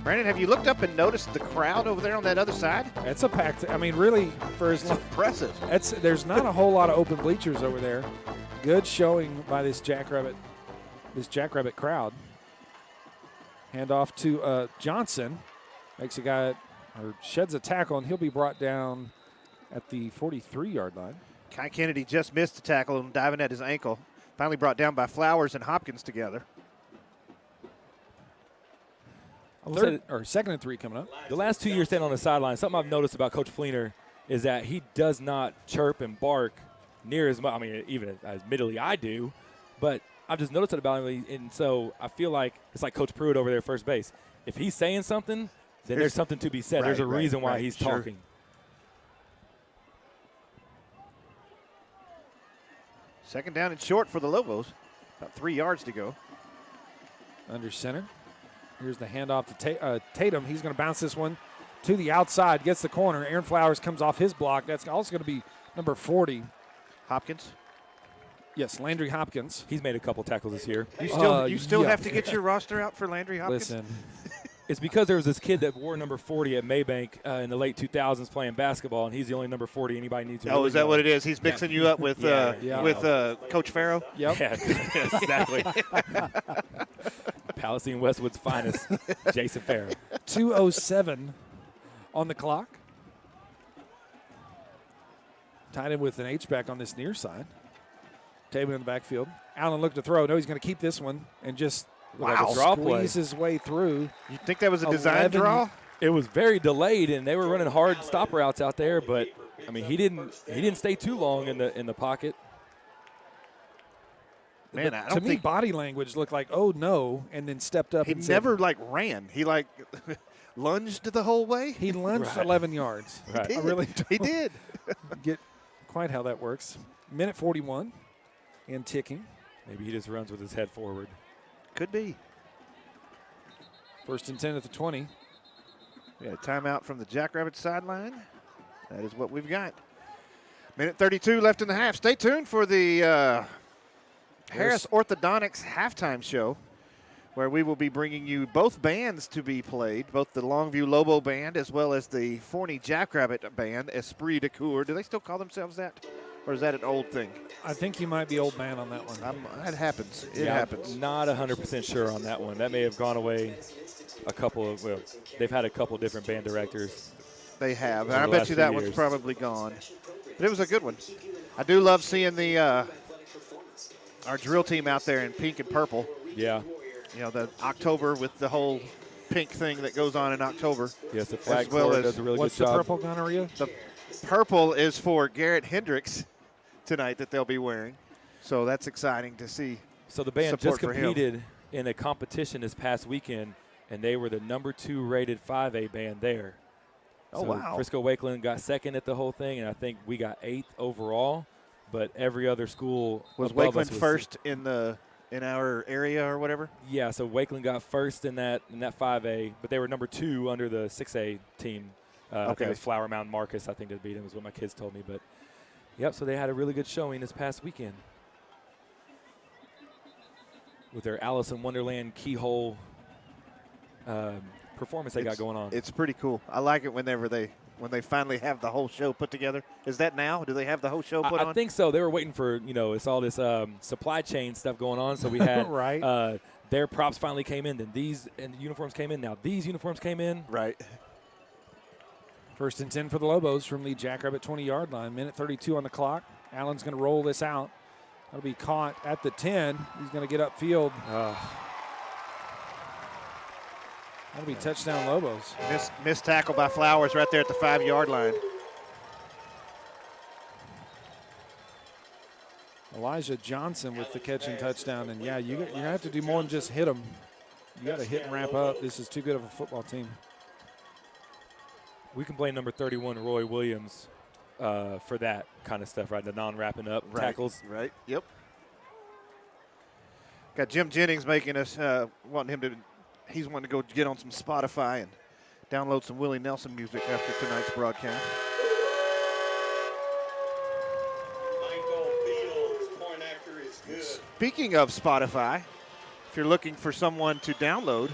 Brandon, have you looked up and noticed the crowd over there on that other side? It's a packed. I mean, really, for as impressive. There's not a whole lot of open bleachers over there. Good showing by this Jackrabbit crowd. Hand off to Johnson, makes a guy or sheds a tackle, and he'll be brought down at the 43-yard line. Kai Kennedy just missed the tackle and diving at his ankle. Finally brought down by Flowers and Hopkins together. Second and 3 coming up. The last 2 years standing on the sideline, something I've noticed about Coach Fleener is that he does not chirp and bark near as much. I mean, even admittedly I do, but I've just noticed it about him. And so I feel like it's like Coach Pruitt over there at first base. If he's saying something, then there's something to be said. There's a reason why he's talking. Second down and short for the Lobos. About 3 yards to go. Under center. Here's the handoff to Tatum. He's going to bounce this one to the outside. Gets the corner. Aaron Flowers comes off his block. That's also going to be number 40. Hopkins? Yes, Landry Hopkins. He's made a couple tackles this year. You still have to get your roster out for Landry Hopkins? Listen. It's because there was this kid that wore number 40 at Maybank in the late 2000s playing basketball, and he's the only number 40 anybody needs to. Oh, is that what it is? He's mixing you up with Coach Farrow? Yep. Yeah, exactly. Palestine Westwood's finest, Jason Farrow. 2:07 on the clock. Tied in with an H-back on this near side. Tatum in the backfield. Allen looked to throw. No, he's going to keep this one and just squeeze his way through. You think that was a design draw? It was very delayed, and they were running hard stop routes out there. But I mean, he didn't stay too long in the pocket. Man, I don't to me, think body language looked like, oh no, and then stepped up. He and never ran. He lunged the whole way. He lunged 11 yards. Right. I really he did. Get quite how that works. Minute 41 and ticking. Maybe he just runs with his head forward. Could be. First and 10 at the 20. We got a timeout from the Jackrabbits sideline. That is what we've got. Minute 32 left in the half. Stay tuned for the Harris Orthodontics halftime show, where we will be bringing you both bands to be played, both the Longview Lobo band as well as the Forney Jackrabbit band, Esprit de Cour. Do they still call themselves that? Or is that an old thing? I think you might be old man on that one. That happens. It happens. Not 100% sure on that one. That may have gone away they've had a couple different band directors. They have. I bet you that one's probably gone. But it was a good one. I do love seeing the our drill team out there in pink and purple. Yeah. You know, the October with the whole pink thing that goes on in October. Yes, the flag corps does a really good job. What's the purple, gonorrhea? The purple is for Garrett Hendricks tonight that they'll be wearing. So that's exciting to see. So the band just competed in a competition this past weekend, and they were the number 2 rated 5A band there. Oh, wow. Frisco Wakeland got second at the whole thing, and I think we got 8th overall. But every other school was Wakeland first in our area or whatever. Yeah, so Wakeland got first in that 5A, but they were number 2 under the 6A team. I think it was Flower Mound Marcus. I think that beat him is what my kids told me. But yep, so they had a really good showing this past weekend with their Alice in Wonderland keyhole performance they got going on. It's pretty cool. I like it whenever they finally have the whole show put together. Is that now? Do they have the whole show put on? I think so. They were waiting for, it's all this supply chain stuff going on. So we had their props finally came in. Then the uniforms came in. Now these uniforms came in. Right. First and 10 for the Lobos from the Jackrabbit 20-yard line. Minute 32 on the clock. Allen's going to roll this out. That'll be caught at the 10. He's going to get upfield. That'll be touchdown Lobos. Missed tackle by Flowers right there at the 5-yard line. Elijah Johnson with the catch and touchdown. And, yeah, you're going to have to do more than just hit them. You got to hit and wrap up. This is too good of a football team. We can blame number 31, Roy Williams, for that kind of stuff, right? The non-wrapping up tackles. Right, yep. Got Jim Jennings making us he's wanting to go get on some Spotify and download some Willie Nelson music after tonight's broadcast. Speaking of Spotify, if you're looking for someone to download,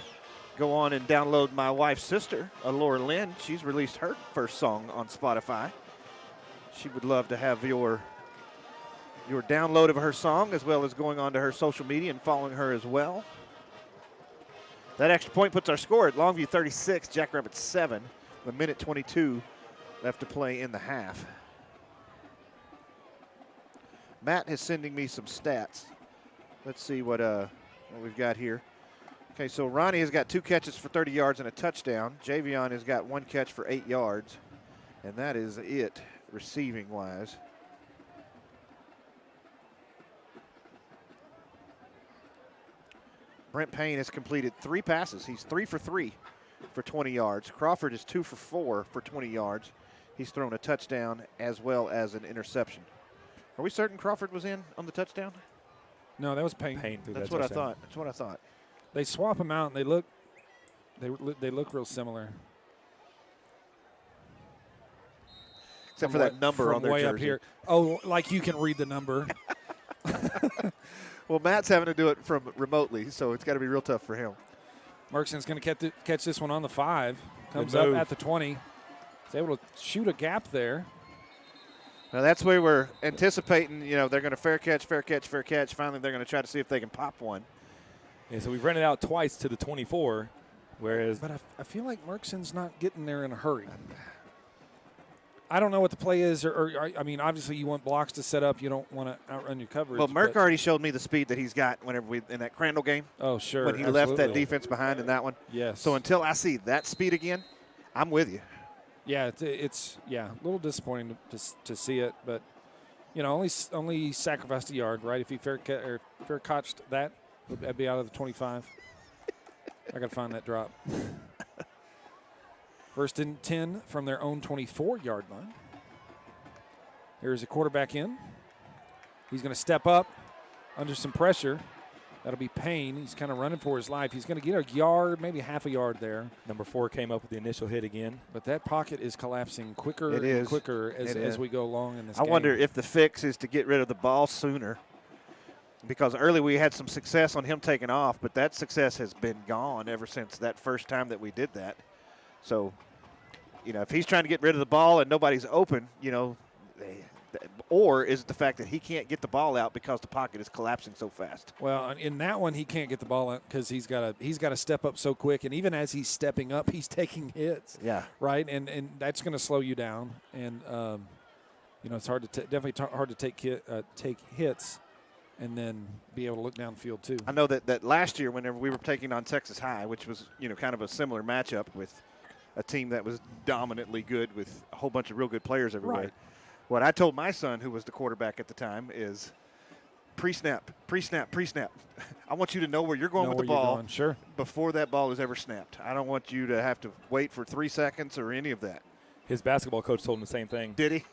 go on and download my wife's sister, Laura Lynn. She's released her first song on Spotify. She would love to have your download of her song, as well as going on to her social media and following her as well. That extra point puts our score at Longview 36, Jackrabbits 7, with a minute 22 left to play in the half. Matt is sending me some stats. Let's see what we've got here. Okay, so Ronnie has got 2 catches for 30 yards and a touchdown. Javion has got 1 catch for 8 yards, and that is it receiving-wise. Brent Payne has completed 3 passes. He's 3 for 3 for 20 yards. Crawford is 2 for 4 for 20 yards. He's thrown a touchdown as well as an interception. Are we certain Crawford was in on the touchdown? No, that was Payne. That's what I thought. That's what I thought. They swap them out, and they look real similar. Except for that number on their way jersey. up here. Oh, like you can read the number. Well, Matt's having to do it from remotely, so it's got to be real tough for him. Murkson's going to catch this one on the 5. Comes up at the 20. He's able to shoot a gap there. Now that's where we're anticipating, they're going to fair catch. Finally, they're going to try to see if they can pop one. Yeah, so we've run it out twice to the 24, whereas. But I feel like Murkson's not getting there in a hurry. I don't know what the play is, or I mean, obviously you want blocks to set up. You don't want to outrun your coverage. Well, Merck already showed me the speed that he's got whenever in that Crandall game. Oh, sure. When he left that defense behind in that one. Yes. So until I see that speed again, I'm with you. Yeah, it's a little disappointing to see it, but only sacrificed a yard, right? If he fair catched that, that'd be out of the 25. I got to find that drop. First and 10 from their own 24-yard line. Here's a quarterback in. He's going to step up under some pressure. That'll be Payne. He's kind of running for his life. He's going to get a yard, maybe half a yard there. Number 4 came up with the initial hit again. But that pocket is collapsing quicker and quicker as we go along in this game. I wonder if the fix is to get rid of the ball sooner. Because early we had some success on him taking off, but that success has been gone ever since that first time that we did that. So, if he's trying to get rid of the ball and nobody's open, or is it the fact that he can't get the ball out because the pocket is collapsing so fast? Well, in that one, he can't get the ball out because he's got to step up so quick, and even as he's stepping up, he's taking hits. Yeah. Right, and that's going to slow you down, and it's hard to definitely hard to take hits, and then be able to look downfield too. I know that last year, whenever we were taking on Texas High, which was kind of a similar matchup with a team that was dominantly good with a whole bunch of real good players everywhere. Right. What I told my son, who was the quarterback at the time, is pre-snap. I want you to know where you're going with the ball before that ball is ever snapped. I don't want you to have to wait for 3 seconds or any of that. His basketball coach told him the same thing. Did he?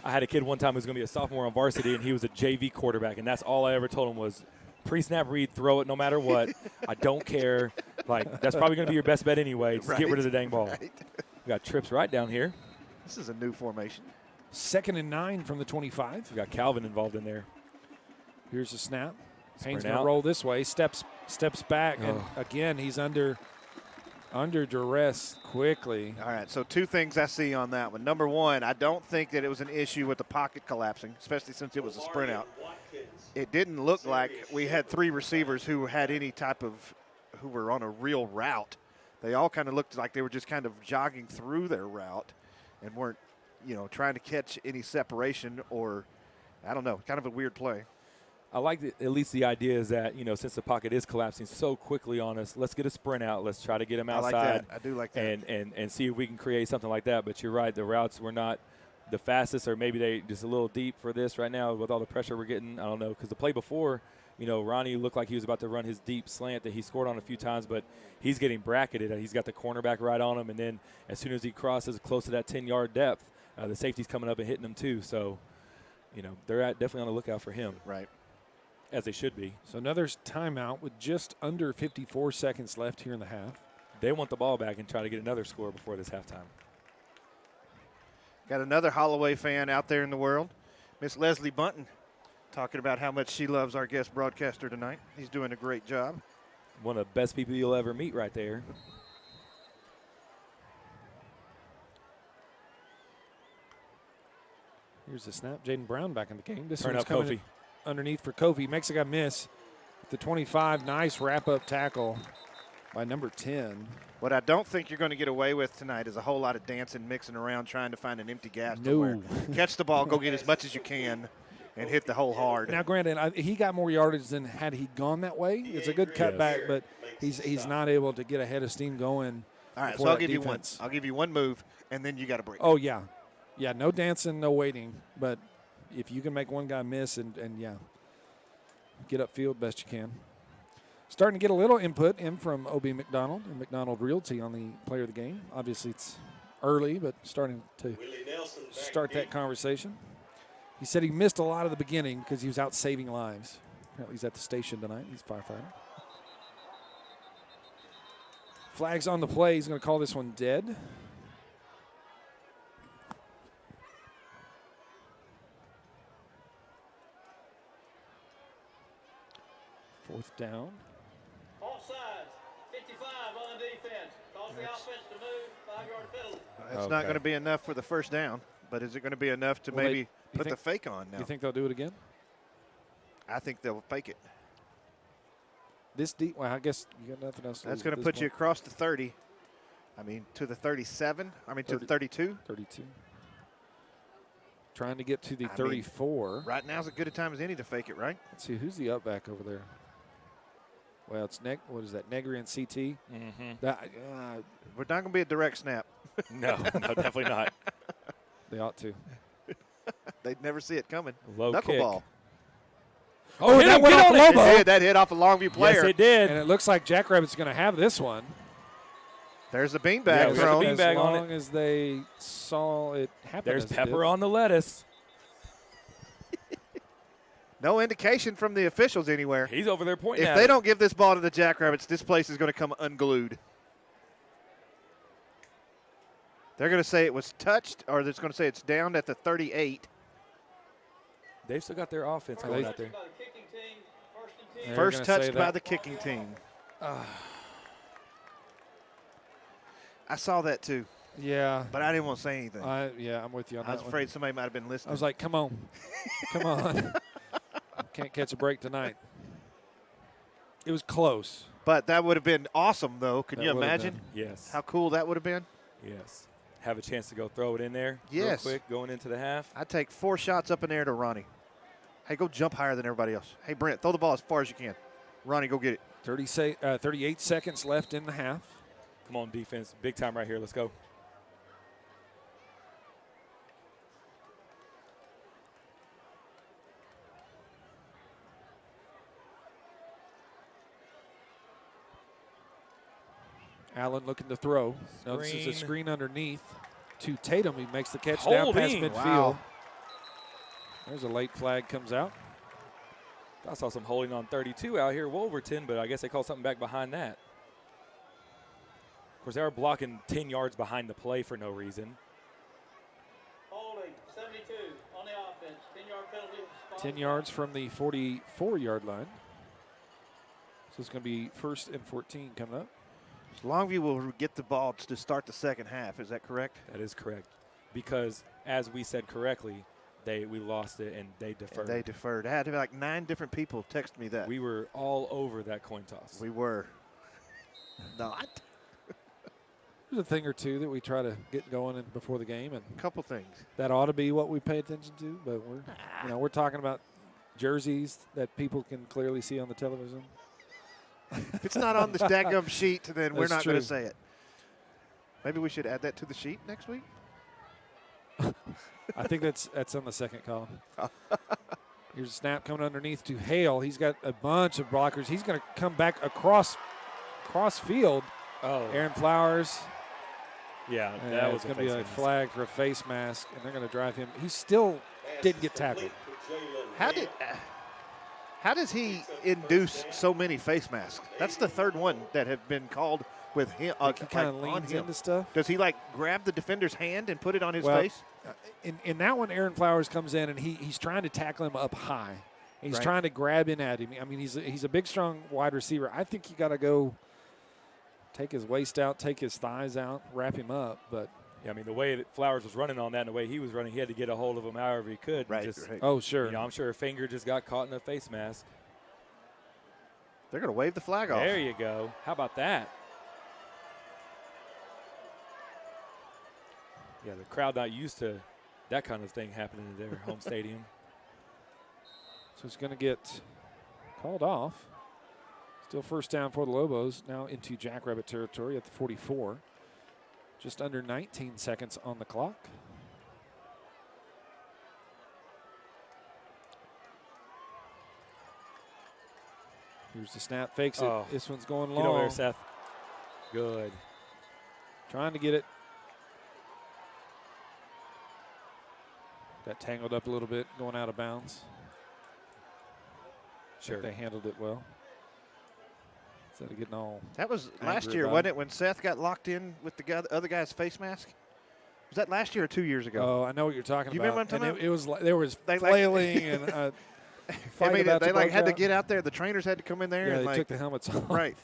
I had a kid one time who was going to be a sophomore on varsity, and he was a JV quarterback, and that's all I ever told him was pre-snap read, throw it no matter what. I don't care. That's probably going to be your best bet anyway. Just get rid of the dang ball. Right. We got trips right down here. This is a new formation. 2nd and 9 from the 25. We got Calvin involved in there. Here's the snap. Payne's Sprint going to out. roll this way, steps back, and again he's under duress quickly. All right, so 2 things I see on that one. Number 1, I don't think that it was an issue with the pocket collapsing, especially since it was a sprint out. It didn't look like we had 3 receivers who had any type of who were on a real route. They all kind of looked like they were just kind of jogging through their route and weren't, trying to catch any separation or, I don't know, kind of a weird play. I like at least the idea is that, since the pocket is collapsing so quickly on us, let's get a sprint out. Let's try to get him outside. I like that. I do like that. And see if we can create something like that. But you're right, the routes were not the fastest, or maybe they just a little deep for this right now with all the pressure we're getting. I don't know, because the play before, Ronnie looked like he was about to run his deep slant that he scored on a few times, but he's getting bracketed. He's got the cornerback right on him, and then as soon as he crosses close to that 10-yard depth, the safety's coming up and hitting him too. So, they're definitely on the lookout for him. Right. As they should be. So another timeout with just under 54 seconds left here in the half. They want the ball back and try to get another score before this halftime. Got another Holloway fan out there in the world, Miss Leslie Bunton, talking about how much she loves our guest broadcaster tonight. He's doing a great job. One of the best people you'll ever meet right there. Here's the snap. Jaden Brown back in the game. This Turn one's up coming Kofi. Underneath for Kofi. Makes a guy miss. At the 25, nice wrap-up tackle by number 10. What I don't think you're going to get away with tonight is a whole lot of dancing, mixing around, trying to find an empty gap somewhere. Catch the ball, go get as much as you can, and hit the hole hard. Now, granted, he got more yardage than had he gone that way. It's a good cutback, but he's not able to get a head of steam going. All right, so I'll give you one. I'll give you one move, and then you got to break. Oh, yeah. Yeah, no dancing, no waiting. But if you can make one guy miss and get upfield best you can. Starting to get a little input in from O.B. McDonald and McDonald Realty on the player of the game. Obviously, it's early, but starting to start that conversation. He said he missed a lot of the beginning because he was out saving lives. Apparently he's at the station tonight. He's a firefighter. Flags on the play. He's going to call this one dead. Fourth down. Offsides, 55 on defense. Cause the offense to move, 5-yard penalty. That's not going to be enough for the first down, but is it going to be enough to maybe put the fake on now? You think they'll do it again? I think they'll fake it. This deep, well, I guess you got nothing else to That's lose going at to this put you point. across the 30. I mean, to the 37. I mean, to the 32. 32. Trying to get to the 34. Right now is as good a time as any to fake it, right? Let's see, who's the up back over there? Well, it's what is that, Negri and CT? Mm-hmm. We're not going to be a direct snap. No, definitely not. They ought to. They'd never see it coming. Low Knuckleball. kick. Oh, that went off the Lobo. That hit off a Longview player. Yes, it did. And it looks like Jackrabbits going to have this one. There's the beanbag Yeah, we got thrown. the beanbag as on long it. as they saw it happen. There's as it pepper did. on the lettuce. No indication from the officials anywhere. He's over there pointing If at they it. don't give this ball to the Jackrabbits, this place is going to come unglued. They're going to say it was touched, or they're going to say it's down at the 38. They've still got their offense going out there. First touched by the kicking team. I saw that too. Yeah. But I didn't want to say anything. I'm with you on that I was one. afraid somebody might have been listening. I was like, come on. Come on. Can't catch a break tonight. It was close. But that would have been awesome, though. Can you imagine? Yes. How cool that would have been? Yes. Have a chance to go throw it in there Yes. real quick going into the half. I'd take 4 shots up in there to Ronnie. Hey, go jump higher than everybody else. Hey, Brent, throw the ball as far as you can. Ronnie, go get it. 38 seconds left in the half. Come on, defense. Big time right here. Let's go. Allen looking to throw. No, this is a screen underneath to Tatum. He makes the catch down past Holding. midfield. Wow. There's a late flag comes out. I saw some holding on 32 out here, Wolverton, but I guess they called something back behind that. Of course, they were blocking 10 yards behind the play for no reason. Holding, 72 on the offense. 10-yard penalty. 10 yards from the 44-yard line. So it's going to be 1st and 14 coming up. Longview will get the ball to start the second half. Is that correct? That is correct. Because, as we said correctly, we lost it and they deferred. And they deferred. I had like 9 different people text me that. We were all over that coin toss. We were. Not. There's a thing or two that we try to get going before the game, and a couple things that ought to be what we pay attention to. But we're talking about jerseys that people can clearly see on the television. If it's not on the daggum sheet, then we're not going true. to say it. Maybe we should add that to the sheet next week. I think that's on the second column. Here's a snap coming underneath to Hale. He's got a bunch of blockers. He's going to come back cross field. Oh, Aaron Flowers. Yeah, that was going to be a flag for a face mask, and they're going to drive him. He still didn't get tackled. How does he induce so many face masks? That's the third one that have been called with him. He kind of leans into stuff. Does he grab the defender's hand and put it on his face? In that one, Aaron Flowers comes in and he's trying to tackle him up high. He's Right. trying to grab in at him. I mean, he's a big, strong wide receiver. I think you got to go take his waist out, take his thighs out, wrap him up. But yeah, I mean, the way that Flowers was running on that and the way he was running, he had to get a hold of him however he could. Right. Oh, sure. I'm sure a finger just got caught in a face mask. They're going to wave the flag off. There you go. How about that? Yeah, the crowd not used to that kind of thing happening in their home stadium. So it's going to get called off. Still first down for the Lobos, now into Jackrabbit territory at the 44. Just under 19 seconds on the clock. Here's the snap, fakes it. This one's going long. Get over there, Seth. Good. Trying to get it. Got tangled up a little bit, going out of bounds. Sure. They handled it well. Instead of getting all That was last year, wasn't it, when Seth got locked in with the other guy's face mask? Was that last year or 2 years ago? Oh, I know what you're talking You about. remember what I'm talking about? It was there was flailing and they had to get out there. The trainers had to come in there. Yeah, and they took the helmets off. Right.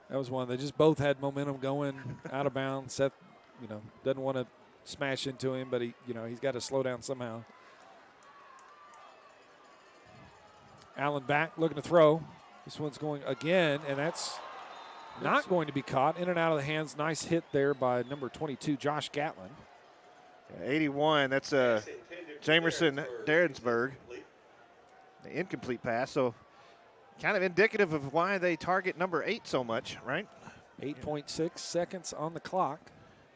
That was one. They just both had momentum going out of bounds. Seth, doesn't want to smash into him, but he's got to slow down somehow. Allen back, looking to throw. This one's going again, and that's not going to be caught. In and out of the hands. Nice hit there by number 22, Josh Gatlin. 81, that's Jamerson Derensburg. The incomplete pass, so kind of indicative of why they target number 8 so much, right? 8.6 seconds on the clock.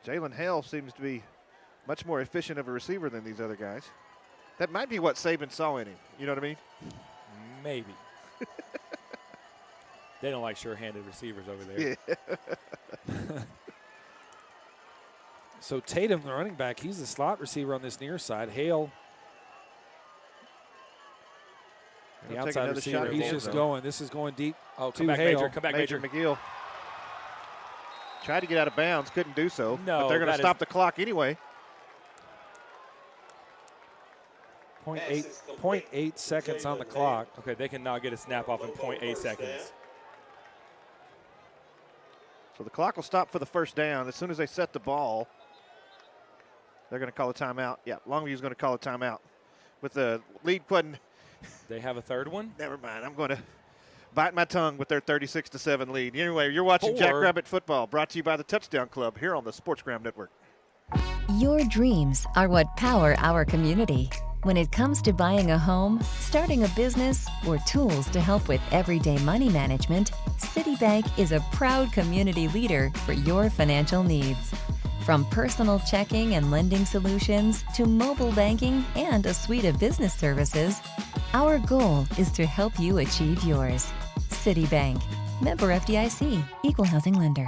Jalen Hale seems to be much more efficient of a receiver than these other guys. That might be what Saban saw in him. You know what I mean? Maybe. They don't like sure-handed receivers over there. Yeah. So Tatum, the running back, he's the slot receiver on this near side. Hale, the outside receiver, he's just going. This is going deep. Oh, to come back, Hale. Major. Come back, Major. McGill tried to get out of bounds, couldn't do so. No, but they're going to stop the clock anyway. 0.8 seconds on the clock. Okay, they can now get a snap off in 0.8 seconds. So the clock will stop for the first down. As soon as they set the ball, they're going to call a timeout. Yeah, Longview's going to call a timeout. With the lead button. They have a third one? Never mind. I'm going to bite my tongue with their 36-7 lead. Anyway, you're watching Jackrabbit Football, brought to you by the Touchdown Club here on the SportsGram Network. Your dreams are what power our community. When it comes to buying a home, starting a business, or tools to help with everyday money management, Citibank is a proud community leader for your financial needs. From personal checking and lending solutions to mobile banking and a suite of business services, our goal is to help you achieve yours. Citibank, member FDIC, equal housing lender.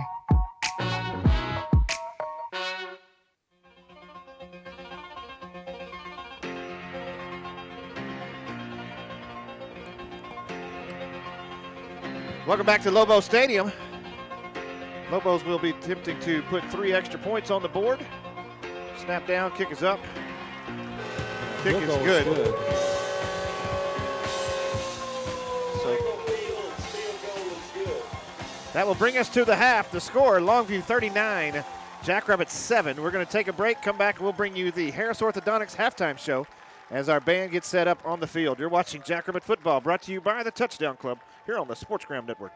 Welcome back to Lobo Stadium. Lobos will be attempting to put 3 extra points on the board. Snap down, kick is up. Kick is good. So that will bring us to the half. The score, Longview 39, Jackrabbits 7. We're going to take a break, come back, and we'll bring you the Harris Orthodontics halftime show as our band gets set up on the field. You're watching Jackrabbit Football, brought to you by the Touchdown Club here on the SportsGram Network.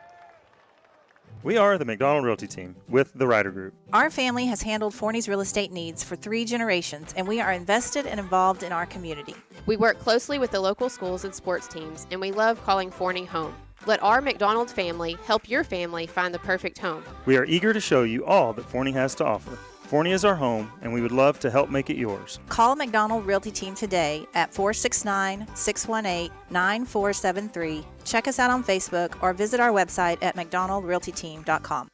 We are the McDonald Realty Team with the Ryder Group. Our family has handled Forney's real estate needs for 3 generations, and we are invested and involved in our community. We work closely with the local schools and sports teams, and we love calling Forney home. Let our McDonald family help your family find the perfect home. We are eager to show you all that Forney has to offer. Forney is our home, and we would love to help make it yours. Call McDonald Realty Team today at 469-618-9473. Check us out on Facebook or visit our website at mcdonaldrealtyteam.com.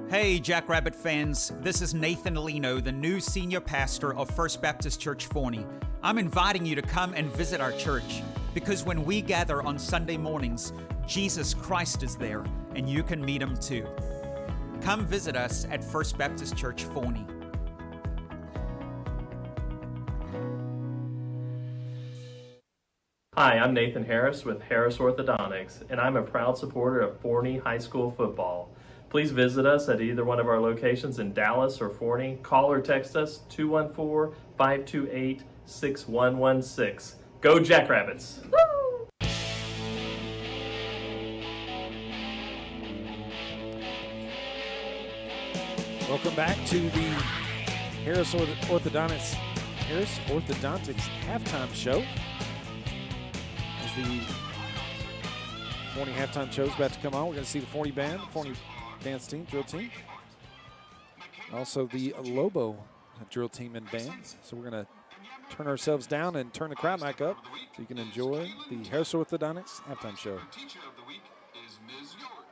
Hey, Jackrabbit fans. This is Nathan Lino, the new senior pastor of First Baptist Church Forney. I'm inviting you to come and visit our church because when we gather on Sunday mornings, Jesus Christ is there, and you can meet him too. Come visit us at First Baptist Church Forney. Hi, I'm Nathan Harris with Harris Orthodontics, and I'm a proud supporter of Forney High School football. Please visit us at either one of our locations in Dallas or Forney. Call or text us 214-528-6116. Go Jackrabbits! Welcome back to the Harris Orthodontics halftime show. the Forney halftime show is about to come on. We're going to see the Forney band, Forney dance team, drill team. Also the Lobo drill team and band. So we're going to turn ourselves down and turn the crowd back up so you can enjoy the Harris Orthodontics halftime show. Teacher of the week is Ms. York.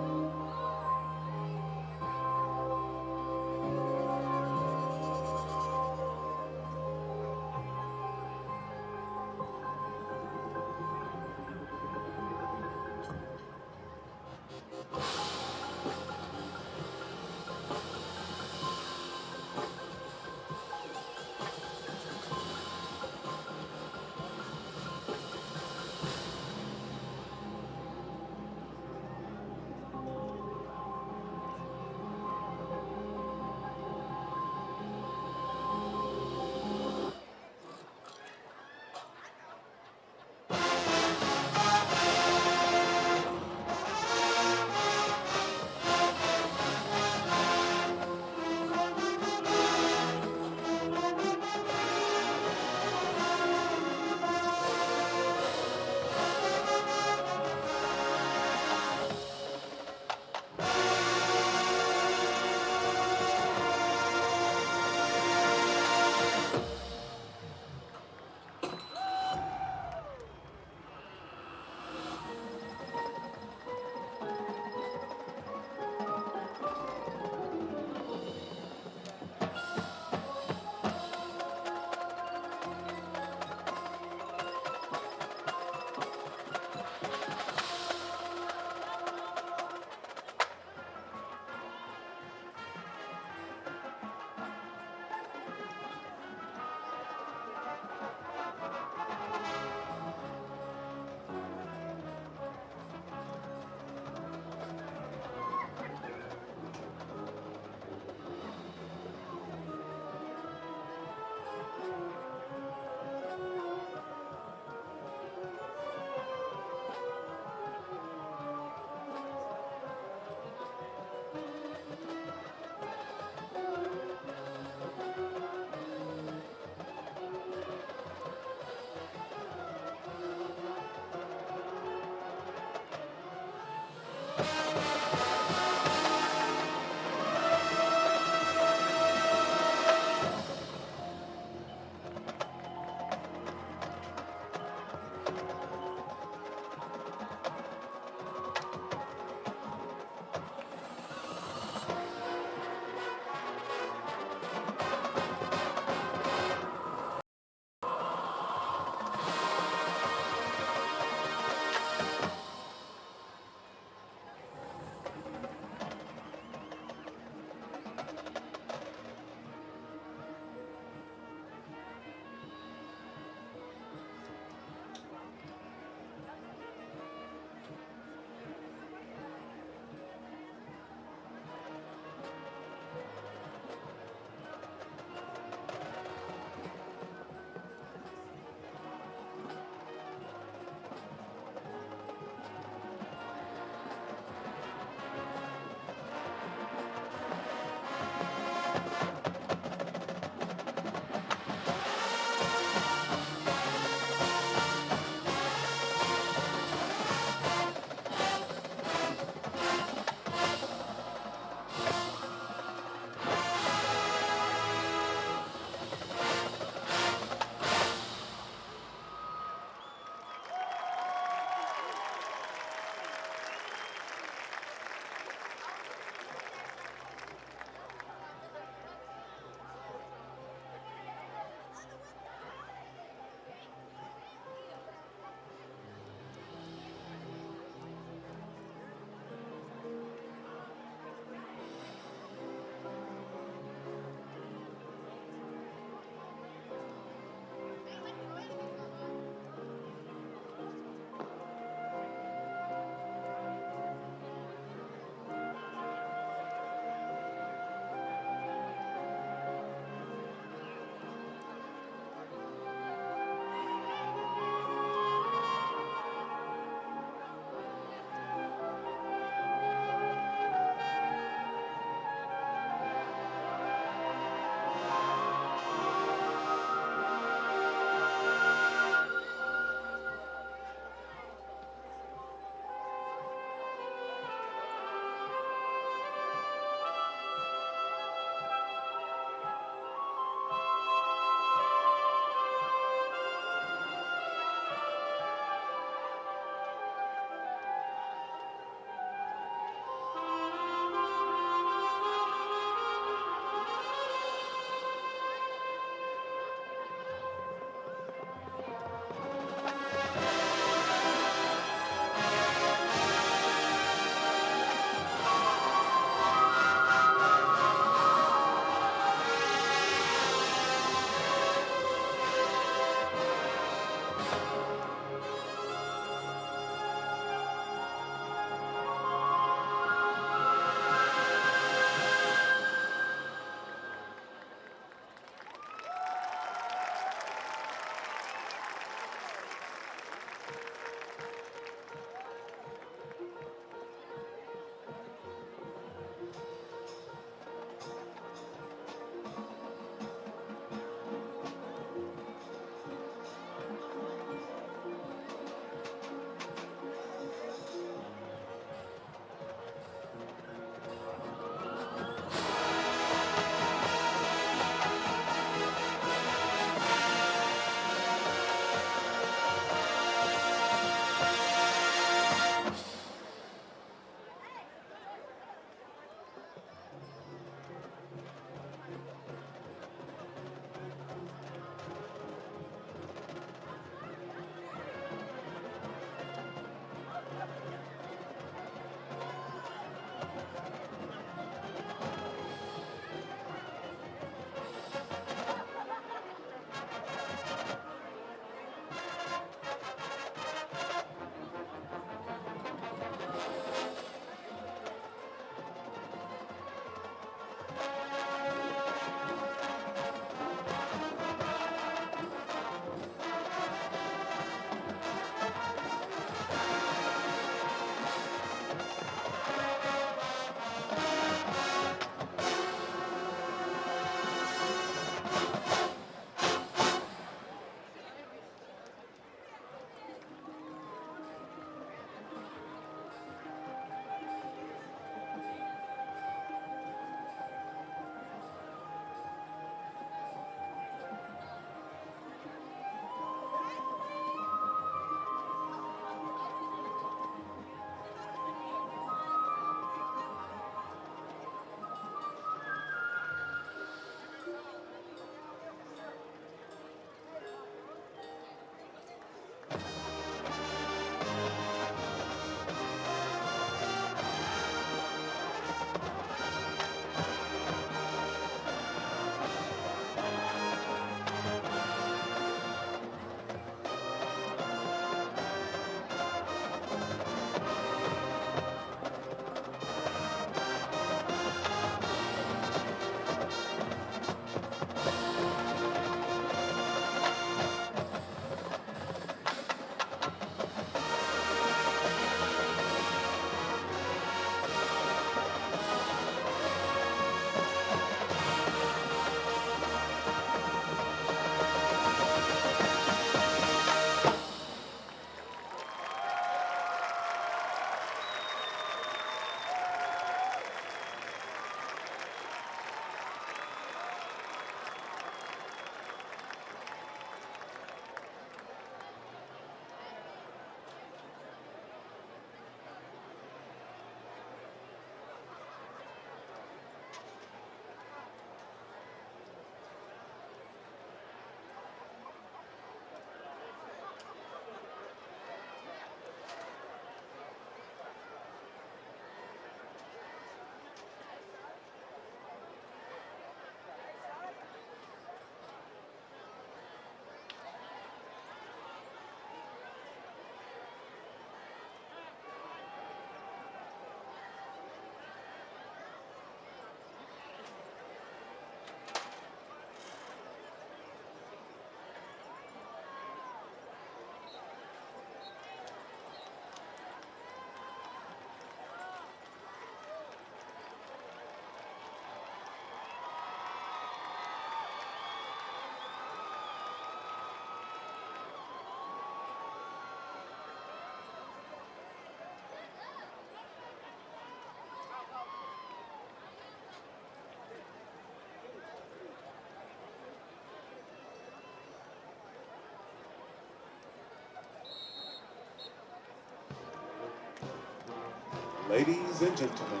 Ladies and gentlemen,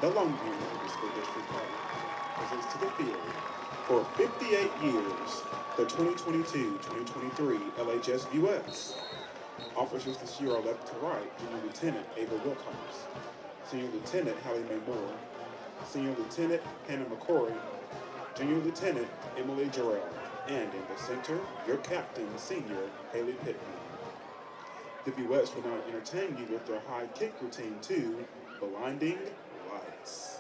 the Longview School District presents to the field for 58 years the 2022-2023 LHS VUS. Officers this year are left to right: Junior Lieutenant Ava Wilcox, Senior Lieutenant Hallie Mae Moore, Senior Lieutenant Hannah McCory, Junior Lieutenant Emily Jarrell, and in the center, your captain, Senior Haley Pittman. The VUS will now entertain you with their high kick routine to Blinding Lights.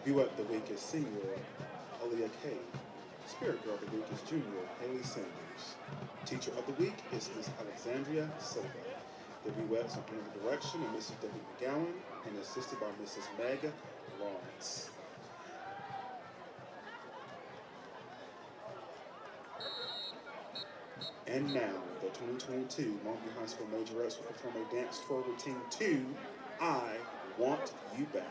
View of the week is Senior Aaliyah Kay. Spirit Girl of the week is Junior Haley Sanders. Teacher of the week is Miss Alexandria Silva. The VUS are under the direction of Mrs. Debbie McGowan and assisted by Mrs. Meg Lawrence. And now, the 2022 Longview High School Majorettes will perform a dance tour routine to I Want You Back.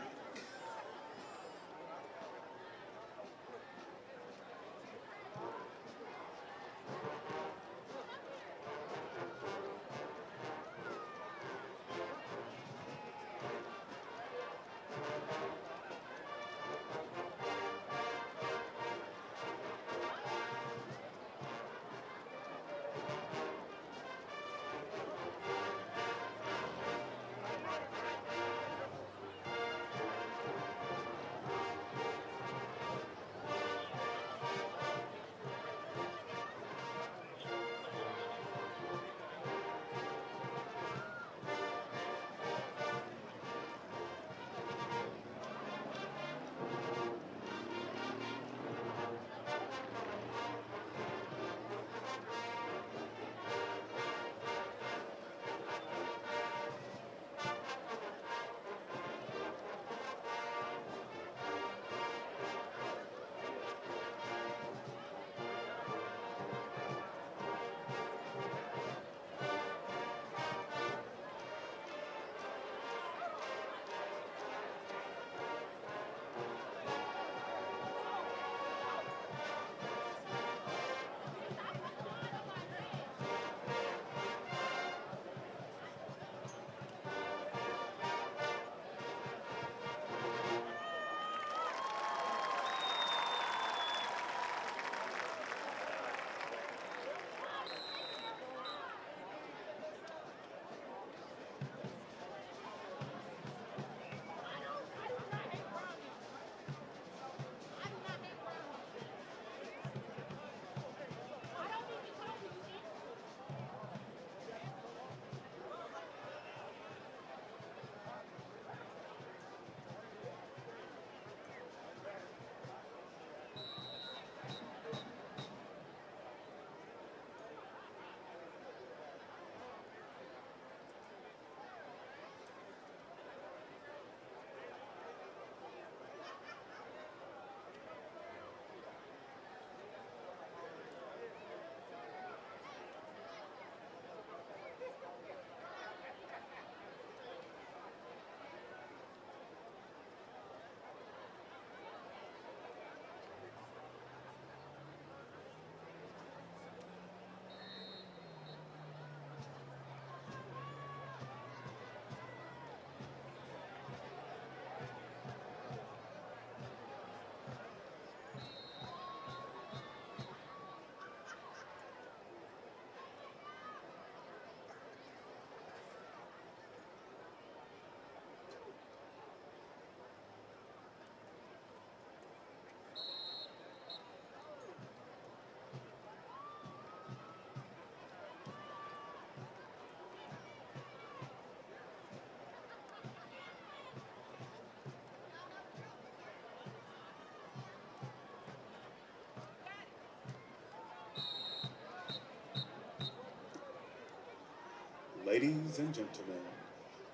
Ladies and gentlemen,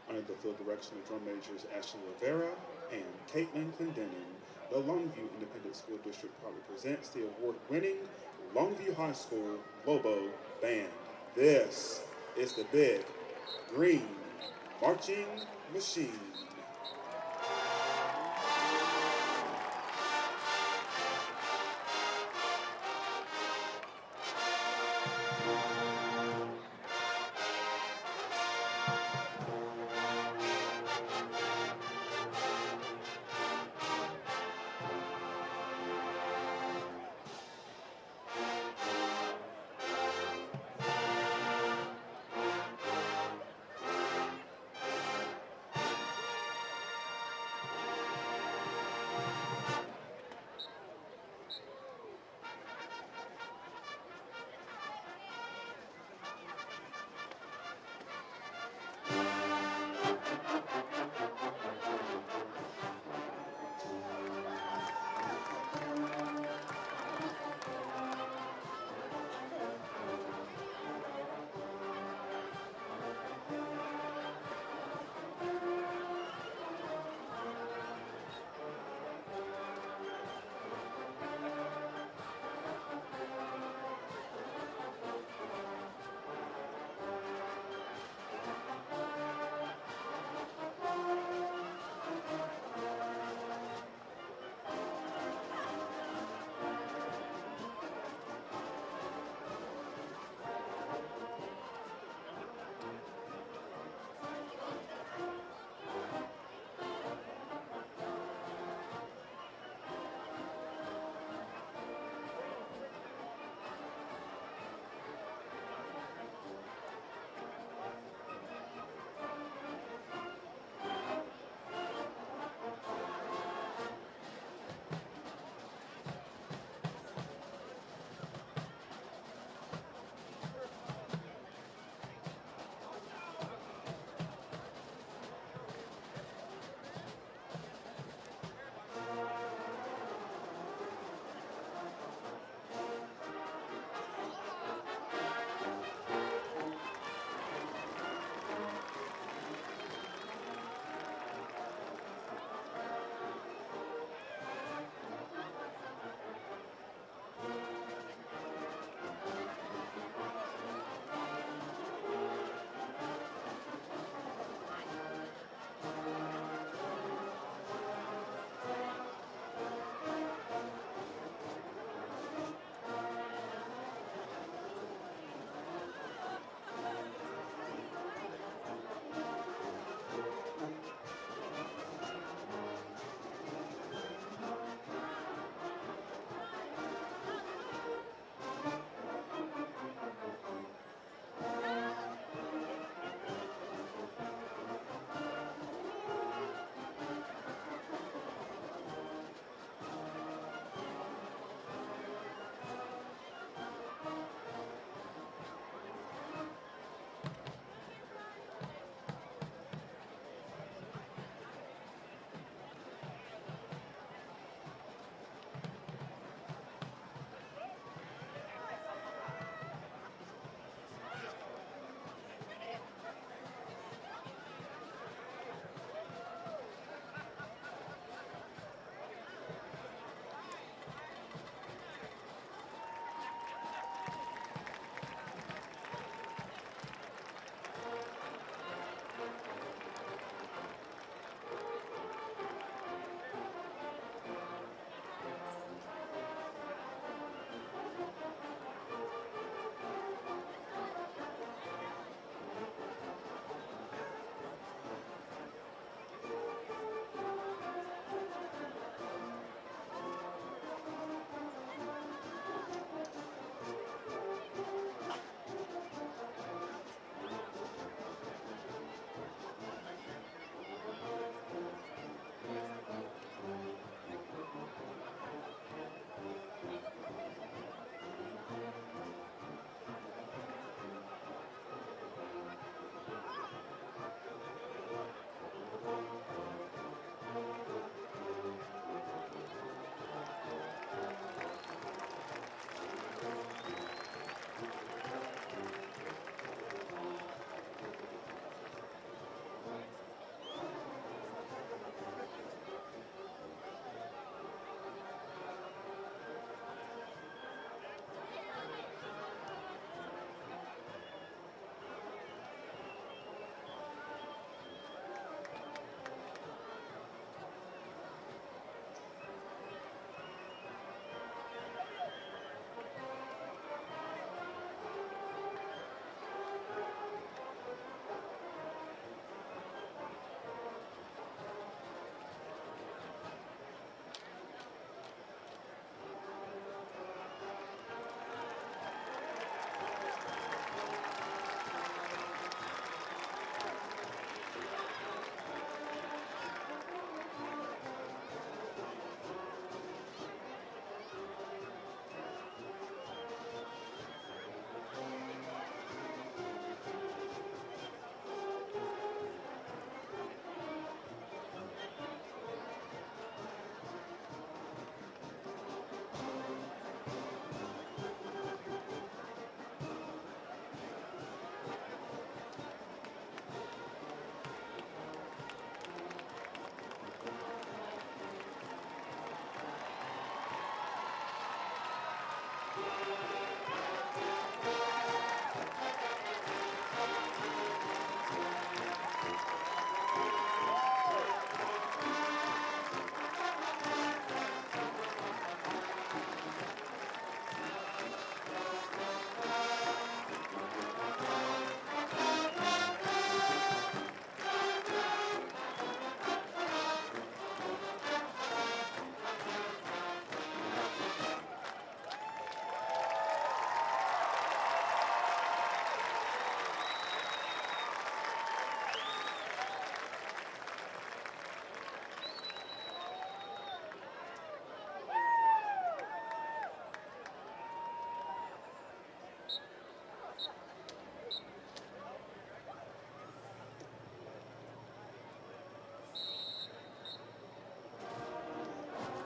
under the field direction of drum majors Ashley Rivera and Caitlin Clendenin, the Longview Independent School District proudly presents the award-winning Longview High School Lobo Band. This is the Big Green Marching Machine.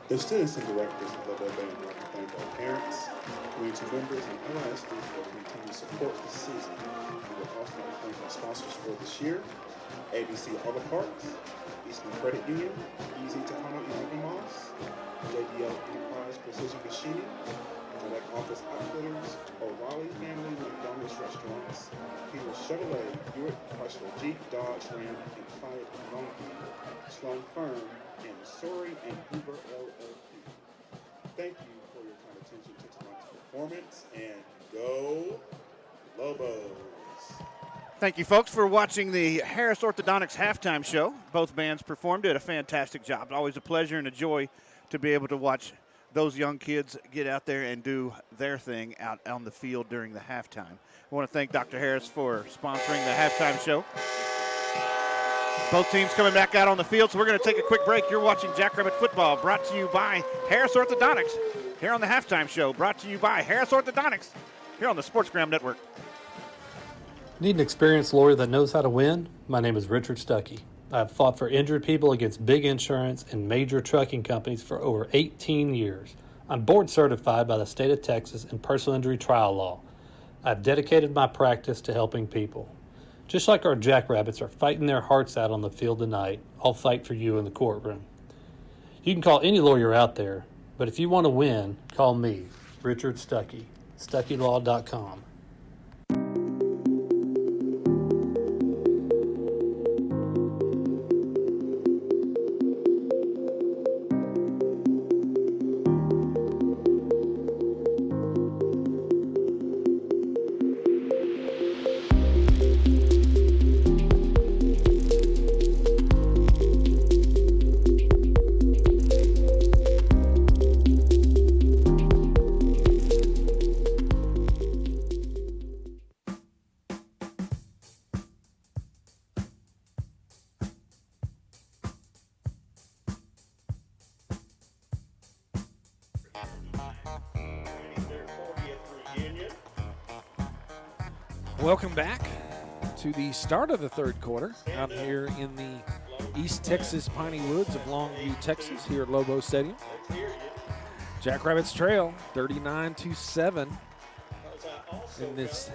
The students and directors of Lobo Band would like to thank our parents, community members, and LISD for continued support this season. We would also like to thank our sponsors for this year, ABC Auto Parts, Eastern Credit Union, Easy Tejano y Moss, JDL Enterprise Precision Machining, Direct Office Outfitters, O'Reilly Family McDonald's Restaurants, Peter Chevrolet, Buick Chrysler Jeep, Dodge Ram, and Fiat Longview, Sloan Firm, and Sorry and Uber LLP. Thank you for your kind attention to tonight's performance, and go Lobos! Thank you, folks, for watching the Harris Orthodontics halftime show. Both bands performed, did a fantastic job. Always a pleasure and a joy to be able to watch those young kids get out there and do their thing out on the field during the halftime. I want to thank Dr. Harris for sponsoring the halftime show. Both teams coming back out on the field, so we're going to take a quick break. You're watching Jackrabbit Football, brought to you by Harris Orthodontics, here on the halftime show, brought to you by Harris Orthodontics, here on the SportsGram Network. Need an experienced lawyer that knows how to win? My name is Richard Stuckey. I've fought for injured people against big insurance and major trucking companies for over 18 years. I'm board certified by the state of Texas in personal injury trial law. I've dedicated my practice to helping people. Just like our Jackrabbits are fighting their hearts out on the field tonight, I'll fight for you in the courtroom. You can call any lawyer out there, but if you want to win, call me, Richard Stuckey, StuckeyLaw.com. Welcome back to the start of the third quarter out here in the East Texas Piney Woods of Longview, Texas, here at Lobo Stadium. Jackrabbits trail 39-7 in this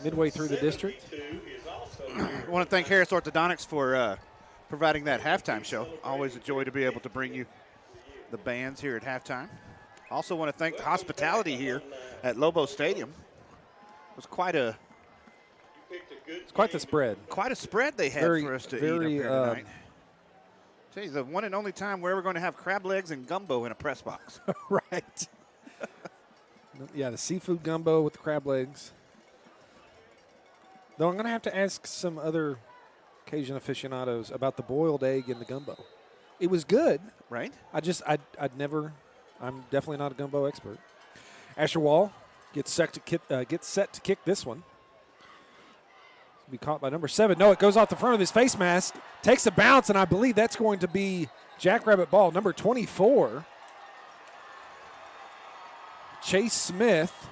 midway through the district. I want to thank Harris Orthodontics for providing that halftime show. Always a joy to be able to bring you the bands here at halftime. Also want to thank the hospitality here at Lobo Stadium. It was quite the spread. Quite a spread they had for us to eat up here tonight. Tell you, the one and only time we're ever going to have crab legs and gumbo in a press box. Right. Yeah, the seafood gumbo with the crab legs. Though I'm going to have to ask some other Cajun aficionados about the boiled egg in the gumbo. It was good. Right. I'm definitely not a gumbo expert. Asher Wall gets set to kick this one. Be caught by number 7. No, it goes off the front of his face mask, takes a bounce, and I believe that's going to be Jackrabbit ball, number 24. Chase Smith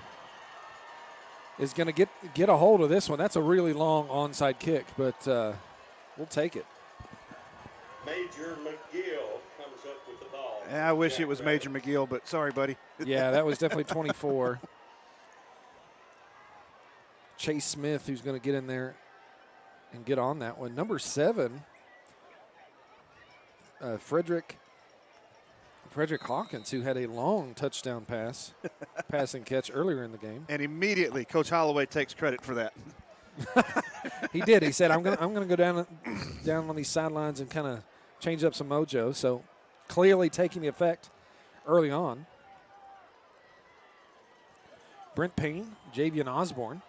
is going to get a hold of this one. That's a really long onside kick, but we'll take it. Major McGill comes up with the ball. Yeah, I wish it was Major McGill, but sorry, buddy. Yeah, that was definitely 24. Chase Smith, who's going to get in there and get on that one. Number 7, Frederick Hawkins, who had a long touchdown passing catch earlier in the game. And immediately, Coach Holloway takes credit for that. He did. He said, I'm gonna go down on these sidelines and kind of change up some mojo. So clearly taking the effect early on. Brent Payne, Javian Osborne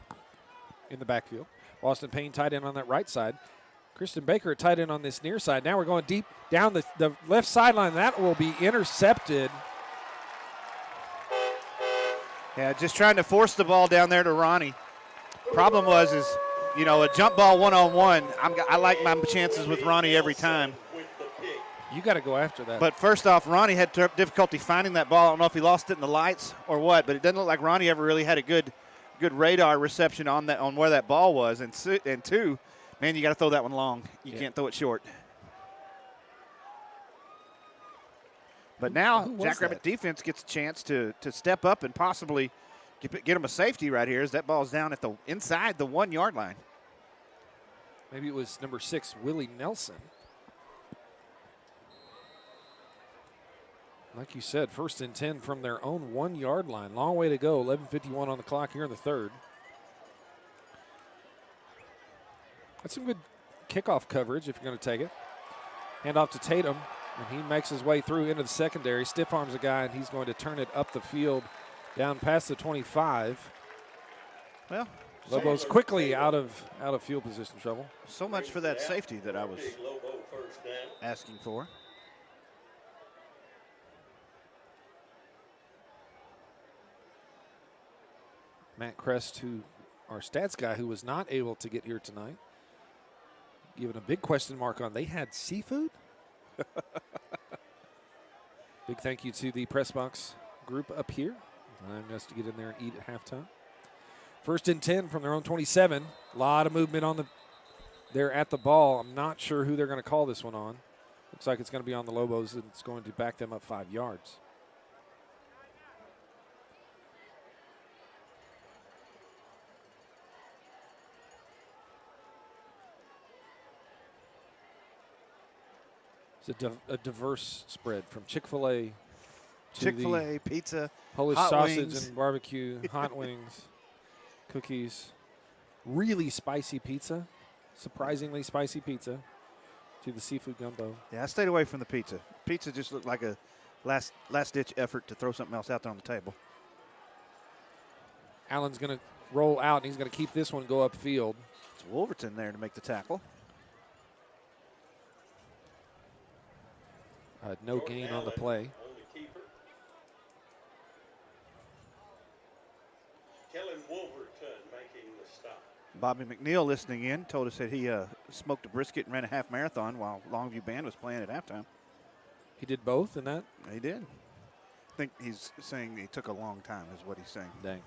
in the backfield. Austin Payne tight end on that right side. Kristen Baker tight end on this near side. Now we're going deep down the left sideline. That will be intercepted. Yeah, just trying to force the ball down there to Ronnie. Problem was is, a jump ball one-on-one, I like my chances with Ronnie every time. You got to go after that. But first off, Ronnie had difficulty finding that ball. I don't know if he lost it in the lights or what, but it doesn't look like Ronnie ever really had a good radar reception on where that ball was. And two, man, you got to throw that one long. You can't throw it short. But now Jackrabbit defense gets a chance to step up and possibly get him a safety right here as that ball's down at inside the 1 yard line. Maybe it was number 6, Willie Nelson. Like you said, 1st and 10 from their own 1 yard line. Long way to go. 11:51 on the clock here in the third. That's some good kickoff coverage if you're going to take it. Hand off to Tatum, and he makes his way through into the secondary. Stiff arms a guy, and he's going to turn it up the field down past the 25. Well, Lobos quickly out of field position trouble. So much for that safety that I was asking for. Matt Crest, our stats guy, who was not able to get here tonight, giving a big question mark on, they had seafood? Big thank you to the press box group up here, allowing us to get in there and eat at halftime. 1st and 10 from their own 27. A lot of movement they're at the ball. I'm not sure who they're going to call this one on. Looks like it's going to be on the Lobos, and it's going to back them up 5 yards. It's a diverse spread from Chick-fil-A to pizza, Polish hot sausage wings. and barbecue, hot wings, cookies, really spicy pizza, surprisingly spicy pizza, to the seafood gumbo. Yeah, I stayed away from the pizza. Pizza just looked like a last-ditch effort to throw something else out there on the table. Allen's going to roll out, and he's going to keep this one go upfield. It's Wolverton there to make the tackle. No gain on the play. Kellen Wolverton making the stop. Bobby McNeil listening in told us that he smoked a brisket and ran a half marathon while Longview Band was playing at halftime. He did both in that? He did. I think he's saying he took a long time is what he's saying. Dang.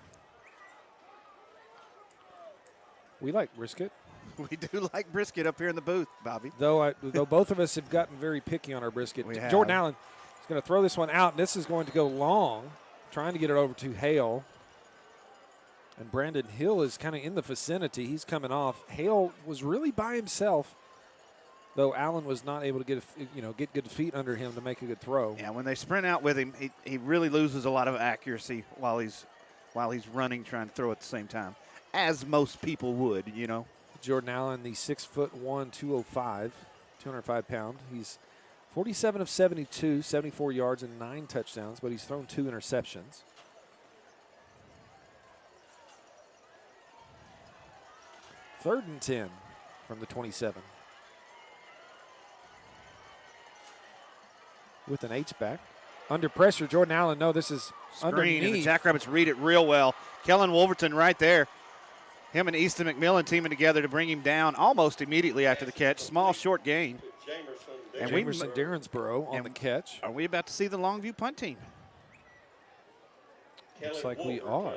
We like brisket. We do like brisket up here in the booth, Bobby. Though both of us have gotten very picky on our brisket. Jordan Allen is going to throw this one out, and this is going to go long, trying to get it over to Hale. And Brandon Hill is kind of in the vicinity. He's coming off. Hale was really by himself, though Allen was not able to get good feet under him to make a good throw. Yeah, when they sprint out with him, he really loses a lot of accuracy while he's running, trying to throw at the same time, as most people would, Jordan Allen, the 6'1", 205 pound. He's 47 of 72, 74 yards and 9 touchdowns, but he's thrown 2 interceptions. Third and 10 from the 27. With an H-back. Under pressure, Jordan Allen, no, this is Screen, underneath. and the Jackrabbits read it real well. Kellen Wolverton right there. Him and Easton McMillan teaming together to bring him down almost immediately after the catch. Small, short gain. And Jamerson Derrinsboro on the catch. Are we about to see the Longview punt team? Looks like we are.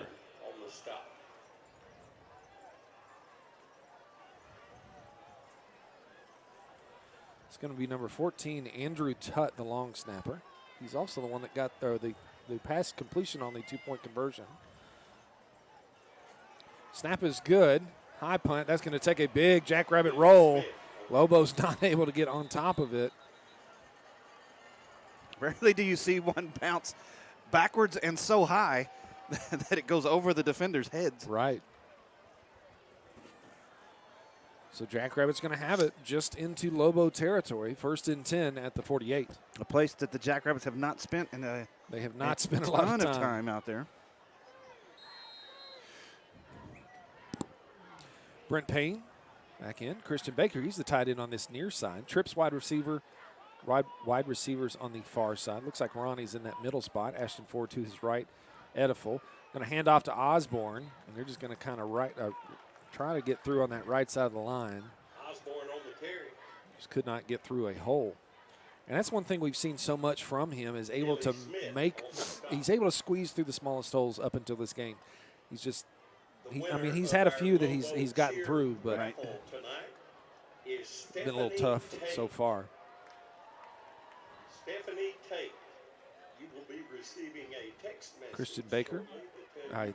It's going to be number 14, Andrew Tutt, the long snapper. He's also the one that got the pass completion on the 2-point conversion. Snap is good. High punt. That's going to take a big Jackrabbit roll. Lobo's not able to get on top of it. Rarely do you see one bounce backwards and so high that it goes over the defenders' heads. Right. So Jackrabbits going to have it just into Lobo territory, 1st and 10 at the 48. A place that the Jackrabbits have not spent in a They have not spent a lot ton of time out there. Brent Payne back in. Christian Baker, he's the tight end on this near side. Trips wide receivers on the far side. Looks like Ronnie's in that middle spot. Ashton Ford to his right. Ediful. Going to hand off to Osborne, and they're just going to kind of try to get through on that right side of the line. Osborne on the carry. Just could not get through a hole. And that's one thing we've seen so much from him is able to he's able to squeeze through the smallest holes up until this game. He's just, he's had a few that he's gotten through, but it's been a little tough so far. Stephanie Tate, you will be receiving a text message. Christian Baker,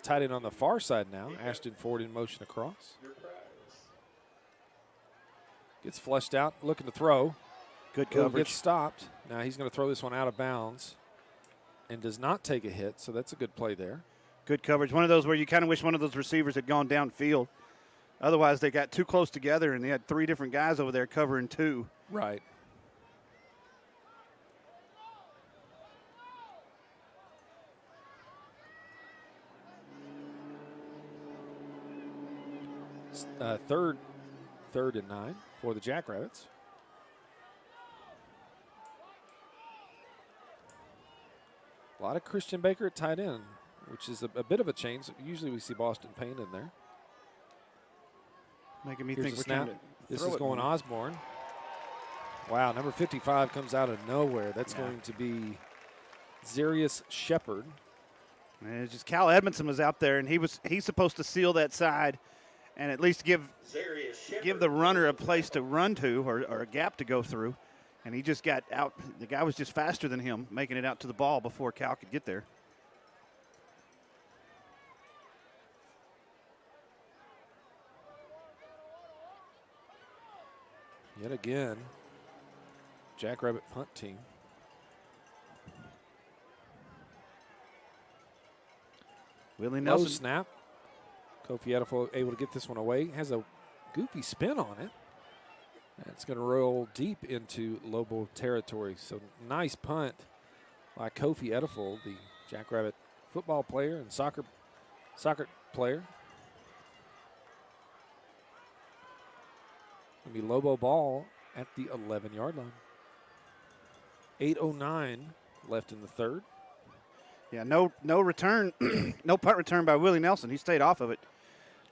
tight end on the far side now. Ashton Ford in motion across. Gets flushed out, looking to throw. Good coverage. Gets stopped. Now he's going to throw this one out of bounds and does not take a hit, so that's a good play there. Good coverage. One of those where you kind of wish one of those receivers had gone downfield. Otherwise, they got too close together, and they had 3 different guys over there covering 2. Right. Third and 9 for the Jackrabbits. A lot of Christian Baker at tight end, which is a bit of a change. Usually we see Boston Payne in there. Making me Here's think a we're snap. trying to This throw is it going more. Osborne. Wow, number 55 comes out of nowhere. That's going to be Zarius Shepard. And it's just Cal Edmondson was out there, and he's supposed to seal that side and at least give the runner a place to run to or a gap to go through. And he just got out. The guy was just faster than him, making it out to the ball before Cal could get there. Yet again, Jackrabbit punt team. Willie Low Nelson. snap. Kofi Edifo able to get this one away. Has a goofy spin on it. It's going to roll deep into Lobo territory. So nice punt by Kofi Edifo, the Jackrabbit football player and soccer player. Going to be Lobo ball at the 11-yard line. 8:09 left in the third. Yeah, no return, no punt return by Willie Nelson. He stayed off of it.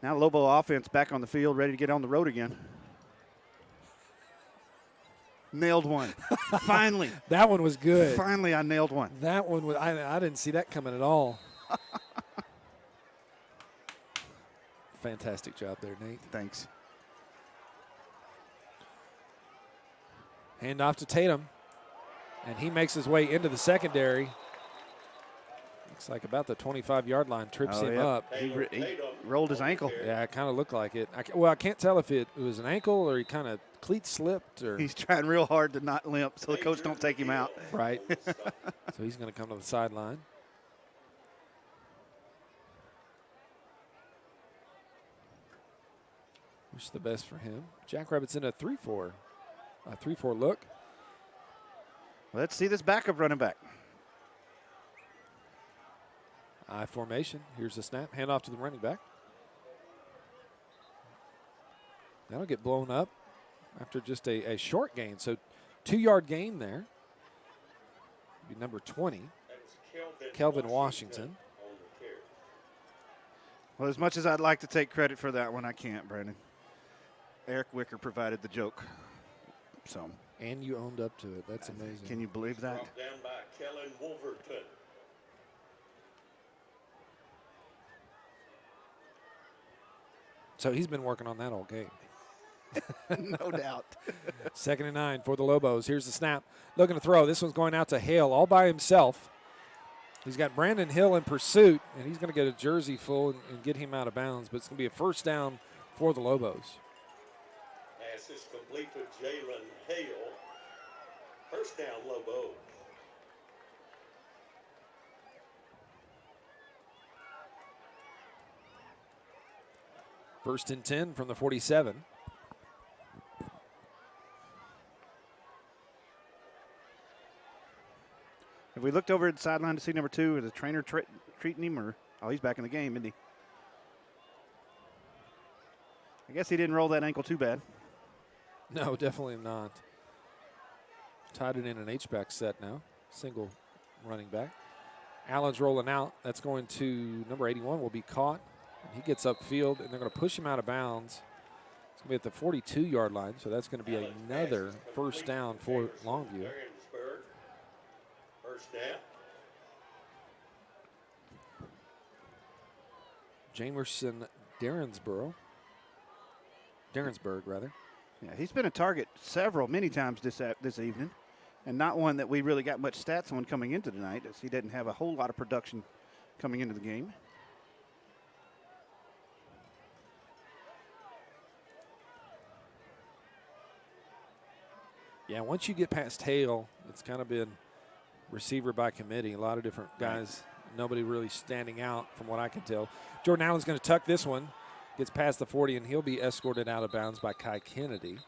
Now Lobo offense back on the field, ready to get on the road again. Nailed one. Finally. That one was good. Finally, I nailed one. That one was, I didn't see that coming at all. Fantastic job there, Nate. Thanks. Hand off to Tatum. And he makes his way into the secondary. Looks like about the 25-yard line, trips him up. He rolled his ankle. Yeah, it kind of looked like it. I can't tell if it was an ankle or he kind of cleat slipped. Or He's trying real hard to not limp so the coach don't take him out. Right. So he's going to come to the sideline. Wish the best for him. Jackrabbits in a 3-4 look. Let's see this backup running back. I formation. Here's the snap. Hand off to the running back. That'll get blown up after just a short gain. So 2-yard gain there. Be number 20, Kelvin Washington. Well, as much as I'd like to take credit for that one, I can't, Brandon. Eric Wicker provided the joke. So. And you owned up to it. That's amazing. Can you believe that? Brought down by Kellen Wolverton. So he's been working on that all game. No doubt. 2nd and 9 for the Lobos. Here's the snap. Looking to throw. This one's going out to Hale all by himself. He's got Brandon Hill in pursuit, and he's going to get a jersey full and get him out of bounds. But it's going to be a first down for the Lobos. Pass is complete to Jalen Hale. First down, Lobo. First and 10 from the 47. Have we looked over at the sideline to see number 2? Is the trainer treating him, or he's back in the game, isn't he? I guess he didn't roll that ankle too bad. No, definitely not. Tied it in an H-back set now. Single running back. Allen's rolling out. That's going to number 81 will be caught. He gets upfield, and they're going to push him out of bounds. It's going to be at the 42-yard line, so that's going to be another first down for Longview. First down. Jamerson Derensburg, rather. Yeah, he's been a target many times this evening, and not one that we really got much stats on coming into tonight, as he didn't have a whole lot of production coming into the game. Yeah, once you get past Hale, it's kind of been receiver by committee. A lot of different guys, nobody really standing out from what I can tell. Jordan Allen's going to tuck this one, gets past the 40, and he'll be escorted out of bounds by Kai Kennedy.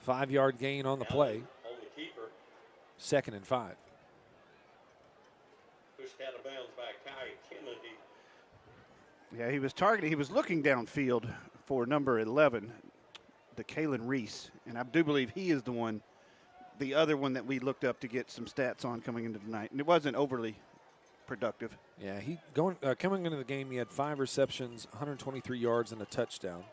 5-yard gain on the play. On the keeper. 2nd and 5. Pushed out of bounds by Kai Kennedy. Yeah, he was targeting. He was looking downfield for number 11, DeKalen Reese, and I do believe he is the other one that we looked up to get some stats on coming into tonight, and it wasn't overly productive. Yeah, coming into the game, he had 5 receptions, 123 yards, and a touchdown.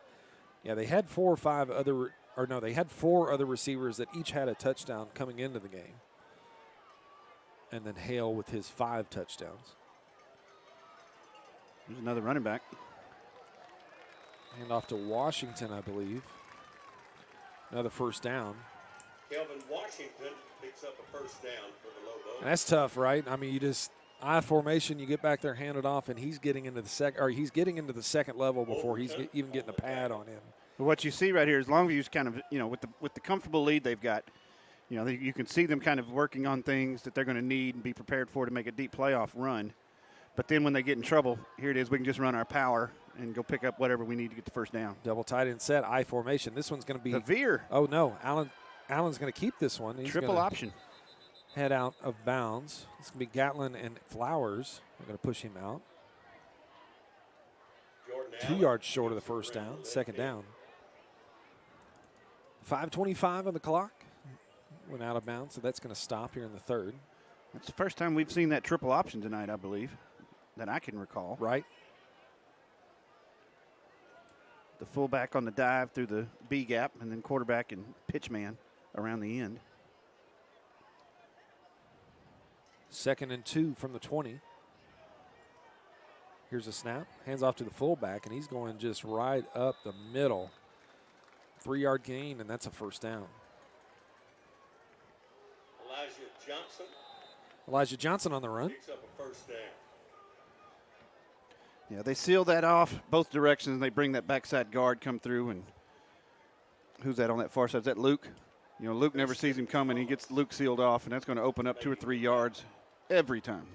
Yeah, they had 4 other receivers that each had a touchdown coming into the game, and then Hale with his 5 touchdowns. There's another running back. Hand off to Washington, I believe. Another first down. Kelvin Washington picks up a first down for the Lobos. And that's tough, right? I mean, you just I formation, you get back there, hand it off, and he's getting into the second level before he's even getting a pad on him. What you see right here is Longview's kind of, with the comfortable lead they've got, you can see them kind of working on things that they're going to need and be prepared for to make a deep playoff run. But then when they get in trouble, here it is, we can just run our power and go pick up whatever we need to get the first down. Double tight end set, I formation. This one's going to be the veer. Oh no, Allen's going to keep this one. He's triple option. Head out of bounds. It's going to be Gatlin and Flowers. They're going to push him out. 2 yards short of the first down. Second down. 5:25 on the clock. Went out of bounds, so that's going to stop here in the third. That's the first time we've seen that triple option tonight, I believe, that I can recall. Right. The fullback on the dive through the B gap, and then quarterback and pitch man around the end. 2nd and 2 from the 20. Here's a snap. Hands off to the fullback, and he's going just right up the middle. 3-yard gain, and that's a first down. Elijah Johnson on the run. Picks up a first down. Yeah, they seal that off both directions, and they bring that backside guard come through. And who's that on that far side? Is that Luke? Luke never sees him coming. He gets Luke sealed off, and that's going to open up 2 or 3 yards every time.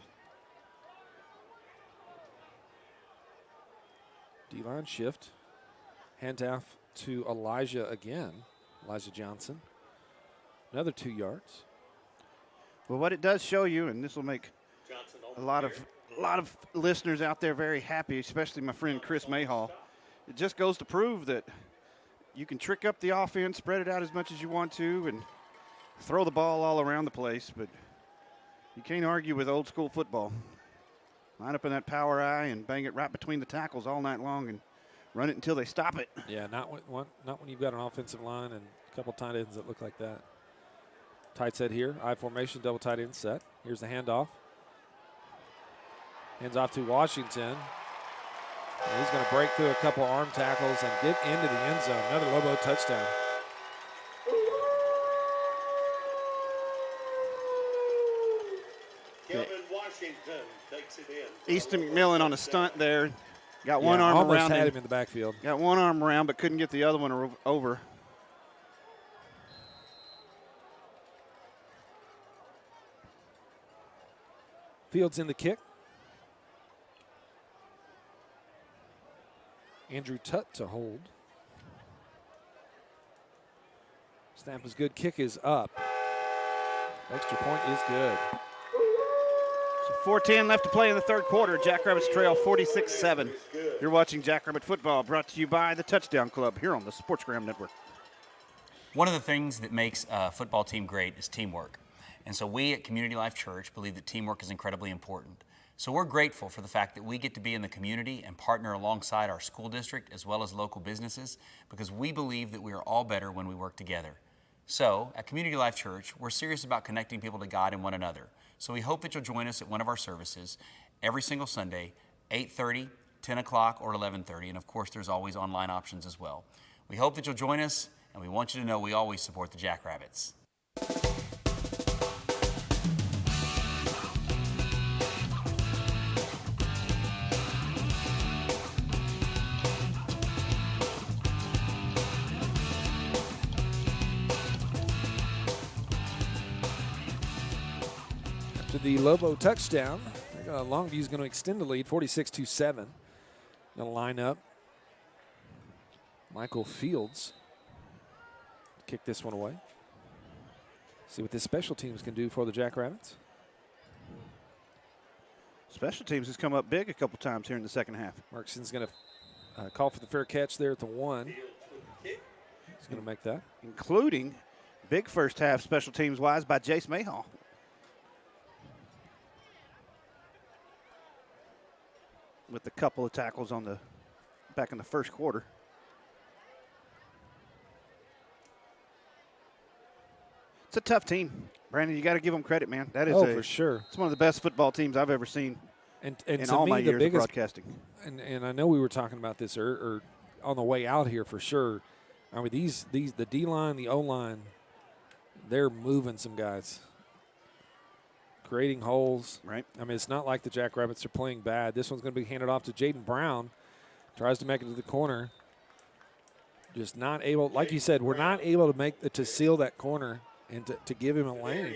D-line shift. Hand off to Elijah again. Elijah Johnson. Another 2 yards. Well, what it does show you, and this will make a lot of listeners out there very happy, especially my friend Chris Mayhall. It just goes to prove that you can trick up the offense, spread it out as much as you want to, and throw the ball all around the place, but you can't argue with old school football. Line up in that power eye and bang it right between the tackles all night long and run it until they stop it. Yeah, not when you've got an offensive line and a couple tight ends that look like that. Tight set here, I formation, double tight end set. Here's the handoff. Hands off to Washington. And he's going to break through a couple arm tackles and get into the end zone. Another Lobo touchdown. Kelvin Washington takes it in. Easton McMillan on a stunt there. Got one arm almost around had him in the backfield. Got one arm around, but couldn't get the other one over. Fields in the kick. Andrew Tutt to hold. Snap is good. Kick is up. Extra point is good. So 4:10 left to play in the third quarter. Jackrabbits trail 46-7. You're watching Jackrabbit football, brought to you by the Touchdown Club here on the SportsGram Network. One of the things that makes a football team great is teamwork. And so we at Community Life Church believe that teamwork is incredibly important. So we're grateful for the fact that we get to be in the community and partner alongside our school district as well as local businesses, because we believe that we are all better when we work together. So at Community Life Church, we're serious about connecting people to God and one another. So we hope that you'll join us at one of our services every single Sunday, 8:30, 10 o'clock, or 11:30. And of course, there's always online options as well. We hope that you'll join us, and we want you to know we always support the Jackrabbits. To the Lobo touchdown, Longview is going to extend the lead, 46-7. Going to line up. Michael Fields kick this one away. See what this special teams can do for the Jackrabbits. Special teams has come up big a couple times here in the second half. Markson's going to call for the fair catch there at the 1. He's going to make that. Including big first half special teams wise by Jace Mayhall. With a couple of tackles on the back in the first quarter. It's a tough team. Brandon, you got to give them credit, man. That is for sure. It's one of the best football teams I've ever seen and in to all me, my the years biggest, of broadcasting. And I know we were talking about this or on the way out here for sure. I mean, the D-line, the O-line, they're moving some guys. Creating holes. Right. I mean, it's not like the Jackrabbits are playing bad. This one's going to be handed off to Jaden Brown. Tries to make it to the corner. Just not able, like you said, we're not able to seal that corner and to give him a lane.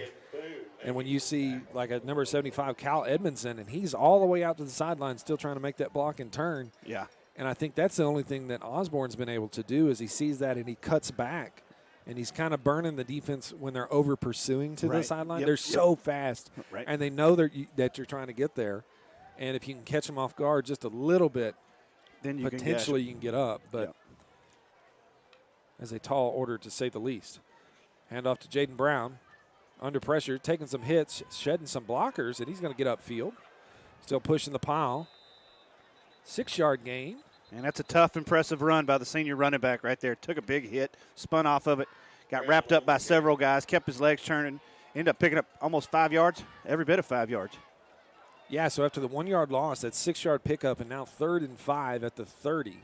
And when you see like a number 75, Cal Edmondson, and he's all the way out to the sideline still trying to make that block and turn. Yeah. And I think that's the only thing that Osborne's been able to do is he sees that and he cuts back. And he's kind of burning the defense when they're over pursuing to the sideline. They're so fast, and they know that you're trying to get there. And if you can catch them off guard just a little bit, then you potentially you can get up. But as a tall order, to say the least. Hand off to Jaden Brown, under pressure, taking some hits, shedding some blockers, and he's going to get upfield. Still pushing the pile. 6-yard gain. And that's a tough, impressive run by the senior running back right there. Took a big hit, spun off of it, got wrapped up by several guys, kept his legs turning, ended up picking up almost 5 yards, every bit of 5 yards. Yeah, so after the 1-yard loss, that 6-yard pickup, and now 3rd and 5 at the 30.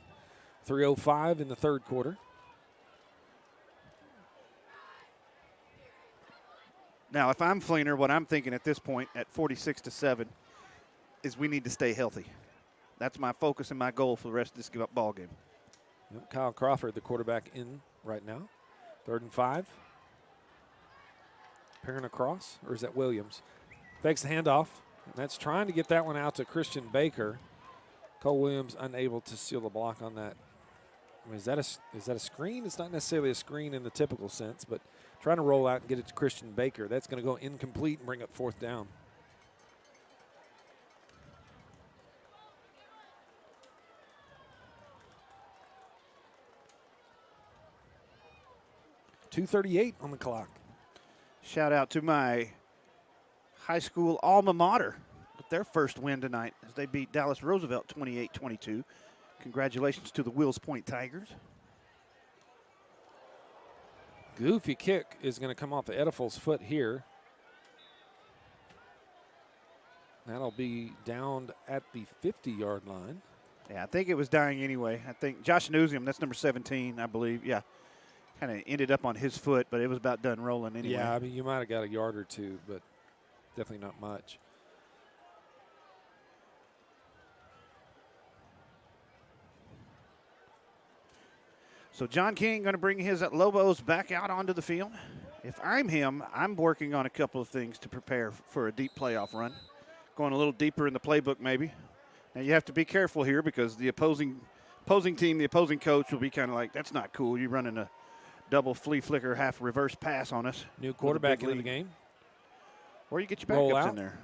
3:05 in the third quarter. Now, if I'm Fleener, what I'm thinking at this point at 46-7 is we need to stay healthy. That's my focus and my goal for the rest of this ball game. Yep, Kyle Crawford, the quarterback, in right now. 3rd and 5. Pairing across, or is that Williams? Fakes the handoff, and that's trying to get that one out to Christian Baker. Cole Williams unable to seal the block on that. I mean, is that a screen? It's not necessarily a screen in the typical sense, but trying to roll out and get it to Christian Baker. That's going to go incomplete and bring up 4th down. .238 on the clock. Shout out to my high school alma mater with their first win tonight as they beat Dallas Roosevelt 28-22. Congratulations to the Wills Point Tigers. Goofy kick is going to come off of Edifal's foot here. That'll be down at the 50-yard line. Yeah, I think it was dying anyway. I think Josh Newsium, that's number 17, I believe. Yeah, kind of ended up on his foot, but it was about done rolling anyway. Yeah, I mean, you might have got a yard or two, but definitely not much. So John King going to bring his Lobos back out onto the field. If I'm him, I'm working on a couple of things to prepare for a deep playoff run. Going a little deeper in the playbook maybe. Now you have to be careful here because the opposing team, the opposing coach will be kind of like, that's not cool. You're running a double flea flicker half reverse pass on us. New quarterback into the game. Or you get your roll backups out. in there.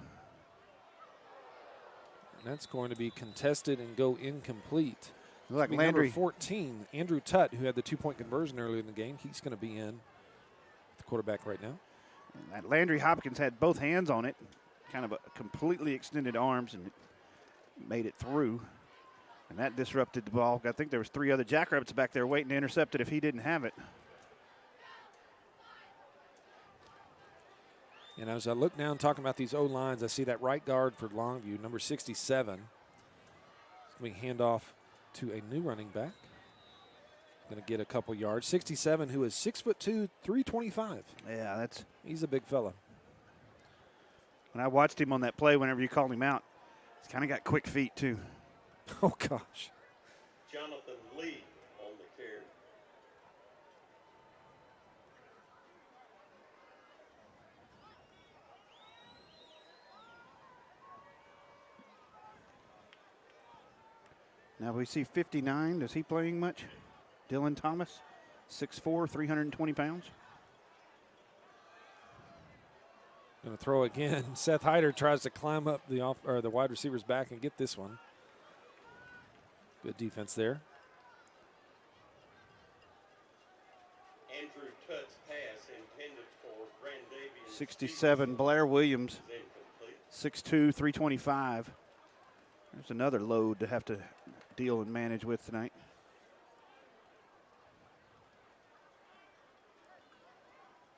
And that's going to be contested and go incomplete. Like Number Landry. 14, Andrew Tutt, who had the 2-point conversion earlier in the game. He's going to be in the quarterback right now. And Landry Hopkins had both hands on it, kind of a completely extended arms, and made it through. And that disrupted the ball. I think there was 3 other Jackrabbits back there waiting to intercept it if he didn't have it. And as I look down talking about these O-lines, I see that right guard for Longview, number 67. It's going to be handoff to a new running back. Going to get a couple yards. 67, who is 6'2", 325. Yeah, he's a big fella. When I watched him on that play, whenever you called him out, he's kind of got quick feet too. Oh gosh. Jonathan Lee on the carry. Now we see 59. Is he playing much? Dylan Thomas, 6'4", 320 pounds. Going to throw again. Seth Hyder tries to climb up the wide receiver's back and get this one. Good defense there. Andrew Tutt's pass intended for Grandavian 67, Blair Williams, 6'2", 325. There's another load to have to deal and manage with tonight.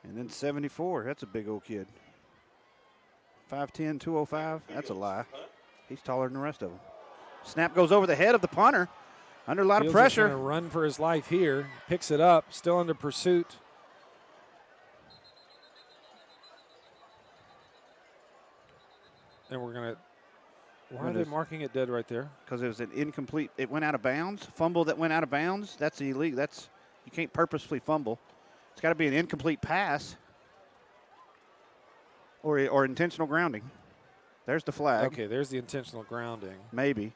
And then 74, that's a big old kid. 5'10", 205, that's a lie. He's taller than the rest of them. Snap goes over the head of the punter. Under a lot of pressure. Going to run for his life here. Picks it up, still under pursuit. And we're going to, why are they marking it dead right there? Because it was an incomplete, it went out of bounds. Fumble that went out of bounds, that's illegal. You can't purposefully fumble. It's got to be an incomplete pass or intentional grounding. There's the flag. Okay, there's the intentional grounding. Maybe.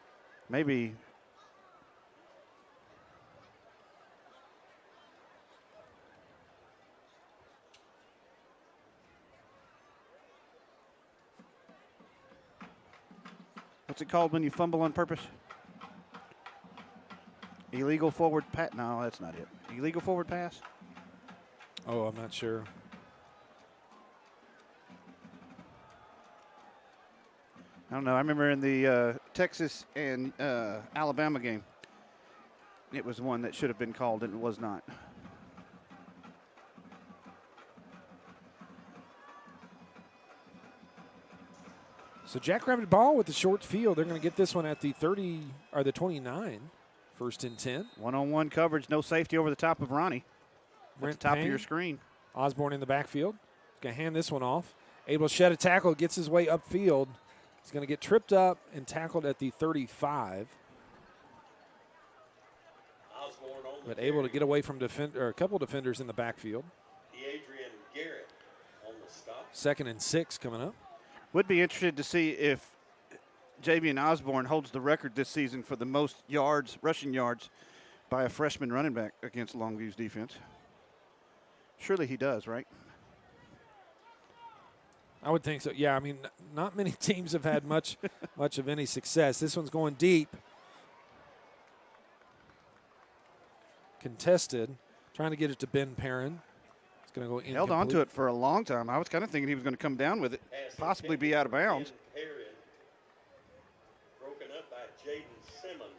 What's it called when you fumble on purpose? Illegal forward pass? No, that's not it. Illegal forward pass? Oh, I'm not sure. I don't know. I remember in the Texas and Alabama game, it was one that should have been called and it was not. So Jackrabbit ball with the short field. They're going to get this one at the 30 or the 29. First and 10. One-on-one coverage, no safety over the top of Ronnie. At the top of your screen. Osborne in the backfield. He's going to hand this one off. Able to shed a tackle, gets his way upfield. He's going to get tripped up and tackled at the 35. But able to get away from a couple defenders in the backfield. Adrian Garrett on the stop. 2nd and 6 coming up. Would be interested to see if Javian Osborne holds the record this season for the most rushing yards by a freshman running back against Longview's defense. Surely he does, right? I would think so. Yeah, I mean, not many teams have had much of any success. This one's going deep. Contested. Trying to get it to Ben Perrin. It's going to go incomplete. Held on to it for a long time. I was kind of thinking he was going to come down with it, possibly be out of bounds. Broken up by Jaden Simmons.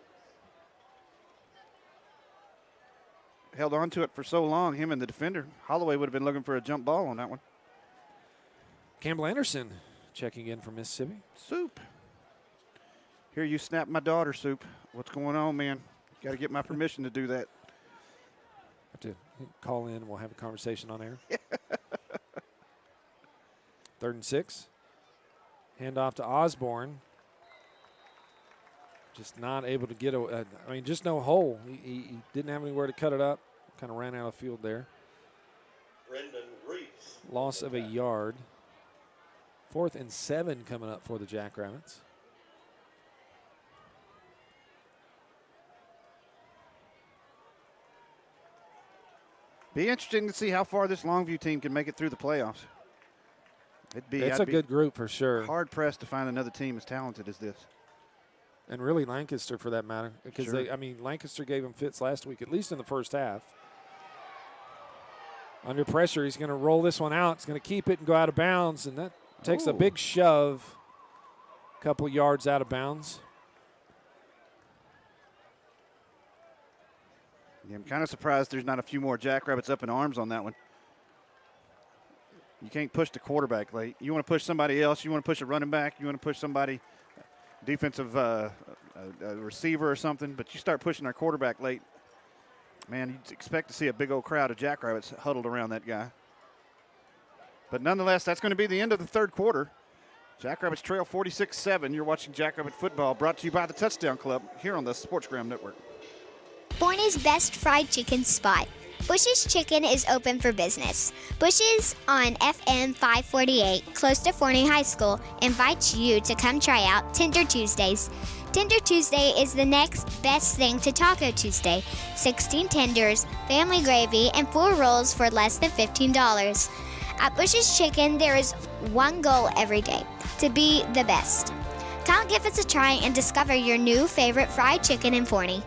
Held on to it for so long, him and the defender. Holloway would have been looking for a jump ball on that one. Campbell Anderson checking in from Mississippi. Soup. Here, you snap my daughter, Soup. What's going on, man? Got to get my permission to do that. Have to call in. We'll have a conversation on air. 3rd and 6. Hand off to Osborne. Just not able to get just no hole. He didn't have anywhere to cut it up. Kind of ran out of field there. Brendan Reese. Loss of a yard. 4th and 7 coming up for the Jackrabbits. Be interesting to see how far this Longview team can make it through the playoffs. It's a good group for sure. Hard pressed to find another team as talented as this. And really Lancaster for that matter. Because, Lancaster gave him fits last week, at least in the first half. Under pressure, he's going to roll this one out. He's going to keep it and go out of bounds, and that takes a big shove, a couple yards out of bounds. Yeah, I'm kind of surprised there's not a few more Jackrabbits up in arms on that one. You can't push the quarterback late. You want to push somebody else. You want to push a running back. You want to push somebody, defensive a receiver or something, but you start pushing our quarterback late, man, you'd expect to see a big old crowd of Jackrabbits huddled around that guy. But nonetheless, that's going to be the end of the third quarter. Jackrabbits trail 46-7. You're watching Jackrabbit football, brought to you by the Touchdown Club here on the SportsGram Network. Forney's best fried chicken spot. Bush's Chicken is open for business. Bush's on FM 548, close to Forney High School, invites you to come try out Tender Tuesdays. Tender Tuesday is the next best thing to Taco Tuesday. 16 tenders, family gravy, and 4 rolls for less than $15. At Bush's Chicken, there is one goal every day, to be the best. Come give us a try and discover your new favorite fried chicken in Forney.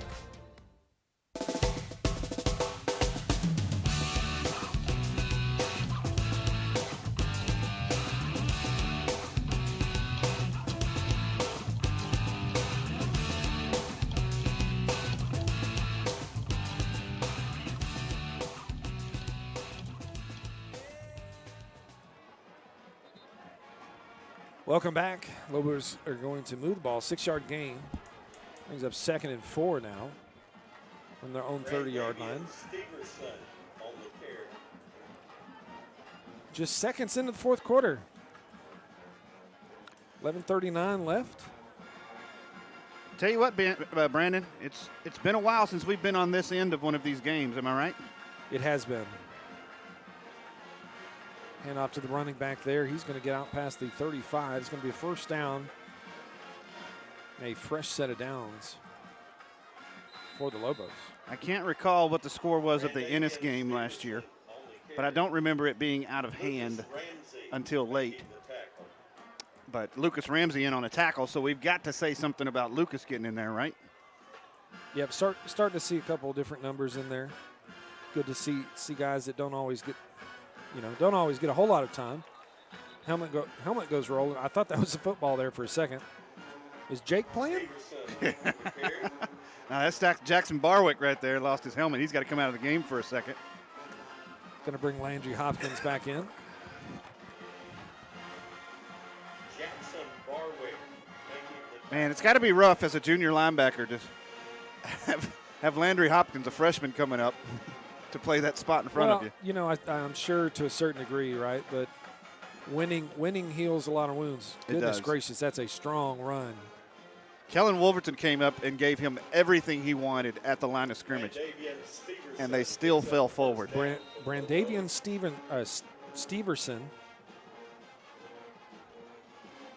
Welcome back. Lobos are going to move the ball. 6-yard gain. Brings up 2nd and 4 now from their own 30-yard line. Just seconds into the fourth quarter. 11:39 left. Tell you what, Brandon, it's been a while since we've been on this end of one of these games. Am I right? It has been. Hand off to the running back there. He's going to get out past the 35. It's going to be a first down. A fresh set of downs for the Lobos. I can't recall what the score was of the Ennis game last year, but I don't remember it being out of hand until late. But Lucas Ramsey in on a tackle, so we've got to say something about Lucas getting in there, right? Yep, starting to see a couple of different numbers in there. Good to see guys that don't always get a whole lot of time. Helmet goes rolling. I thought that was a football there for a second. Is Jake playing? Now that's Jackson Barwick right there. Lost his helmet. He's got to come out of the game for a second. Going to bring Landry Hopkins back in. Jackson Barwick. Man, it's got to be rough as a junior linebacker to have Landry Hopkins, a freshman, coming up to play that spot in front of you. You know, I'm sure to a certain degree, right? But winning heals a lot of wounds. Goodness gracious, that's a strong run. Kellen Wolverton came up and gave him everything he wanted at the line of scrimmage, and they still fell forward. Brandavian Steverson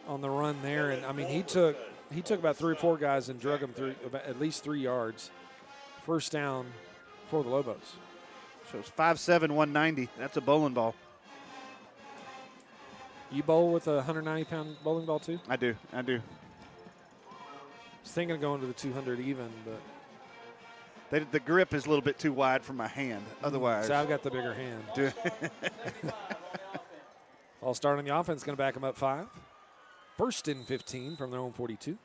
on the run there, and I mean he took about 3 or 4 guys and drug them through about at least 3 yards. First down for the Lobos. So it's 5'7", 190. That's a bowling ball. You bowl with a 190-pound bowling ball too? I do. I was thinking of going to the 200 even, but the grip is a little bit too wide for my hand. Otherwise, so I've got the bigger hand. All start on the offense, going to back them up 5. First and 15 from their own 42.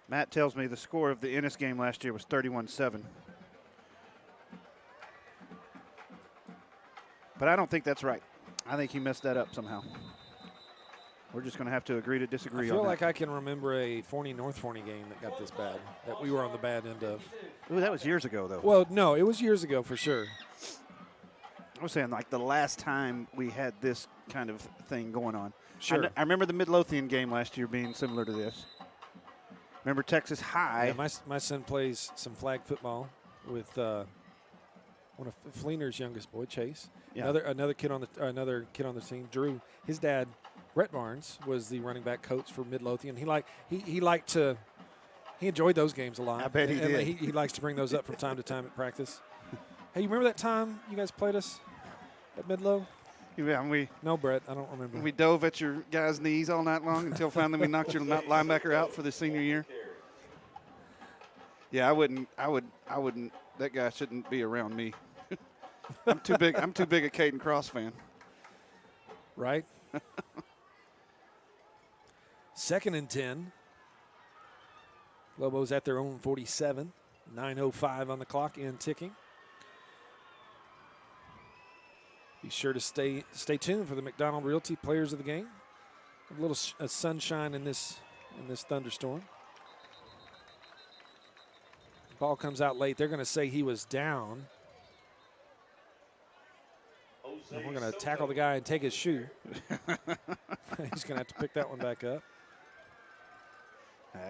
Matt tells me the score of the Ennis game last year was 31-7. But I don't think that's right. I think he messed that up somehow. We're just going to have to agree to disagree on that. I feel like I can remember a North Forney game that got this bad, that we were on the bad end of. Ooh, that was years ago, though. Well, no, it was years ago for sure. I was saying, like, the last time we had this kind of thing going on. Sure. I remember the Midlothian game last year being similar to this. Remember Texas High. Yeah, my son plays some flag football with one of Fleener's youngest boy, Chase. Yeah. Another kid on the team, Drew. His dad, Brett Barnes, was the running back coach for Midlothian. He liked to He enjoyed those games a lot. I bet he did. He likes to bring those up from time to time at practice. Hey, you remember that time you guys played us at Midlow? Yeah, no, Brett, I don't remember. We dove at your guys' knees all night long until finally we knocked your linebacker out for the senior year. Yeah, I wouldn't. That guy shouldn't be around me. I'm too big. I'm too big a Caden Cross fan. Right. 2nd and 10. Lobos at their own 47. 9:05 on the clock and ticking. Be sure to stay tuned for the McDonald Realty players of the game. A little sunshine in this thunderstorm. Ball comes out late. They're going to say he was down. And we're going to tackle the guy and take his shoe. He's going to have to pick that one back up.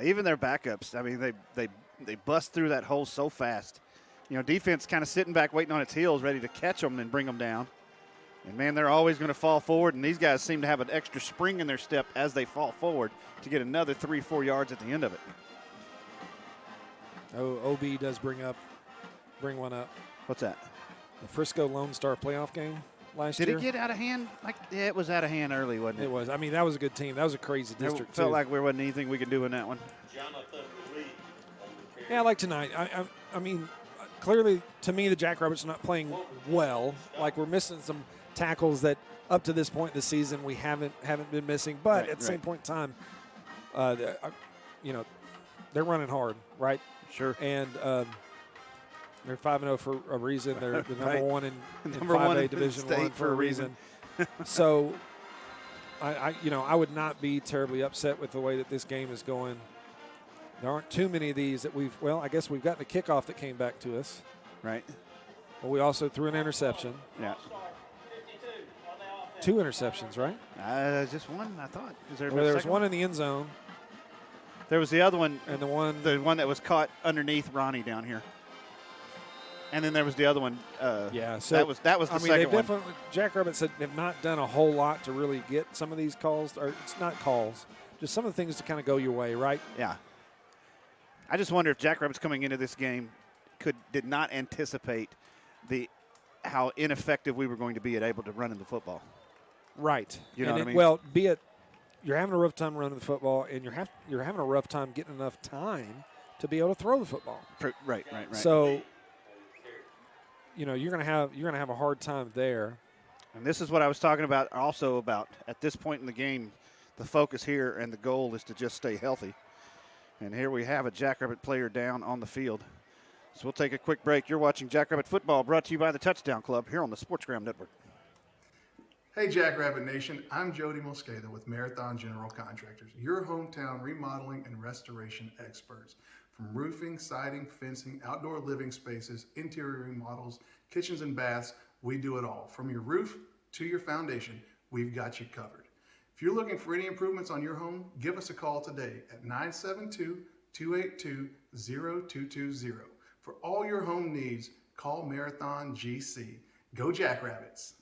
Even their backups, I mean, they bust through that hole so fast. You know, defense kind of sitting back waiting on its heels, ready to catch them and bring them down. And, man, they're always going to fall forward, and these guys seem to have an extra spring in their step as they fall forward to get another 3-4 yards at the end of it. Oh, OB does bring one up. What's that? The Frisco Lone Star playoff game last year. Did it get out of hand? Yeah, it was out of hand early, wasn't it? It was. I mean, that was a good team. That was a crazy district, It felt like there wasn't anything we could do in that one. Yeah, like tonight. I mean, clearly, to me, the Jackrabbits are not playing well. Like, we're missing some tackles that up to this point in the season we haven't been missing. But at the same point in time, they're running hard, right? Sure. And they're 5-0 for a reason. They're the number one in number 1 5A Division I for a reason. So, I would not be terribly upset with the way that this game is going. There aren't too many of these that I guess we've gotten a kickoff that came back to us. Right. But we also threw an interception. Yeah. 2 interceptions, right? Just one, I thought. There was one in the end zone. There was the other one. And the one that was caught underneath Ronnie down here. And then there was the other one. So that was the second one. Jackrabbits have not done a whole lot to really get some of these calls, or it's not calls, just some of the things to kind of go your way, right? Yeah. I just wonder if Jackrabbits coming into this game did not anticipate how ineffective we were going to be at able to run in the football. Right. You know what I mean? Well, be it you're having a rough time running the football, and you're having a rough time getting enough time to be able to throw the football. Right. So, you're gonna have a hard time there. And this is what I was talking about at this point in the game, the focus here and the goal is to just stay healthy. And here we have a Jackrabbit player down on the field. So we'll take a quick break. You're watching Jackrabbit Football, brought to you by the Touchdown Club here on the SportsGram Network. Hey Jackrabbit Nation, I'm Jody Mosqueda with Marathon General Contractors, your hometown remodeling and restoration experts. From roofing, siding, fencing, outdoor living spaces, interior remodels, kitchens and baths, we do it all. From your roof to your foundation, we've got you covered. If you're looking for any improvements on your home, give us a call today at 972-282-0220. For all your home needs, call Marathon GC. Go Jackrabbits!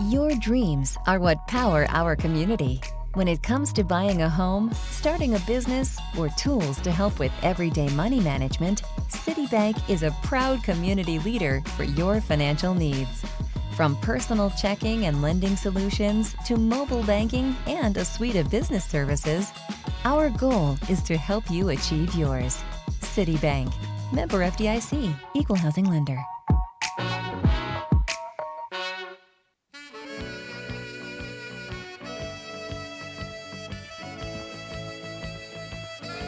Your dreams are what power our community. When it comes to buying a home, starting a business, or tools to help with everyday money management, Citibank is a proud community leader for your financial needs. From personal checking and lending solutions to mobile banking and a suite of business services, our goal is to help you achieve yours. Citibank, member FDIC, equal housing lender.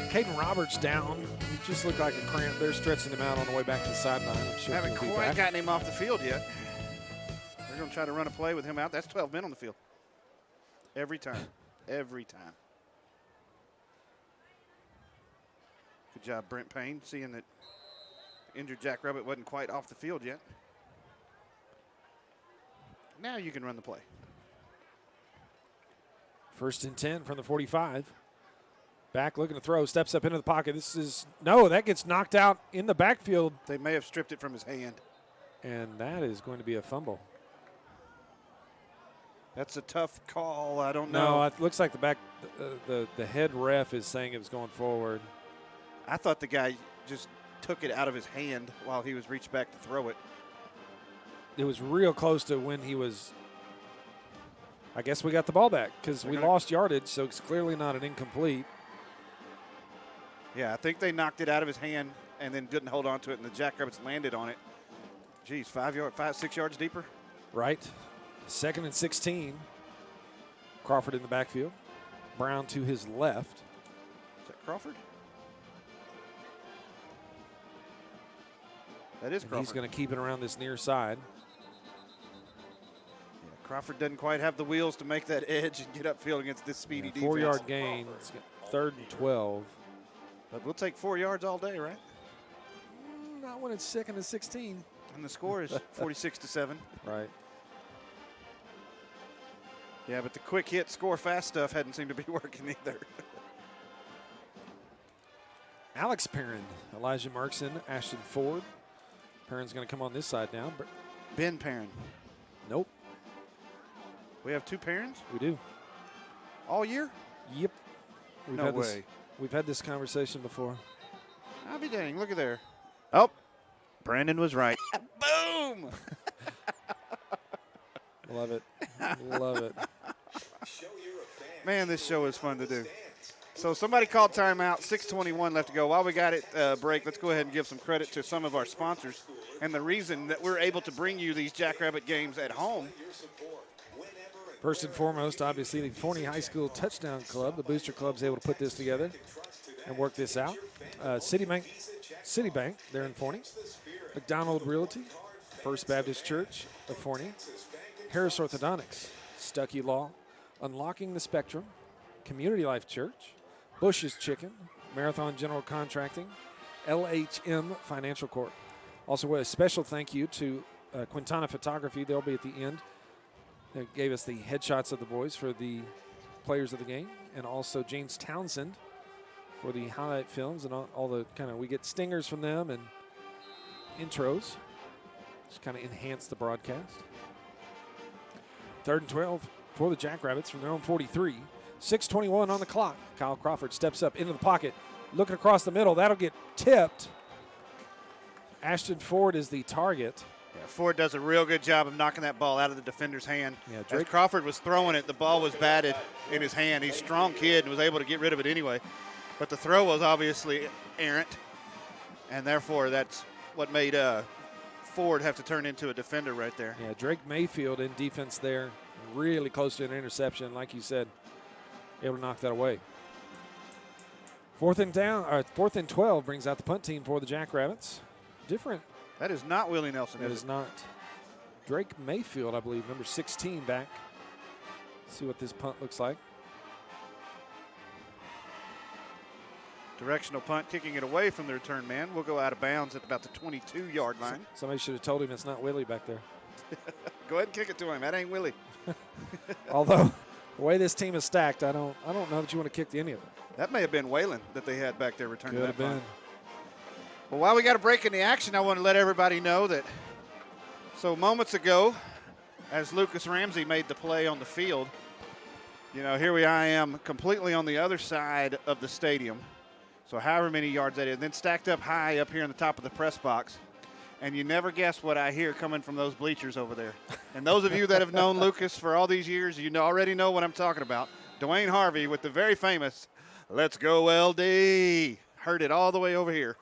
Caden Roberts down. He just looked like a cramp. They're stretching him out on the way back to the sideline. I'm sure Haven't quite gotten him off the field yet. They're going to try to run a play with him out. That's 12 men on the field. Every time. Every time. Good job, Brent Payne, seeing that injured Jackrabbit wasn't quite off the field yet. Now you can run the play. 1st and 10 from the 45. Back looking to throw, steps up into the pocket. That gets knocked out in the backfield. They may have stripped it from his hand. And that is going to be a fumble. That's a tough call. I don't know. No, it looks like the head ref is saying it was going forward. I thought the guy just took it out of his hand while he was reached back to throw it. It was real close to when he was. I guess we got the ball back because we lost yardage, so it's clearly not an incomplete. Yeah, I think they knocked it out of his hand and then didn't hold on to it, and the Jackrabbits landed on it. Geez, 6 yards deeper. Right. 2nd and 16. Crawford in the backfield. Brown to his left. Is that Crawford? That is Crawford. He's going to keep it around this near side. Yeah, Crawford doesn't quite have the wheels to make that edge and get upfield against this speedy defense. 4-yard gain. It's 3rd and 12. But we'll take 4 yards all day, right? Not when it's 2nd and 16. And the score is 46-7. Right. Yeah, but the quick hit, score fast stuff hadn't seemed to be working either. Alex Perrin, Elijah Markson, Ashton Ford. Perrin's going to come on this side now. Ben Perrin. Nope. We have 2 Perrins? We do. All year? Yep. No way. We've had this conversation before. I'll be dang. Look at there. Oh, Brandon was right. Boom! Love it. Love it. Man, this show is fun to do. So somebody called timeout, 6:21 left to go. While we got it break, let's go ahead and give some credit to some of our sponsors and the reason that we're able to bring you these Jackrabbit games at home. First and foremost, obviously, the Forney High School Touchdown Club. The Booster Club's able to put this together and work this out. Citibank, they're in Forney. McDonald Realty, First Baptist Church of Forney. Harris Orthodontics, Stuckey Law, Unlocking the Spectrum, Community Life Church, Bush's Chicken, Marathon General Contracting, LHM Financial Corp. Also, a special thank you to Quintana Photography. They'll be at the end. They gave us the headshots of the boys for the players of the game, and also James Townsend for the highlight films and all the we get stingers from them and intros. Just kind of enhance the broadcast. 3rd and 12 for the Jackrabbits from their own 43. 6:21 on the clock. Kyle Crawford steps up into the pocket, looking across the middle. That'll get tipped. Ashton Ford is the target. Yeah, Ford does a real good job of knocking that ball out of the defender's hand. Yeah, As Crawford was throwing it, the ball was batted in his hand. He's a strong kid and was able to get rid of it anyway. But the throw was obviously errant, and therefore that's what made Ford have to turn into a defender right there. Yeah, Drake Mayfield in defense there, really close to an interception, like you said, able to knock that away. 4th and 12 brings out the punt team for the Jackrabbits. Different. That is not Willie Nelson. That is not. Drake Mayfield, I believe, number 16 back. Let's see what this punt looks like. Directional punt, kicking it away from the return man. We'll go out of bounds at about the 22-yard line. Somebody should have told him it's not Willie back there. Go ahead and kick it to him. That ain't Willie. Although the way this team is stacked, I don't know that you want to kick to any of them. That may have been Waylon that they had back there returning Could that have been. punt. Well, while we got a break in the action, I want to let everybody know that moments ago, as Lucas Ramsey made the play on the field, here I am completely on the other side of the stadium. So however many yards that is, then stacked up high up here in the top of the press box. And you never guess what I hear coming from those bleachers over there. And those of you that have known Lucas for all these years, already know what I'm talking about. Dwayne Harvey with the very famous, "Let's go LD." Heard it all the way over here.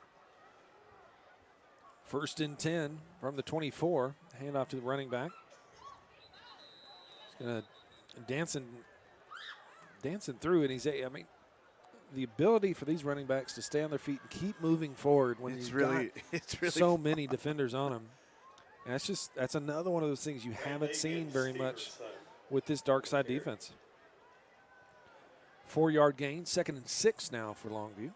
1st and 10 from the 24. Handoff to the running back. He's going to dancing through, and the ability for these running backs to stay on their feet and keep moving forward when it's you've really got so many defenders on them. And that's another one of those things you haven't seen very much with this dark side defense. 4-yard gain, 2nd and 6 now for Longview.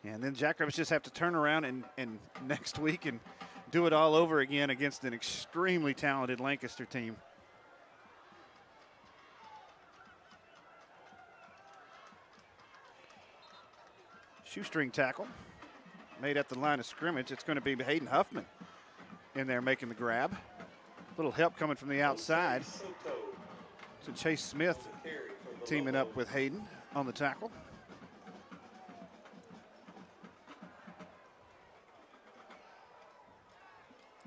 And then Jackrabbits just have to turn around and next week and do it all over again against an extremely talented Lancaster team. Shoestring tackle made at the line of scrimmage. It's going to be Hayden Huffman in there making the grab. A little help coming from the outside. So Chase Smith teaming up with Hayden on the tackle.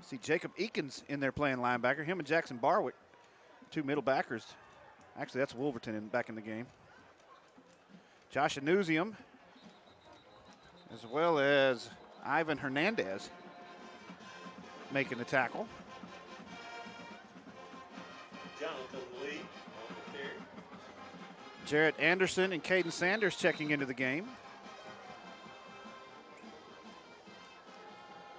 See Jacob Eakins in there playing linebacker. Him and Jackson Barwick, two middle backers. Actually, that's Wolverton back in the game. Josh Anusium, as well as Ivan Hernandez making the tackle. Jonathan Lee on the carry. Jarrett Anderson and Caden Sanders checking into the game.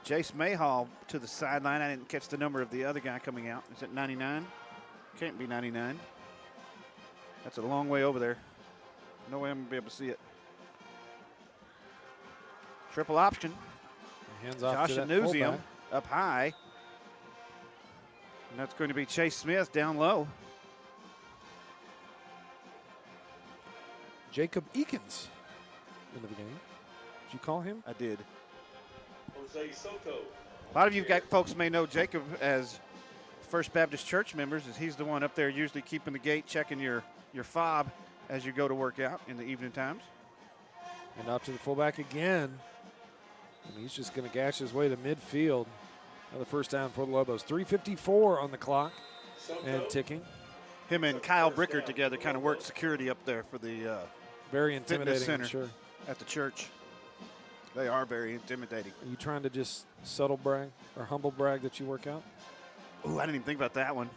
Jace Mayhall to the sideline. I didn't catch the number of the other guy coming out. Is it 99? Can't be 99. That's a long way over there. No way I'm going to be able to see it. Triple option. Hands off Josh to that Anusium fullback. up high. And that's going to be Chase Smith down low. Jacob Eakins into the game. Did you call him? I did. Jose Soto. A lot of you folks may know Jacob as First Baptist Church members, as he's the one up there usually keeping the gate, checking your fob as you go to work out in the evening times. And off to the fullback again. And he's just going to gash his way to midfield. Another first down for the Lobos. 3:54 on the clock and ticking. Him and Kyle Bricker together kind of work security up there for the very intimidating, fitness center sure. at the church. They are very intimidating. Are you trying to just subtle brag or humble brag that you work out? Ooh, I didn't even think about that one.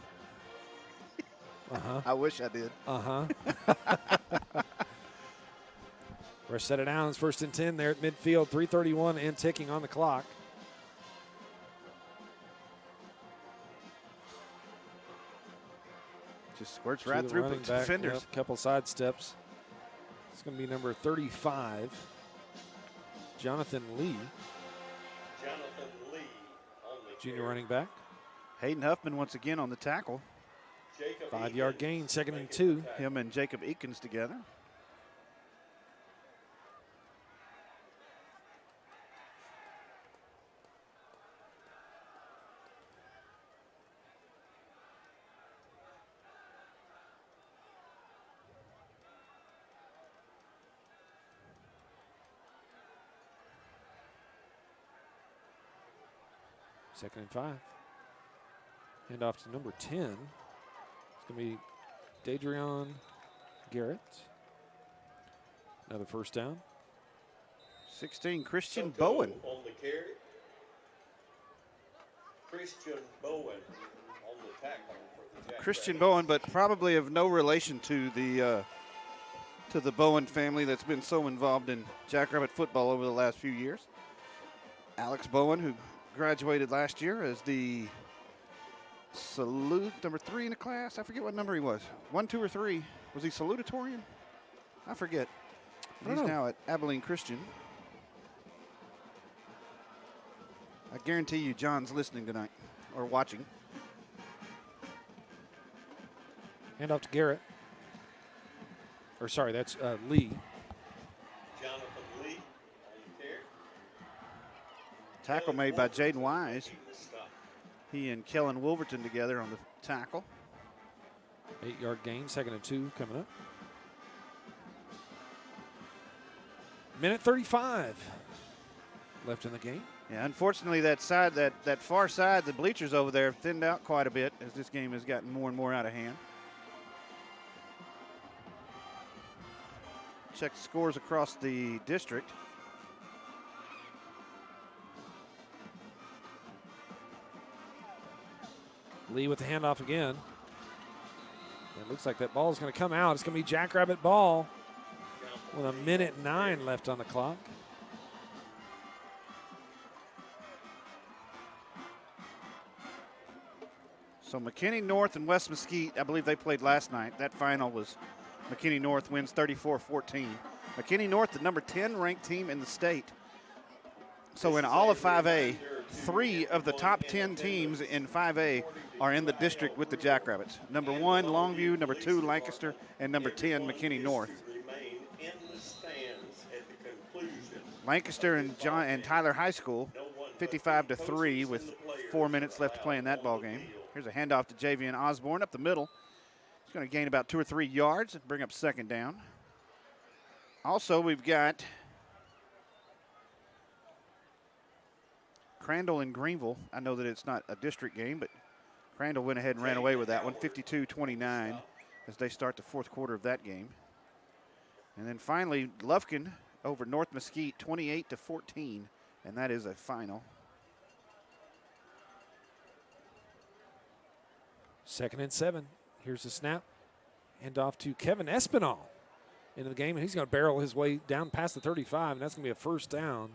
Uh-huh. I wish I did. Uh-huh. Rush set it down. It's 1st and 10 there at midfield. 3:31 and ticking on the clock. Just squirts right through running back. defenders. Yep, couple side steps. It's going to be number 35, Jonathan Lee. Jonathan Lee on the Junior carry. running back. Hayden Huffman once again on the tackle. Jacob 5-yard Eakins gain, 2nd and making 2. the tackle. Him and Jacob Eakins together. Second and 5. Hand off to number 10. It's going to be Dadrion Garrett. Another first down. 16, Christian Soto Bowen. on the carry. Christian Bowen on the tackle for the Jackrabbits. Christian Bowen, but probably of no relation to the Bowen family that's been so involved in Jackrabbit football over the last few years. Alex Bowen, who graduated last year as the salute number 3 in the class. I forget what number he was. 1, 2, or 3. Was he salutatorian? I forget. He's now at Abilene Christian. I guarantee you John's listening tonight or watching. Hand off to Garrett. Or sorry, that's Lee. Jonathan Lee on the carry. Tackle made by Jaden Wise. He and Kellen Wolverton together on the tackle. 8-yard gain, 2nd and 2 coming up. Minute 35 left in the game. Yeah, unfortunately, that side, that far side, the bleachers over there, thinned out quite a bit as this game has gotten more and more out of hand. Check the scores across the district. Lee with the handoff again. It looks like that ball is going to come out. It's going to be Jackrabbit ball with 1:09 left on the clock. So McKinney North and West Mesquite, I believe they played last night. That final was McKinney North wins 34-14. McKinney North, the number 10 ranked team in the state. So in all of 5A, 3 of the top 10 teams in 5A are in the district with the Jackrabbits. Number 1, Longview. Number 2, Lancaster. And number 10, McKinney North. Lancaster and Tyler High School, 55-3 with 4 minutes left to play in that ball game. Here's a handoff to Javian Osborne up the middle. He's going to gain about 2 or 3 yards and bring up second down. Also, we've got Crandall and Greenville. I know that it's not a district game, but Crandall went ahead and ran away with that one, 52-29, as they start the fourth quarter of that game. And then finally, Lufkin over North Mesquite, 28-14, and that is a final. 2nd and 7. Here's the snap. Hand off to Kevin Espinal into the game, and he's going to barrel his way down past the 35, and that's going to be a first down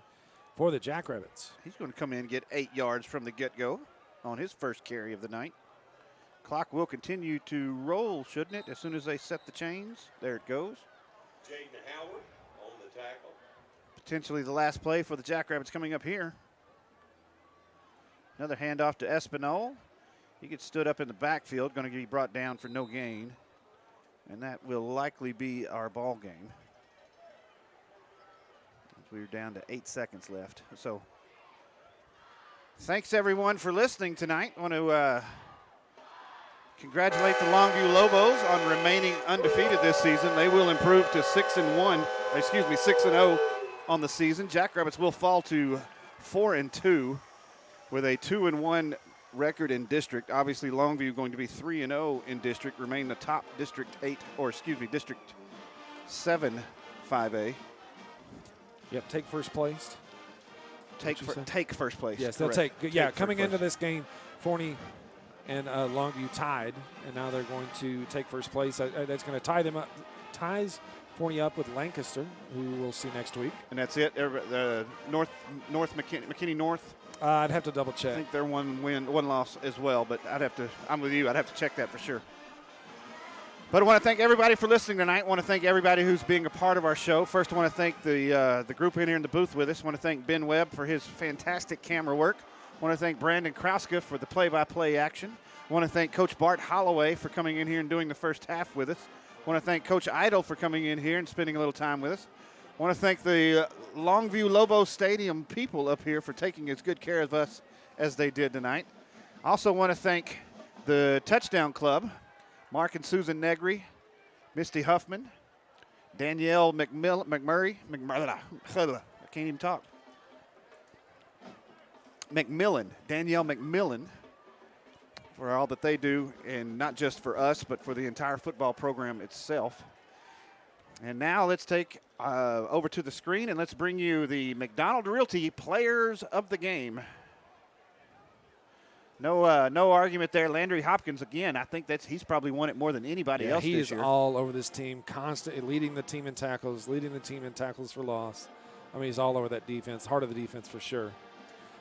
for the Jackrabbits. He's going to come in and get 8 yards from the get-go on his first carry of the night. Clock will continue to roll, shouldn't it, as soon as they set the chains? There it goes. Jaden Howard on the tackle. Potentially the last play for the Jackrabbits coming up here. Another handoff to Espinal. He gets stood up in the backfield, going to be brought down for no gain. And that will likely be our ball game. We're down to 8 seconds left. So thanks, everyone, for listening tonight. I want to congratulate the Longview Lobos on remaining undefeated this season. They will improve to 6-0 on the season. Jackrabbits will fall to 4-2 with a 2-1 record in district. Obviously, Longview going to be 3-0 in district, remain the top District 7 5A. Yep, take first place. Take first place. Yes, correct. they'll take. Yeah, coming first into this game, Forney and Longview tied, and now they're going to take first place. That's going to tie them up. Ties Forney up with Lancaster, who we'll see next week. And that's it. McKinney North. I'd have to double check. I think they're one loss as well, but I'm with you. I'd have to check that for sure. But I want to thank everybody for listening tonight. I want to thank everybody who's being a part of our show. First, I want to thank the group in here in the booth with us. I want to thank Ben Webb for his fantastic camera work. I want to thank Brandon Krauska for the play-by-play action. I want to thank Coach Bart Holloway for coming in here and doing the first half with us. I want to thank Coach Idle for coming in here and spending a little time with us. I want to thank the Longview Lobo Stadium people up here for taking as good care of us as they did tonight. I also want to thank the Touchdown Club, Mark and Susan Negri, Misty Huffman, Danielle McMurray, I can't even talk. Danielle McMillan, for all that they do, and not just for us, but for the entire football program itself. And now let's take over to the screen and let's bring you the McDonald Realty Players of the Game. No argument there. Landry Hopkins, again, I think he's probably won it more than anybody else this year. He is all over this team, constantly leading the team in tackles for loss. I mean, he's all over that defense, heart of the defense for sure.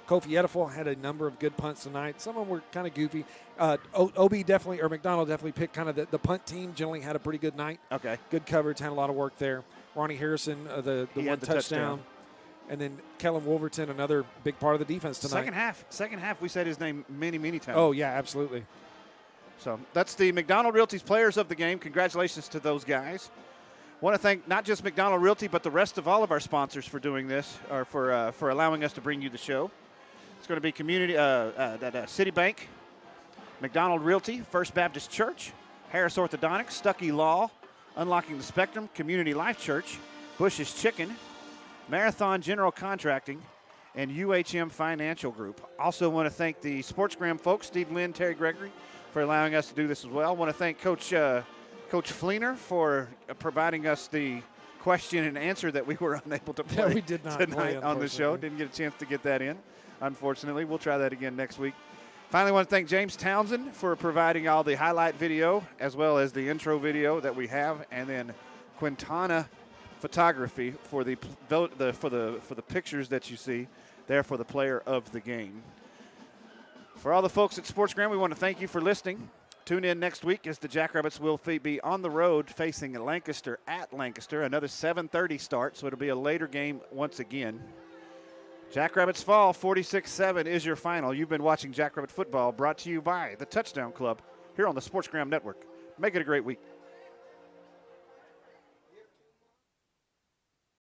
Kofi Edifel had a number of good punts tonight. Some of them were kind of goofy. McDonald definitely picked kind of the punt team. Generally had a pretty good night. Okay. Good coverage, had a lot of work there. Ronnie Harrison, the one touchdown. And then Kellen Wolverton, another big part of the defense tonight. Second half, we said his name many times. Oh, yeah, absolutely. So that's the McDonald Realty's Players of the Game. Congratulations to those guys. I want to thank not just McDonald Realty, but the rest of all of our sponsors for doing this, or for allowing us to bring you the show. It's going to be Citibank, McDonald Realty, First Baptist Church, Harris Orthodontics, Stuckey Law, Unlocking the Spectrum, Community Life Church, Bush's Chicken, Marathon General Contracting, and UHM Financial Group. Also want to thank the SportsGram folks, Steve Lynn, Terry Gregory, for allowing us to do this as well. I want to thank Coach Fleener for providing us the question and answer that we were unable to play we did not tonight on the show. Didn't get a chance to get that in, unfortunately. We'll try that again next week. Finally, want to thank James Townsend for providing all the highlight video as well as the intro video that we have, and then Quintana Photography for the pictures that you see there for the player of the game. For all the folks at SportsGram, we want to thank you for listening. Tune in next week as the Jackrabbits will be on the road facing Lancaster at Lancaster. Another 7:30 start, so it'll be a later game once again. Jackrabbits fall 46-7 is your final. You've been watching Jackrabbit football, brought to you by the Touchdown Club here on the SportsGram Network. Make it a great week.